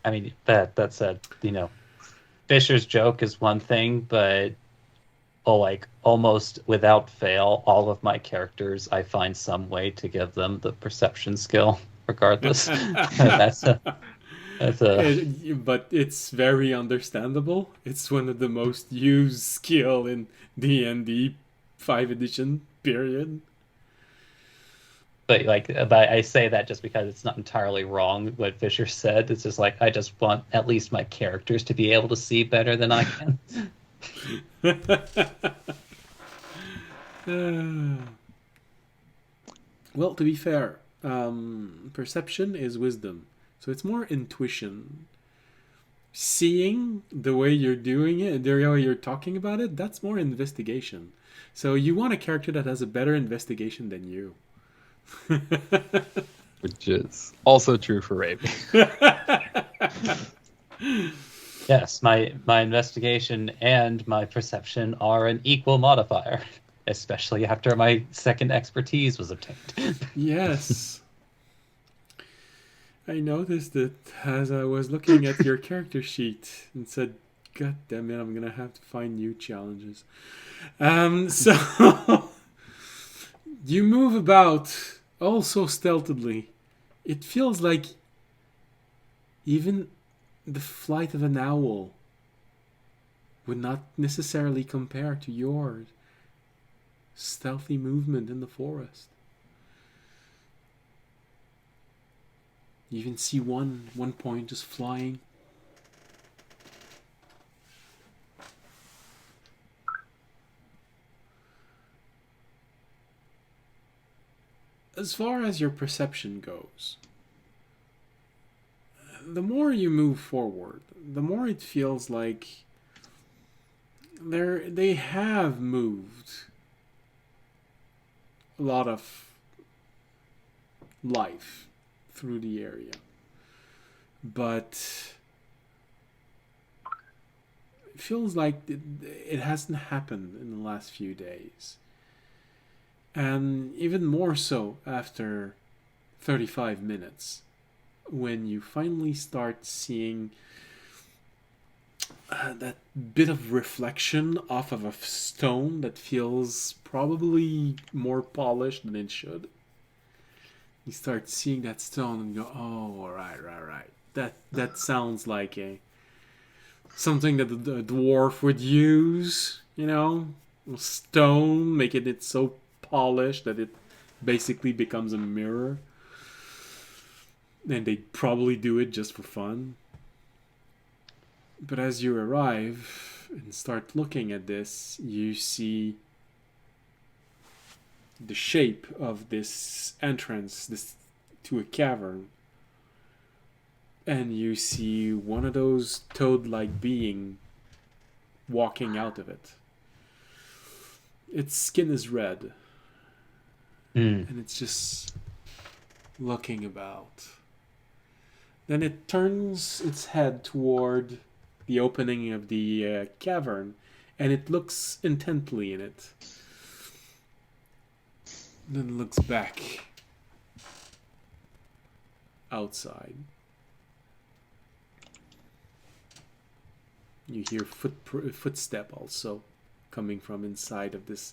I mean, that said, Fisher's joke is one thing, but almost without fail, all of my characters, I find some way to give them the perception skill, regardless. But it's very understandable. It's one of the most used skill in D&D 5th edition period. But I say that just because it's not entirely wrong what Fisher said. It's just like I just want at least my characters to be able to see better than I can. Well, to be fair, perception is wisdom, so it's more intuition. Seeing the way you're doing it, the way you're talking about it, that's more investigation. So you want a character that has a better investigation than you. Which is also true for Raven. Yes, my investigation and my perception are an equal modifier, especially after my second expertise was obtained. Yes. I noticed it as I was looking at your character sheet and said, God damn it, I'm gonna have to find new challenges. So you move about oh so stealthily. It feels like even the flight of an owl would not necessarily compare to your stealthy movement in the forest. You even see one point just flying. As far as your perception goes, the more you move forward, the more it feels like they have moved a lot of life through the area. But it feels like it hasn't happened in the last few days. And even more so after 35 minutes, when you finally start seeing that bit of reflection off of a stone that feels probably more polished than it should. You start seeing that stone and go, oh, right. That sounds like something that a dwarf would use, stone, making it so polished that it basically becomes a mirror. and they probably do it just for fun. But as you arrive and start looking at this, you see the shape of this entrance, this to a cavern, and you see one of those toad-like being walking out of it. Its skin is red, and it's just looking about. Then it turns its head toward the opening of the cavern, and it looks intently in it. Then looks back outside. You hear footstep also coming from inside of this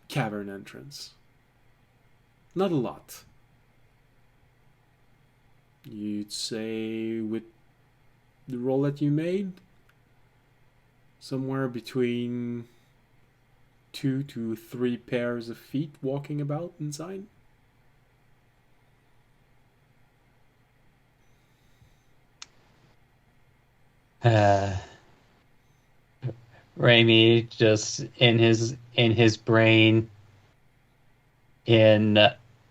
cavern entrance. Not a lot. You'd say with the roll that you made, somewhere between 2 to 3 pairs of feet walking about inside. Raimi just in his brain, in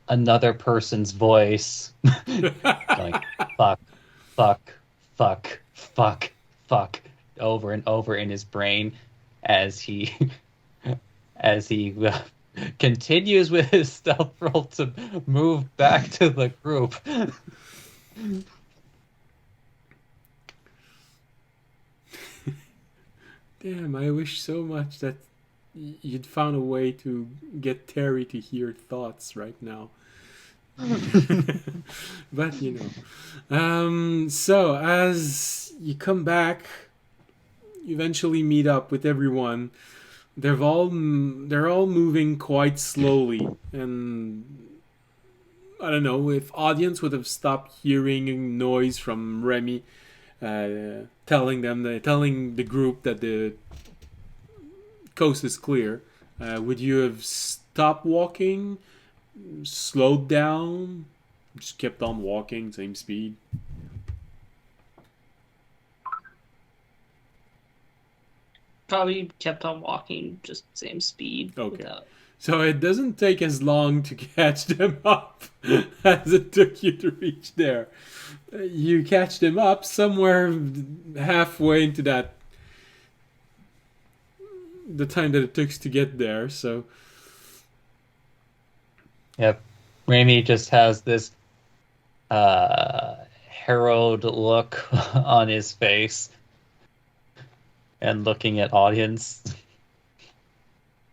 another person's voice, like fuck over and over in his brain as he continues with his stealth roll to move back to the group. Damn, I wish so much that you'd found a way to get Terry to hear thoughts right now. But so as you come back, you eventually meet up with everyone. They're all moving quite slowly, and I don't know if audience would have stopped hearing noise from Remy telling the group that the coast is clear. Would you have stopped walking, slowed down, just kept on walking, same speed? Probably kept on walking, just same speed. Okay. So it doesn't take as long to catch them up as it took you to reach there. You catch them up somewhere halfway into the time that it took to get there. So yep, Raimi just has this harrowed look on his face and looking at audience.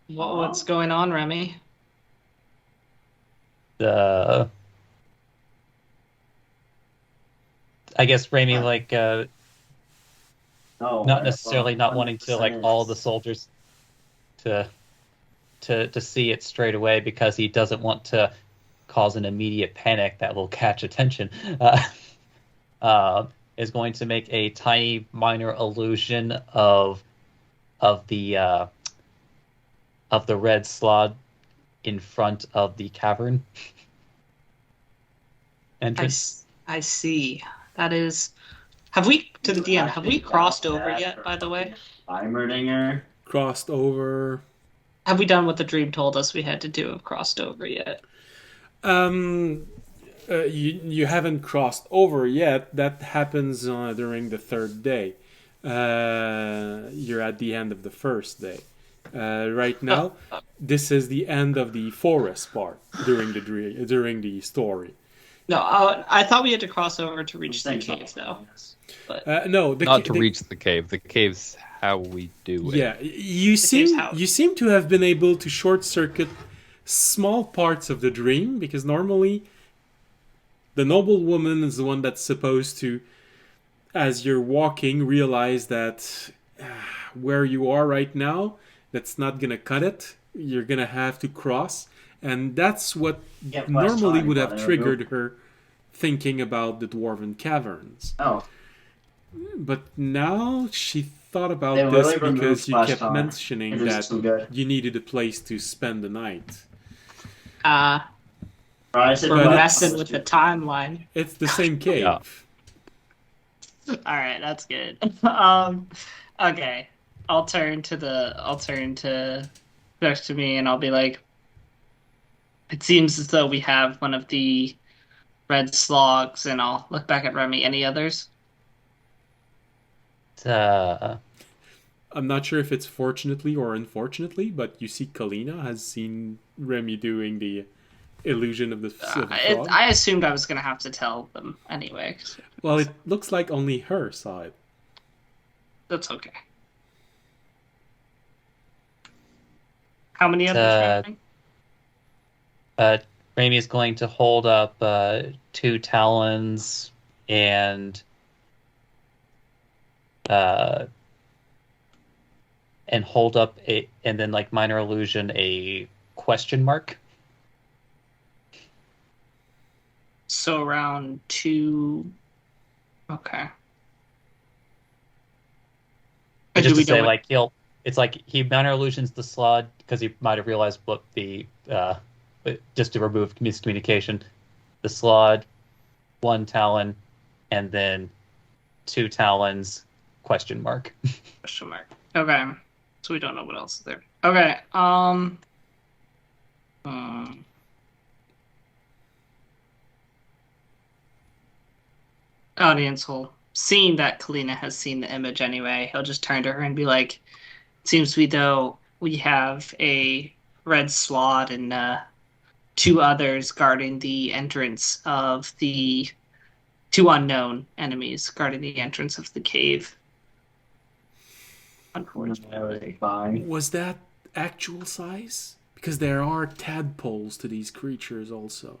What's going on, Remy? I guess Raimi not necessarily not wanting to all the soldiers to see it straight away, because he doesn't want to cause an immediate panic that will catch attention. Is going to make a tiny minor illusion of the red slot in front of the cavern entrance. I see. That is. Have we, to the DM, have we crossed over yet, by the way? Heimerdinger. Crossed over. Have we done what the dream told us we had to do? Have crossed over yet? You haven't crossed over yet. That happens during the third day. You're at the end of the first day. Right now, this is the end of the forest part during the story. No, I thought we had to cross over to reach the cave, though. But no, not to reach the cave. The cave's how we do it. Yeah, you seem to have been able to short circuit small parts of the dream, because normally the noble woman is the one that's supposed to, as you're walking, realize that where you are right now, that's not gonna cut it. You're gonna have to cross, and that's what normally would have triggered her thinking about the dwarven caverns. Oh. But now she thought about this because you kept mentioning that you needed a place to spend the night. We're But messing with the timeline. it's the same cave. Yeah. All right, that's good. Okay. I'll turn to next to me, and I'll be like, it seems as though we have one of the red slogs, and I'll look back at Remy. Any others? Uh, I'm not sure if it's fortunately or unfortunately, but you see Kalina has seen Remy doing the illusion of the frog. I assumed I was gonna have to tell them anyway. Well, it looks like only her saw it. That's okay. How many others? Raimi is going to hold up 2 talons and hold up and then like minor illusion a question mark. So around 2. Okay. But just Do we to say, know like it's like he minor illusions the slot because he might have realized what the just to remove miscommunication, the slot, 1 talon, and then 2 talons question mark. question mark? Okay. So we don't know what else is there. Okay. Audience will, seeing that Kalina has seen the image anyway, he'll just turn to her and be like, it seems we though we have a red slot and 2 others guarding the entrance of the 2 unknown enemies guarding the entrance of the cave. Unfortunately. Fine. Was that actual size? Because there are tadpoles to these creatures also.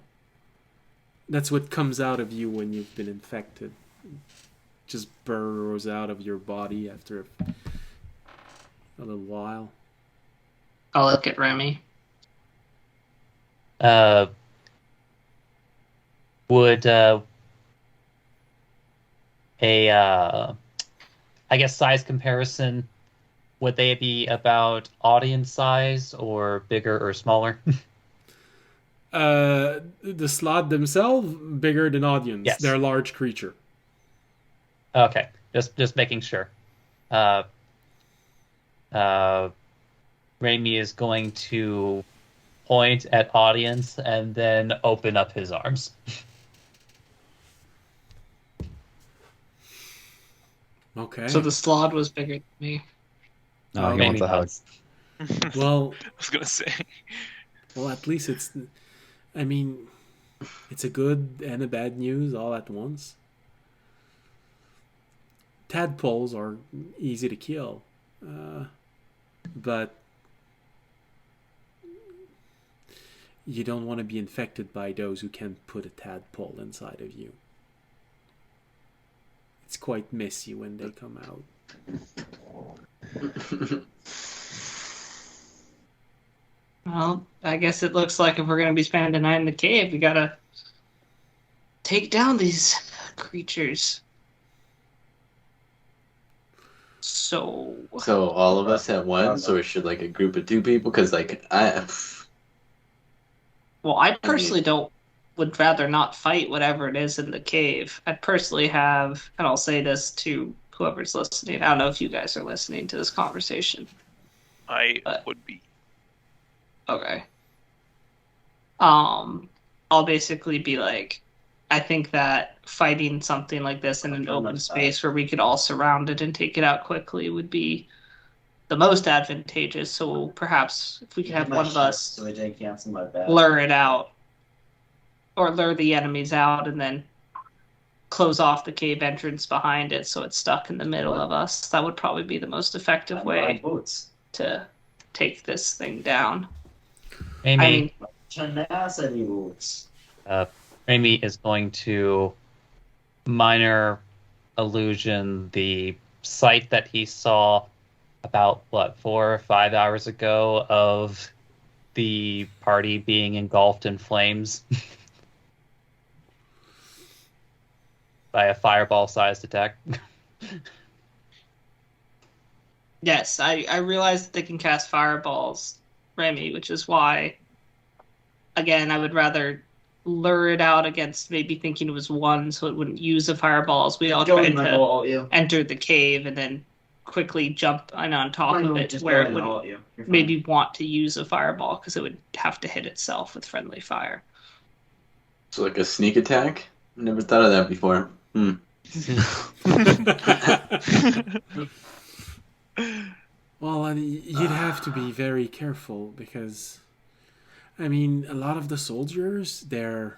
That's what comes out of you when you've been infected. Just burrows out of your body after a little while. I'll look at Remy. Would I guess size comparison, would they be about audience size or bigger or smaller? The slot themselves bigger than audience. Yes. They're a large creature. Okay, just making sure. Raimi is going to point at audience and then open up his arms. Okay. So the slot was bigger than me. No, he Maybe wants a hug. not. Well, I was gonna say. well, at least it's. I mean, it's a good and a bad news all at once. Tadpoles are easy to kill, but you don't want to be infected by those who can put a tadpole inside of you. It's quite messy when they come out. Well, I guess it looks like if we're going to be spending the night in the cave, we gotta take down these creatures. So all of us at once, or should like a group of 2 people? Because like well, I personally would rather not fight whatever it is in the cave. I'd personally have, and I'll say this to whoever's listening, I don't know if you guys are listening to this conversation. I would be. Okay. I'll basically be like, I think that fighting something like this in an open space where we could all surround it and take it out quickly would be the most advantageous. So perhaps if we could have one of us lure it out, or lure the enemies out, and then close off the cave entrance behind it so it's stuck in the middle of us. That would probably be the most effective way to take this thing down. Raimi, I mean, Raimi is going to minor illusion the sight that he saw about 4 or 5 hours ago of the party being engulfed in flames by a fireball-sized attack. yes, I realize that they can cast fireballs, Remy, which is why, again, I would rather lure it out against maybe thinking it was one, so it wouldn't use the fireballs. We all Joey tried might to know all you. enter the cave and then quickly jump on top of it, Just where it barely know would all you. You're fine. maybe want to use a fireball because it would have to hit itself with friendly fire. So like a sneak attack? Never thought of that before. Well, and you'd have to be very careful because, I mean, a lot of the soldiers, they'll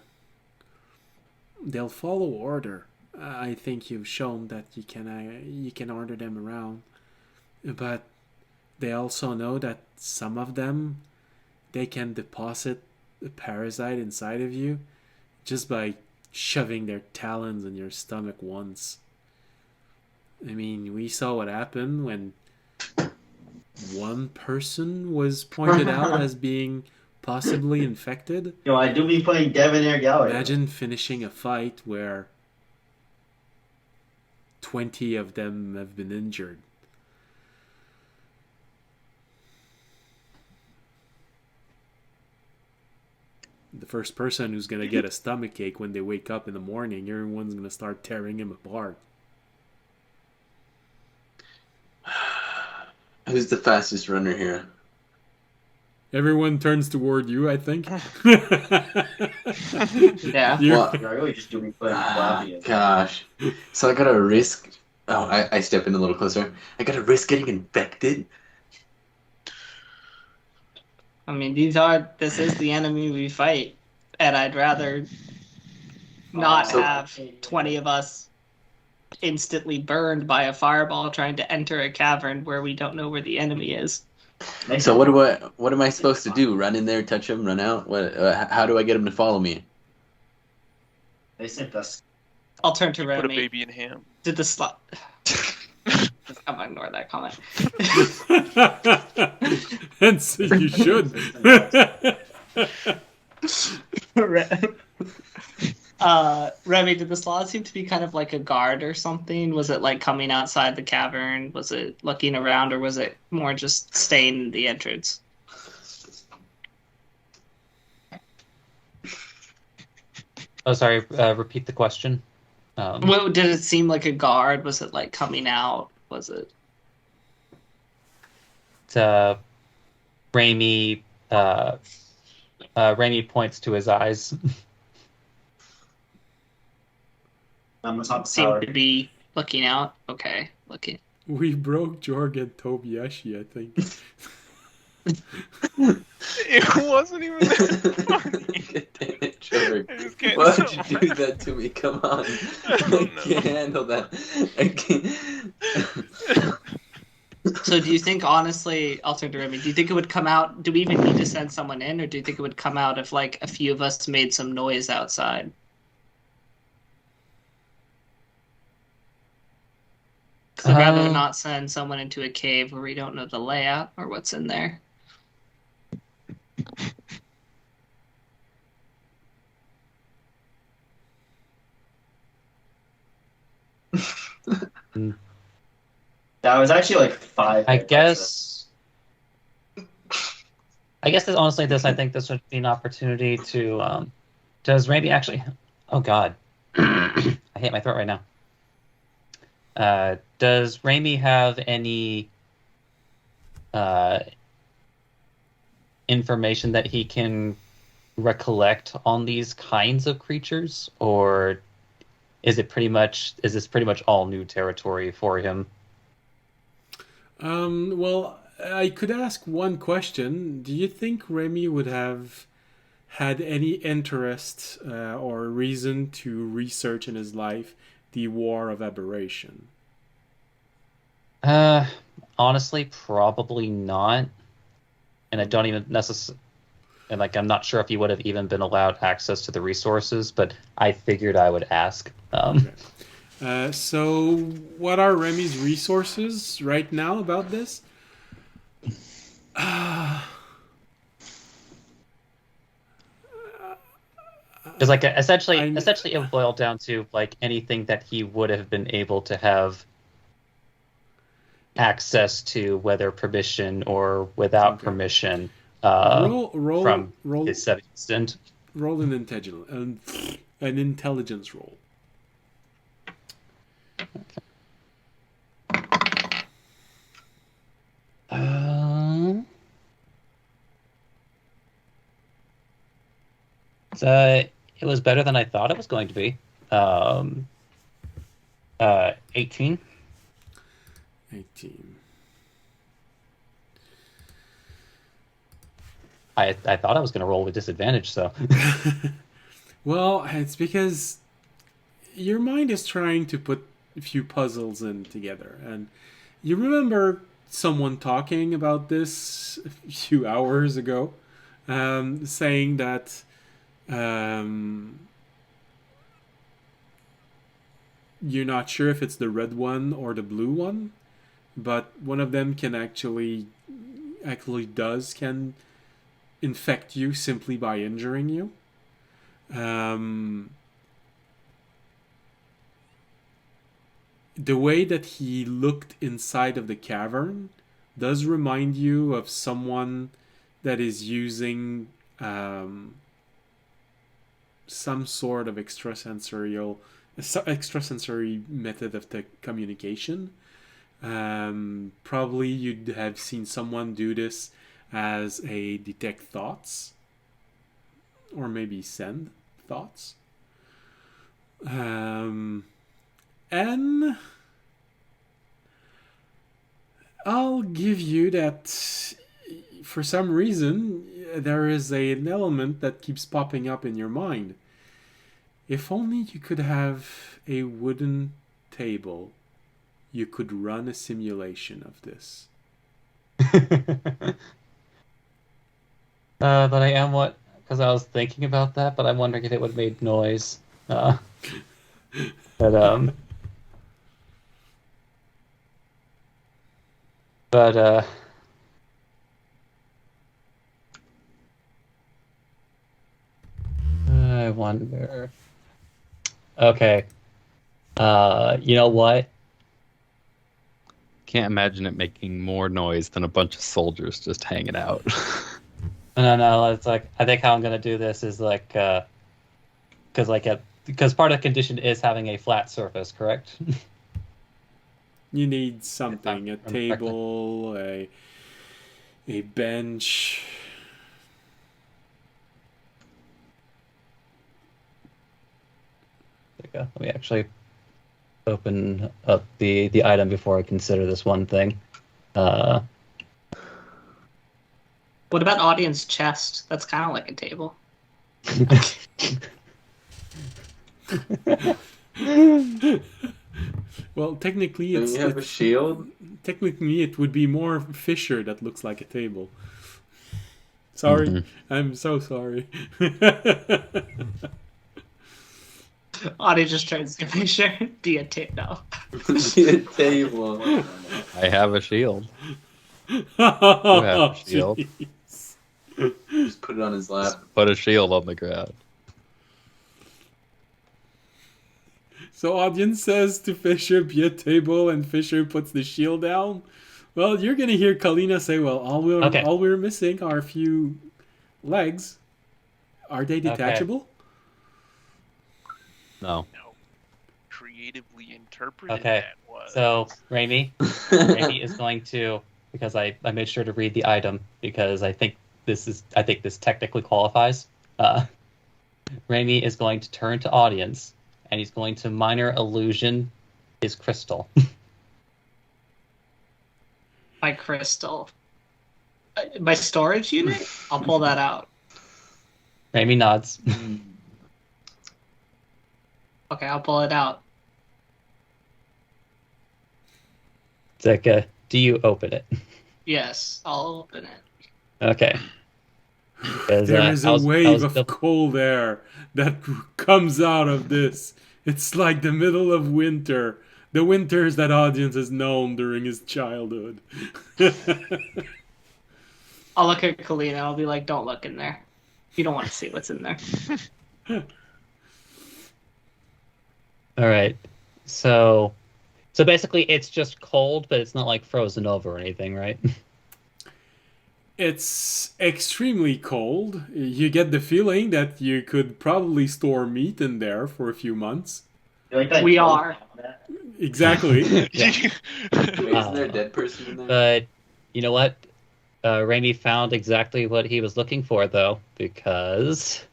follow order. I think you've shown that you can order them around, but they also know that some of them, they can deposit a parasite inside of you just by shoving their talons in your stomach once. I mean, we saw what happened when one person was pointed out as being possibly infected. Yo, I do be playing Debonair Gallery. Imagine finishing a fight where 20 of them have been injured. The first person who's going to get a stomach ache when they wake up in the morning, everyone's going to start tearing him apart. Who's the fastest runner here? Everyone turns toward you, I think. Yeah. Well, You're really just doing playing Flappy. gosh. So I gotta risk... Oh, I step in a little closer. I gotta risk getting infected? I mean, this is the enemy we fight, and I'd rather not So- have 20 of us instantly burned by a fireball trying to enter a cavern where we don't know where the enemy is. So what am I supposed to do? Run in there, touch him, run out? How do I get him to follow me? They sent us. I'll turn to Put a Remy. baby in ham. Did the slot? I'm gonna ignore that comment. And so you should. Remy, did the slot seem to be kind of like a guard or something? Was it like coming outside the cavern? Was it looking around, or was it more just staying in the entrance? Oh, sorry. Repeat the question. Well, did it seem like a guard? Was it like coming out? Was it? Raimi points to his eyes. I'm a top Seemed power. to be looking out. Okay, looking. We broke Jorg and Tobiyashi, I think. It wasn't even that funny. Damn it, Trevor. I just can't Why stop would you do that to me? Come on. I don't know. can't handle that. I can't. So, do you think, honestly, I'll turn to Remy. Do you think it would come out? Do we even need to send someone in, or do you think it would come out if, like, a few of us made some noise outside? Because I'd rather not send someone into a cave where we don't know the layout or what's in there. That was actually like 5. I guess honestly, I think this would be an opportunity to. Does Raimi actually? Oh God, I hate my throat right now. Does Raimi have any information that he can recollect on these kinds of creatures, or is this pretty much all new territory for him? Well, I could ask one question. Do you think Remy would have had any interest or reason to research in his life the War of Aberration? Honestly, probably not. And I don't even necessarily, and like, I'm not sure if he would have even been allowed access to the resources, but I figured I would ask. Okay. So, what are Remy's resources right now about this? Because like essentially I- it would boil down to like anything that he would have been able to have access to, whether permission or without Okay. permission, roll from his 7th stint. Roll an intelligence roll. It was better than I thought it was going to be. 18. 18. I thought I was going to roll with disadvantage, so. Well, it's because your mind is trying to put a few puzzles in together, and you remember someone talking about this a few hours ago, saying that you're not sure if it's the red one or the blue one, but one of them can actually can infect you simply by injuring you. The way that he looked inside of the cavern does remind you of someone that is using some sort of extrasensory method of communication. Probably you'd have seen someone do this as a detect thoughts, or maybe send thoughts. And I'll give you that for some reason there is an element that keeps popping up in your mind. If only you could have a wooden table, you could run a simulation of this. But I am because I was thinking about that, but I'm wondering if it would have made noise. But I wonder. Okay. You know what? Can't imagine it making more noise than a bunch of soldiers just hanging out. No. It's like I think how I'm gonna do this is like, because part of the condition is having a flat surface, correct? You need something, a table, a bench. Let me actually open up the item before I consider this one thing. What about audience chest? That's kind of like a table. Well, technically, Do you have a shield? Technically, it would be more Fisher that looks like a table. Sorry, I'm so sorry. Audie just tries to make sure be a table. Be a table. I have a shield. You have a shield. Jeez. Just put it on his lap. Put a shield on the ground. So audience says to Fisher, be a table, and Fisher puts the shield down. Well, you're gonna hear Kalina say, well, all we're missing are a few legs. Are they detachable? No. Creatively interpreted Okay. that was. So Raimi is going to, because I made sure to read the item because I think this technically qualifies. Raimi is going to turn to audience and he's going to minor illusion his crystal. My crystal. My storage unit? I'll pull that out. Raimi nods. Okay, I'll pull it out. It's like, do you open it? Yes, I'll open it. Okay. There is a wave of cold air that comes out of this. It's like the middle of winter. The winters that audience has known during his childhood. I'll look at Kalina. I'll be like, don't look in there. You don't want to see what's in there. All right. So basically it's just cold, but it's not like frozen over or anything, right? It's extremely cold. You get the feeling that you could probably store meat in there for a few months. You like that We joke? are. Exactly. Yeah. Wait, isn't there a dead person in there? But you know what? Raimi found exactly what he was looking for, though, because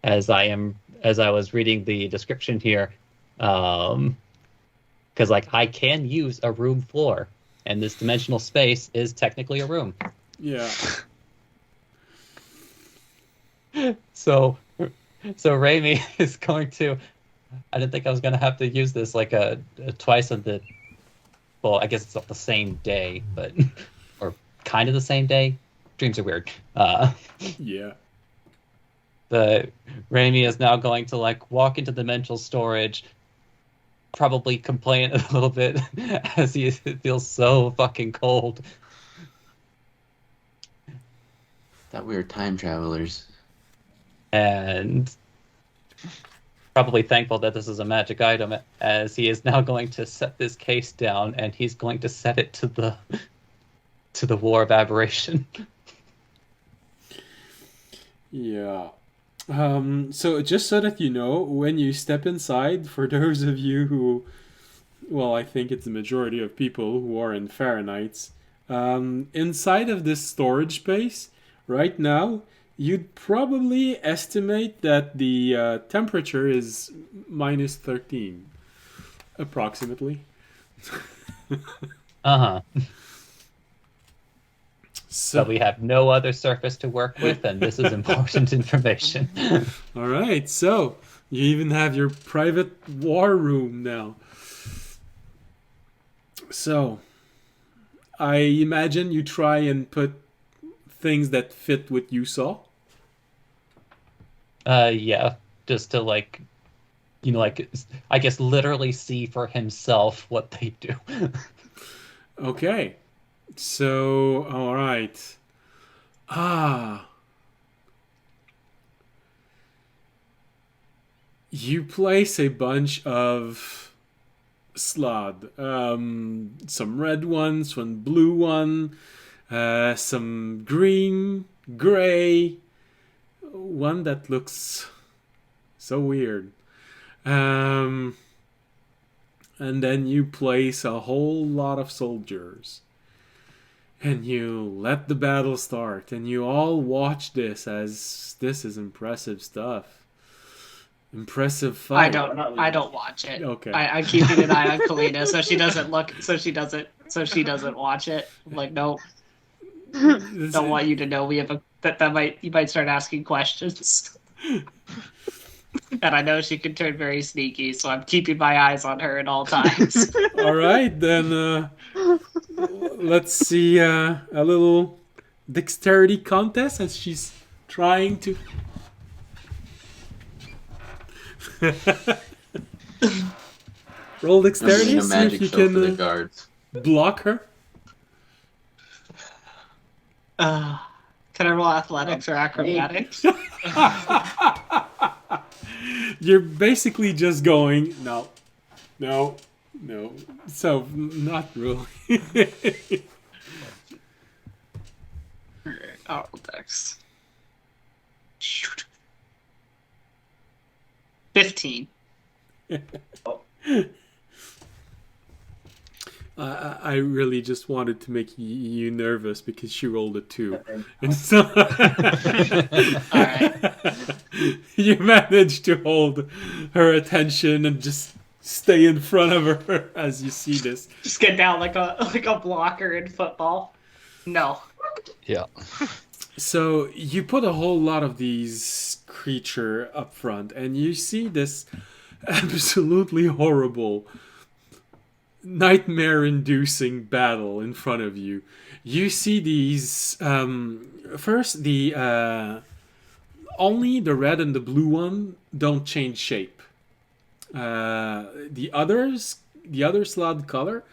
as I was reading the description here, because like I can use a room floor, and this dimensional space is technically a room. Yeah. So Raimi is going to. I didn't think I was going to have to use this like a twice on the. Well, I guess it's not the same day, but or kind of the same day. Dreams are weird. Yeah. The Raimi is now going to like walk into dimensional storage, probably complain a little bit as he feels so fucking cold. Thought we were time travelers. And probably thankful that this is a magic item, as he is now going to set this case down, and he's going to set it to the War of Aberration. Yeah. So just so that you know, when you step inside, for those of you who, well, I think it's the majority of people who are in Fahrenheit, inside of this storage space, right now, you'd probably estimate that the temperature is minus 13, approximately. Uh-huh. So But we have no other surface to work with, and this is important information. all right, so you even have your private war room now. So I imagine you try and put things that fit what you saw. Yeah, just to like, like I guess literally see for himself what they do. Okay. So, all right. You place a bunch of slod. Some red ones, one blue one, some green, gray, one that looks so weird. And then you place a whole lot of soldiers. And you let the battle start. And you all watch this as this is impressive stuff. Impressive fight. I don't watch it. Okay. I'm keeping an eye on Kalina so she doesn't watch it. I'm like, nope. Don't want you to know we have you might start asking questions. And I know she can turn very sneaky, so I'm keeping my eyes on her at all times. All right, then let's see a little dexterity contest as she's trying to. Roll dexterity, A see magic if you show for the can guards. block her. Can I roll athletics or acrobatics? You're basically just going, no. So, not really. Oh, dex. Shoot. 15. I really just wanted to make you nervous because she rolled a 2. And so Alright. you managed to hold her attention and just stay in front of her as you see this. Just get down like a blocker in football. No. Yeah. So you put a whole lot of these creature up front and you see this absolutely horrible, nightmare-inducing battle in front of you. You see these first only the red and the blue one don't change shape. The other slot color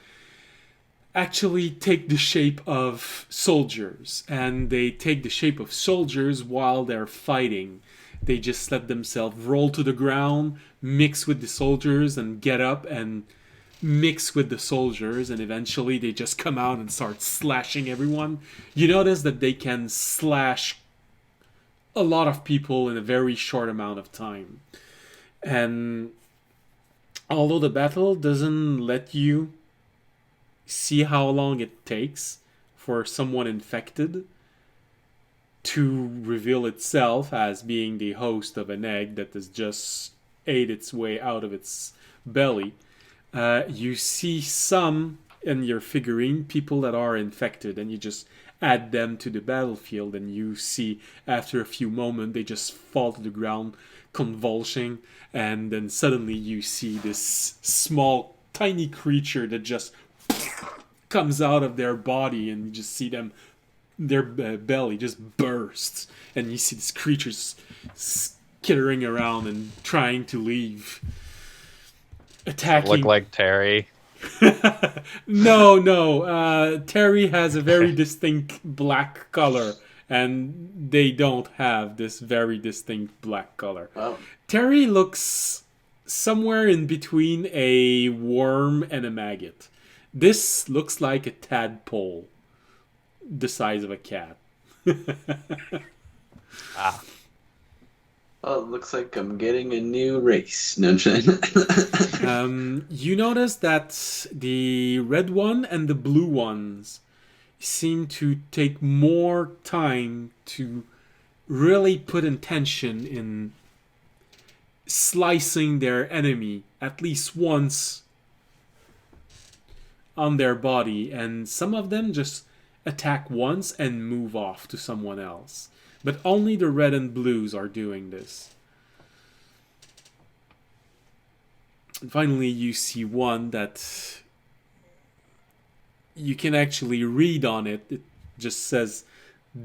actually take the shape of soldiers, and they take the shape of soldiers while they're fighting. They just let themselves roll to the ground, mix with the soldiers, and get up and mix with the soldiers, and eventually they just come out and start slashing everyone. You notice that they can slash a lot of people in a very short amount of time. And although the battle doesn't let you see how long it takes for someone infected to reveal itself as being the host of an egg that has just ate its way out of its belly, you see some in your figurine people that are infected, and you just add them to the battlefield, and you see after a few moments they just fall to the ground convulsing, and then suddenly you see this small tiny creature that just comes out of their body, and you just see them, their belly just bursts, and you see these creatures skittering around and trying to leave, attacking. Look like Terry. No. Terry has a very distinct black color, and they don't have this very distinct black color. Oh. Terry looks somewhere in between a worm and a maggot. This looks like a tadpole, the size of a cat. Ah. Oh, it looks like I'm getting a new race. No, I'm kidding. You notice that the red one and the blue ones seem to take more time to really put intention in slicing their enemy at least once on their body, and some of them just attack once and move off to someone else. But only the red and blues are doing this. And finally, you see one that you can actually read on it. It just says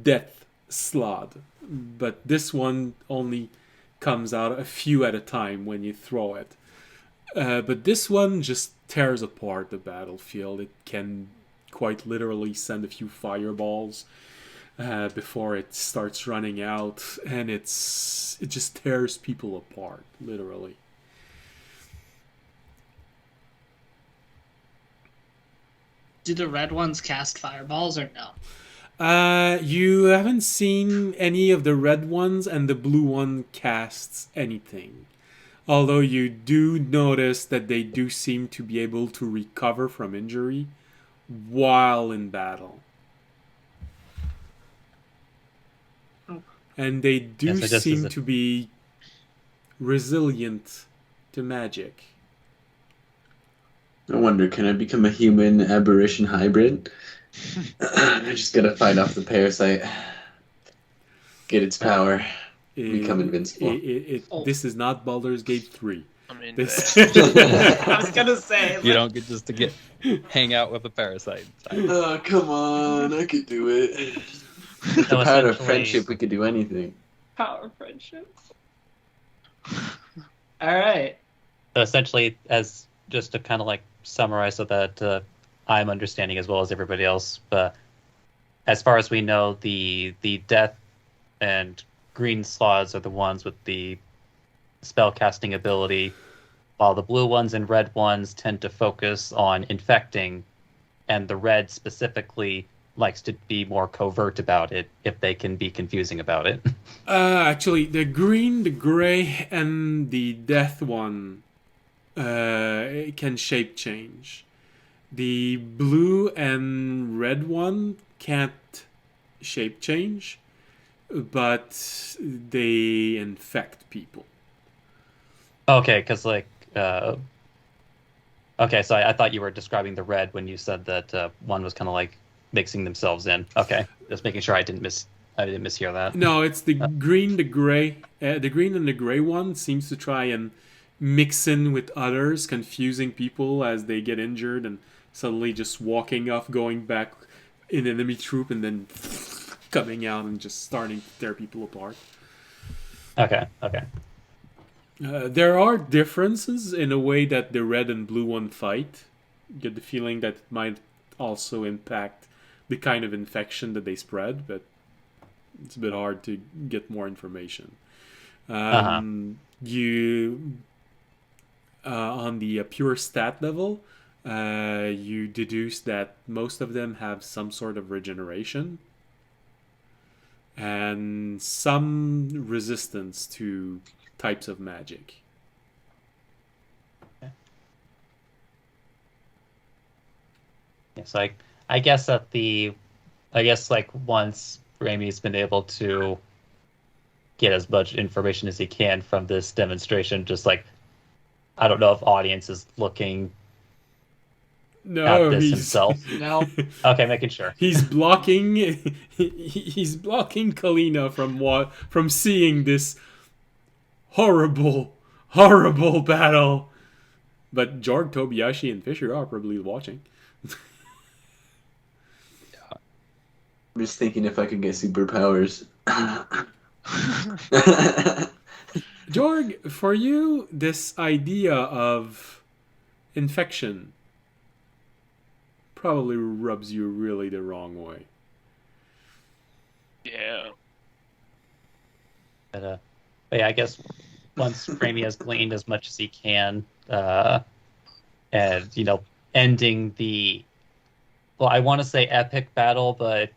Death Slod. But this one only comes out a few at a time when you throw it. But this one just tears apart the battlefield. It can quite literally send a few fireballs before it starts running out, and it just tears people apart, literally. Do the red ones cast fireballs or no? You haven't seen any of the red ones, and the blue one casts anything. Although you do notice that they do seem to be able to recover from injury while in battle. And they do seem to be resilient to magic. I wonder, can I become a human aberration hybrid? I just gotta fight off the parasite. Get its power. Become invincible. This is not Baldur's Gate 3. I mean, I was gonna say. You don't get just to hang out with a parasite. Oh, come on. I could do it. With So the power of essentially- friendship, we could do anything. Power friendship. All right. So essentially, as just to kind of like summarize so that I'm understanding as well as everybody else, but as far as we know, the death and green slots are the ones with the spell casting ability, while the blue ones and red ones tend to focus on infecting, and the red specifically likes to be more covert about it if they can be confusing about it. Actually, the green, the gray, and the death one can shape change. The blue and red one can't shape change, but they infect people. Okay, because okay, so I thought you were describing the red when you said that one was kind of like mixing themselves in. Okay, just making sure I didn't mishear that. No, it's the green, the gray. The green and the gray one seems to try and mix in with others, confusing people as they get injured and suddenly just walking off, going back in enemy troop, and then coming out and just starting to tear people apart. Okay. There are differences in a way that the red and blue one fight. You get the feeling that it might also impact the kind of infection that they spread, but it's a bit hard to get more information. You on the pure stat level, you deduce that most of them have some sort of regeneration and some resistance to types of magic. Yes, I guess like once Ramey's been able to get as much information as he can from this demonstration, just like I don't know if audience is looking No, at this he's himself. No. Okay, making sure. he's blocking he's blocking Kalina from seeing this horrible battle. But Jorg, Tobiyashi, and Fisher are probably watching. I'm just thinking if I could get superpowers. Jorg, for you, this idea of infection probably rubs you really the wrong way. Yeah. But yeah, I guess once Ramey has gleaned as much as he can, and ending the, well, I want to say epic battle, but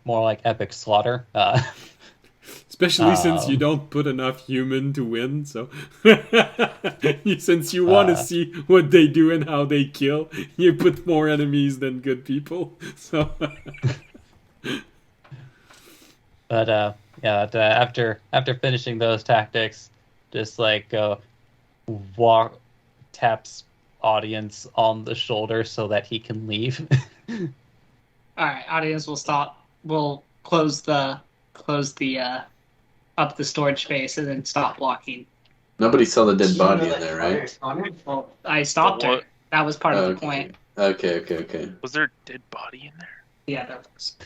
more like epic slaughter. Especially since you don't put enough human to win, so since you want to see what they do and how they kill, you put more enemies than good people. So, but after finishing those tactics, just like taps audience on the shoulder so that he can leave. All right, audience will stop. We'll close the up the storage space and then stop blocking. Nobody saw the dead body in there, right? Well, I stopped her. What? That was part of the Okay. point. Okay. Was there a dead body in there? Yeah, that was.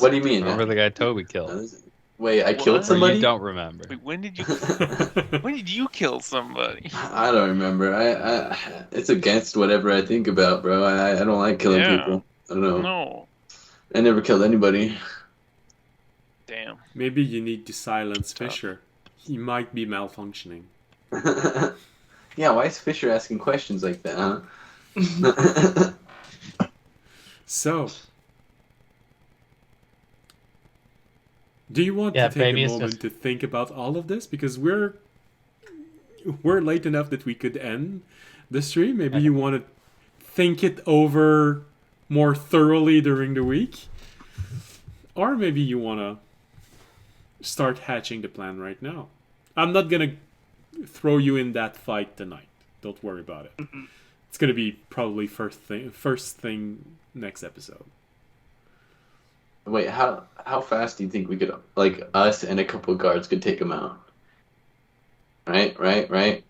What do you mean? Remember the guy Toby killed? Wait, I killed What? Or somebody? you don't remember? Wait, when did you kill somebody? I don't remember. I it's against whatever I think about, bro. I don't like killing Yeah. people. I don't know. No. I never killed anybody. Damn. maybe you need to silence Fisher. He might be malfunctioning. Yeah, why is Fisher asking questions like that, huh? So, do you want Yeah, to take maybe a it's moment just- to think about all of this? Because we're late enough that we could end the stream. Maybe you want to think it over more thoroughly during the week. Or maybe you want to start hatching the plan right now. I'm not going to throw you in that fight tonight. Don't worry about it. It's going to be probably first thing next episode. Wait, how fast do you think we could, like, us and a couple of guards could take him out? Right?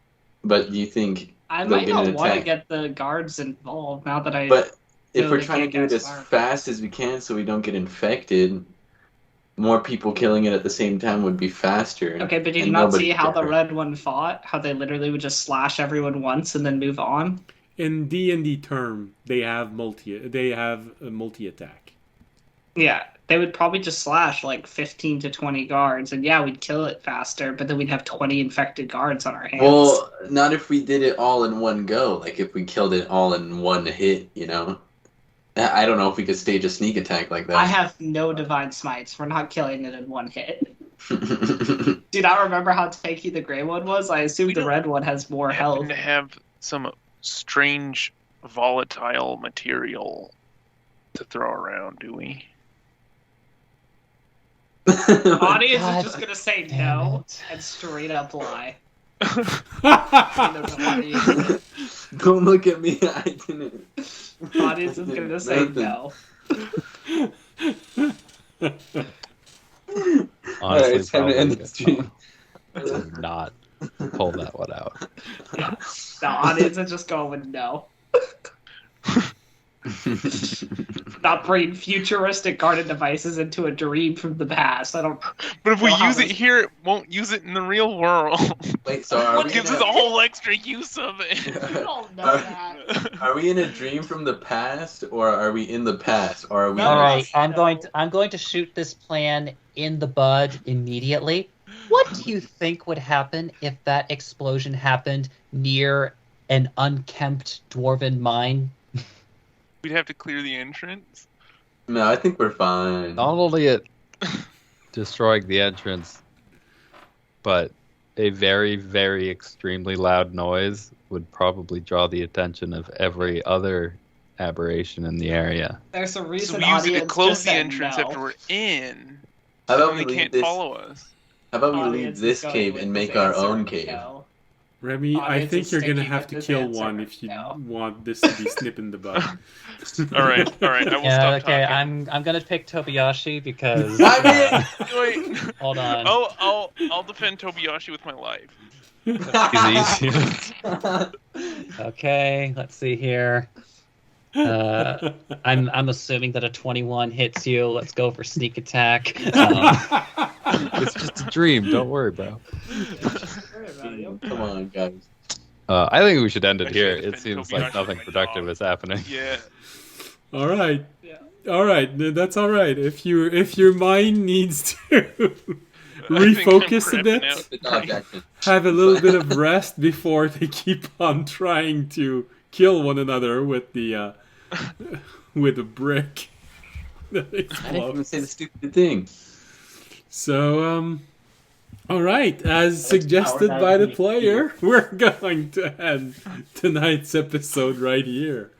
But do you think I they'll might get not an want to attack? get the guards involved now that I. But if No, we're they trying to can't do get it as as far. fast as we can so we don't get infected, more people killing it at the same time would be faster. Okay, but did you and not nobody see how get the hurt. red one fought? How they literally would just slash everyone once and then move on? In D&D term, they have a multi attack. Yeah, they would probably just slash like 15 to 20 guards, and yeah, we'd kill it faster, but then we'd have 20 infected guards on our hands. Well, not if we did it all in one go. Like if we killed it all in one hit, I don't know if we could stage a sneak attack like I that. have no divine smites. We're not killing it in one hit. Do you not remember how tanky the gray one was? I assume We the don't red one has more health. Happen to have some strange volatile material to throw around, do we? Audience God is just gonna say damn no it. and straight up lie. He doesn't want to use it. Don't look at me. I didn't. Audience is gonna say Nothing. no. Honestly, Alright, it's time to probably end the good. stream. To not pull that one out. The audience is just going with no. Not bringing futuristic garden devices into a dream from the past. I don't. But if we Well, how use it does- here, it won't use it in the real world. Wait, so are What we, gives in us a a, whole extra use of it? You don't know that. are we in a dream from the past, or are we in the past, or are we? No. All right, No. I'm going to shoot this plan in the bud immediately. What do you think would happen if that explosion happened near an unkempt dwarven mine? We'd have to clear the entrance. No, I think we're fine. Not only it destroying the entrance, but a very, very extremely loud noise would probably draw the attention of every other aberration in the area. There's a So reason we use it to audience close just the said entrance no. after we're in. How So about we they leave can't this? follow us. How about we leave Audience is this going cave with and this make our answer, own cave? no. Remy, I Audience think is you're gonna sticking have with to this kill answer, one if you no. want this to be snip in the bud. All right, I will Yeah, stop okay, talking. I'm gonna pick Tobiyashi because I Wait, hold on. I'll defend Tobiyashi with my life. He's easy. Okay, let's see here. I'm assuming that a 21 hits you. Let's go for sneak attack. It's just a dream. Don't worry, bro. Come on, guys. I think we should end it Actually, here. I just It been seems Tobiyashi like with nothing my productive dog. is happening. Yeah. All right. Yeah. All right. That's all right. If your mind needs to I think I'm refocus a crapping bit, out. The dog action. have a little bit of rest before they keep on trying to kill one another with the with a brick that I didn't even explodes. say the stupid thing. So all right, as suggested by the player, we're going to end tonight's episode right here.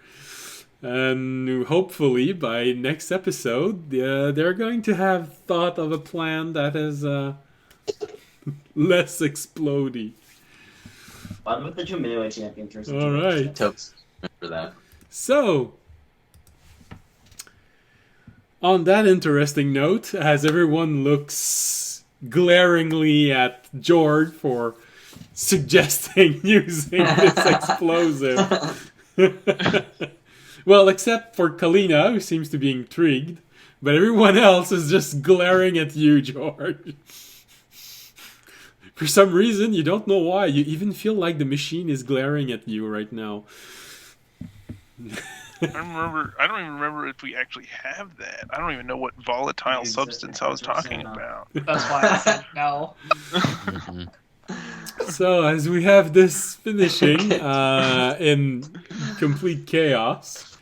And hopefully by next episode, they're going to have thought of a plan that is less explodey. What about the two melee champions? All right. Totes. Remember that. So, on that interesting note, as everyone looks glaringly at Jord for suggesting using this explosive. Well, except for Kalina, who seems to be intrigued. But everyone else is just glaring at you, Jord. For some reason, you don't know why. You even feel like the machine is glaring at you right now. I don't even remember if we actually have that. I don't even know what volatile substance I was talking about. That's why I said no. So, as we have this finishing in complete chaos,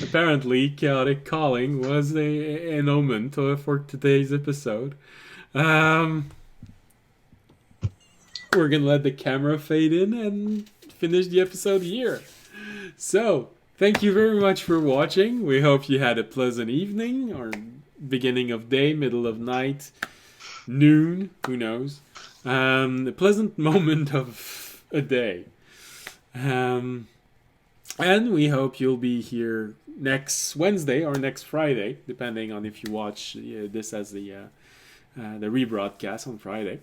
apparently chaotic calling was an omen for today's episode. We're gonna let the camera fade in and finish the episode here. So, thank you very much for watching. We hope you had a pleasant evening, or beginning of day, middle of night, noon, who knows. A pleasant moment of a day. And we hope you'll be here next Wednesday or next Friday, depending on if you watch this as the rebroadcast on Friday.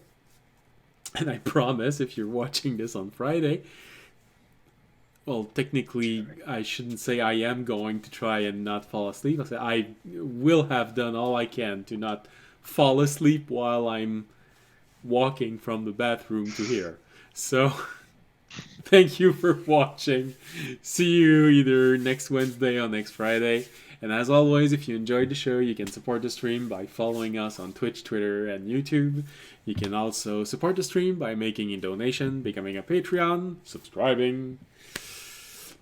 And I promise, if you're watching this on Friday, well, technically, I shouldn't say I am going to try and not fall asleep. I'll say I will have done all I can to not fall asleep while I'm walking from the bathroom to here. So, thank you for watching. See you either next Wednesday or next Friday. And as always, if you enjoyed the show, you can support the stream by following us on Twitch, Twitter, and YouTube. You can also support the stream by making a donation, becoming a Patreon, subscribing,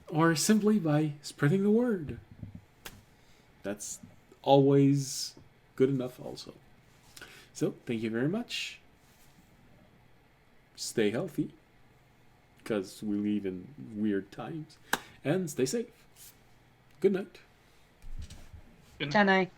or simply by spreading the word. That's always good enough also. So, thank you very much. Stay healthy, because we live in weird times. And stay safe. Good night. Good night.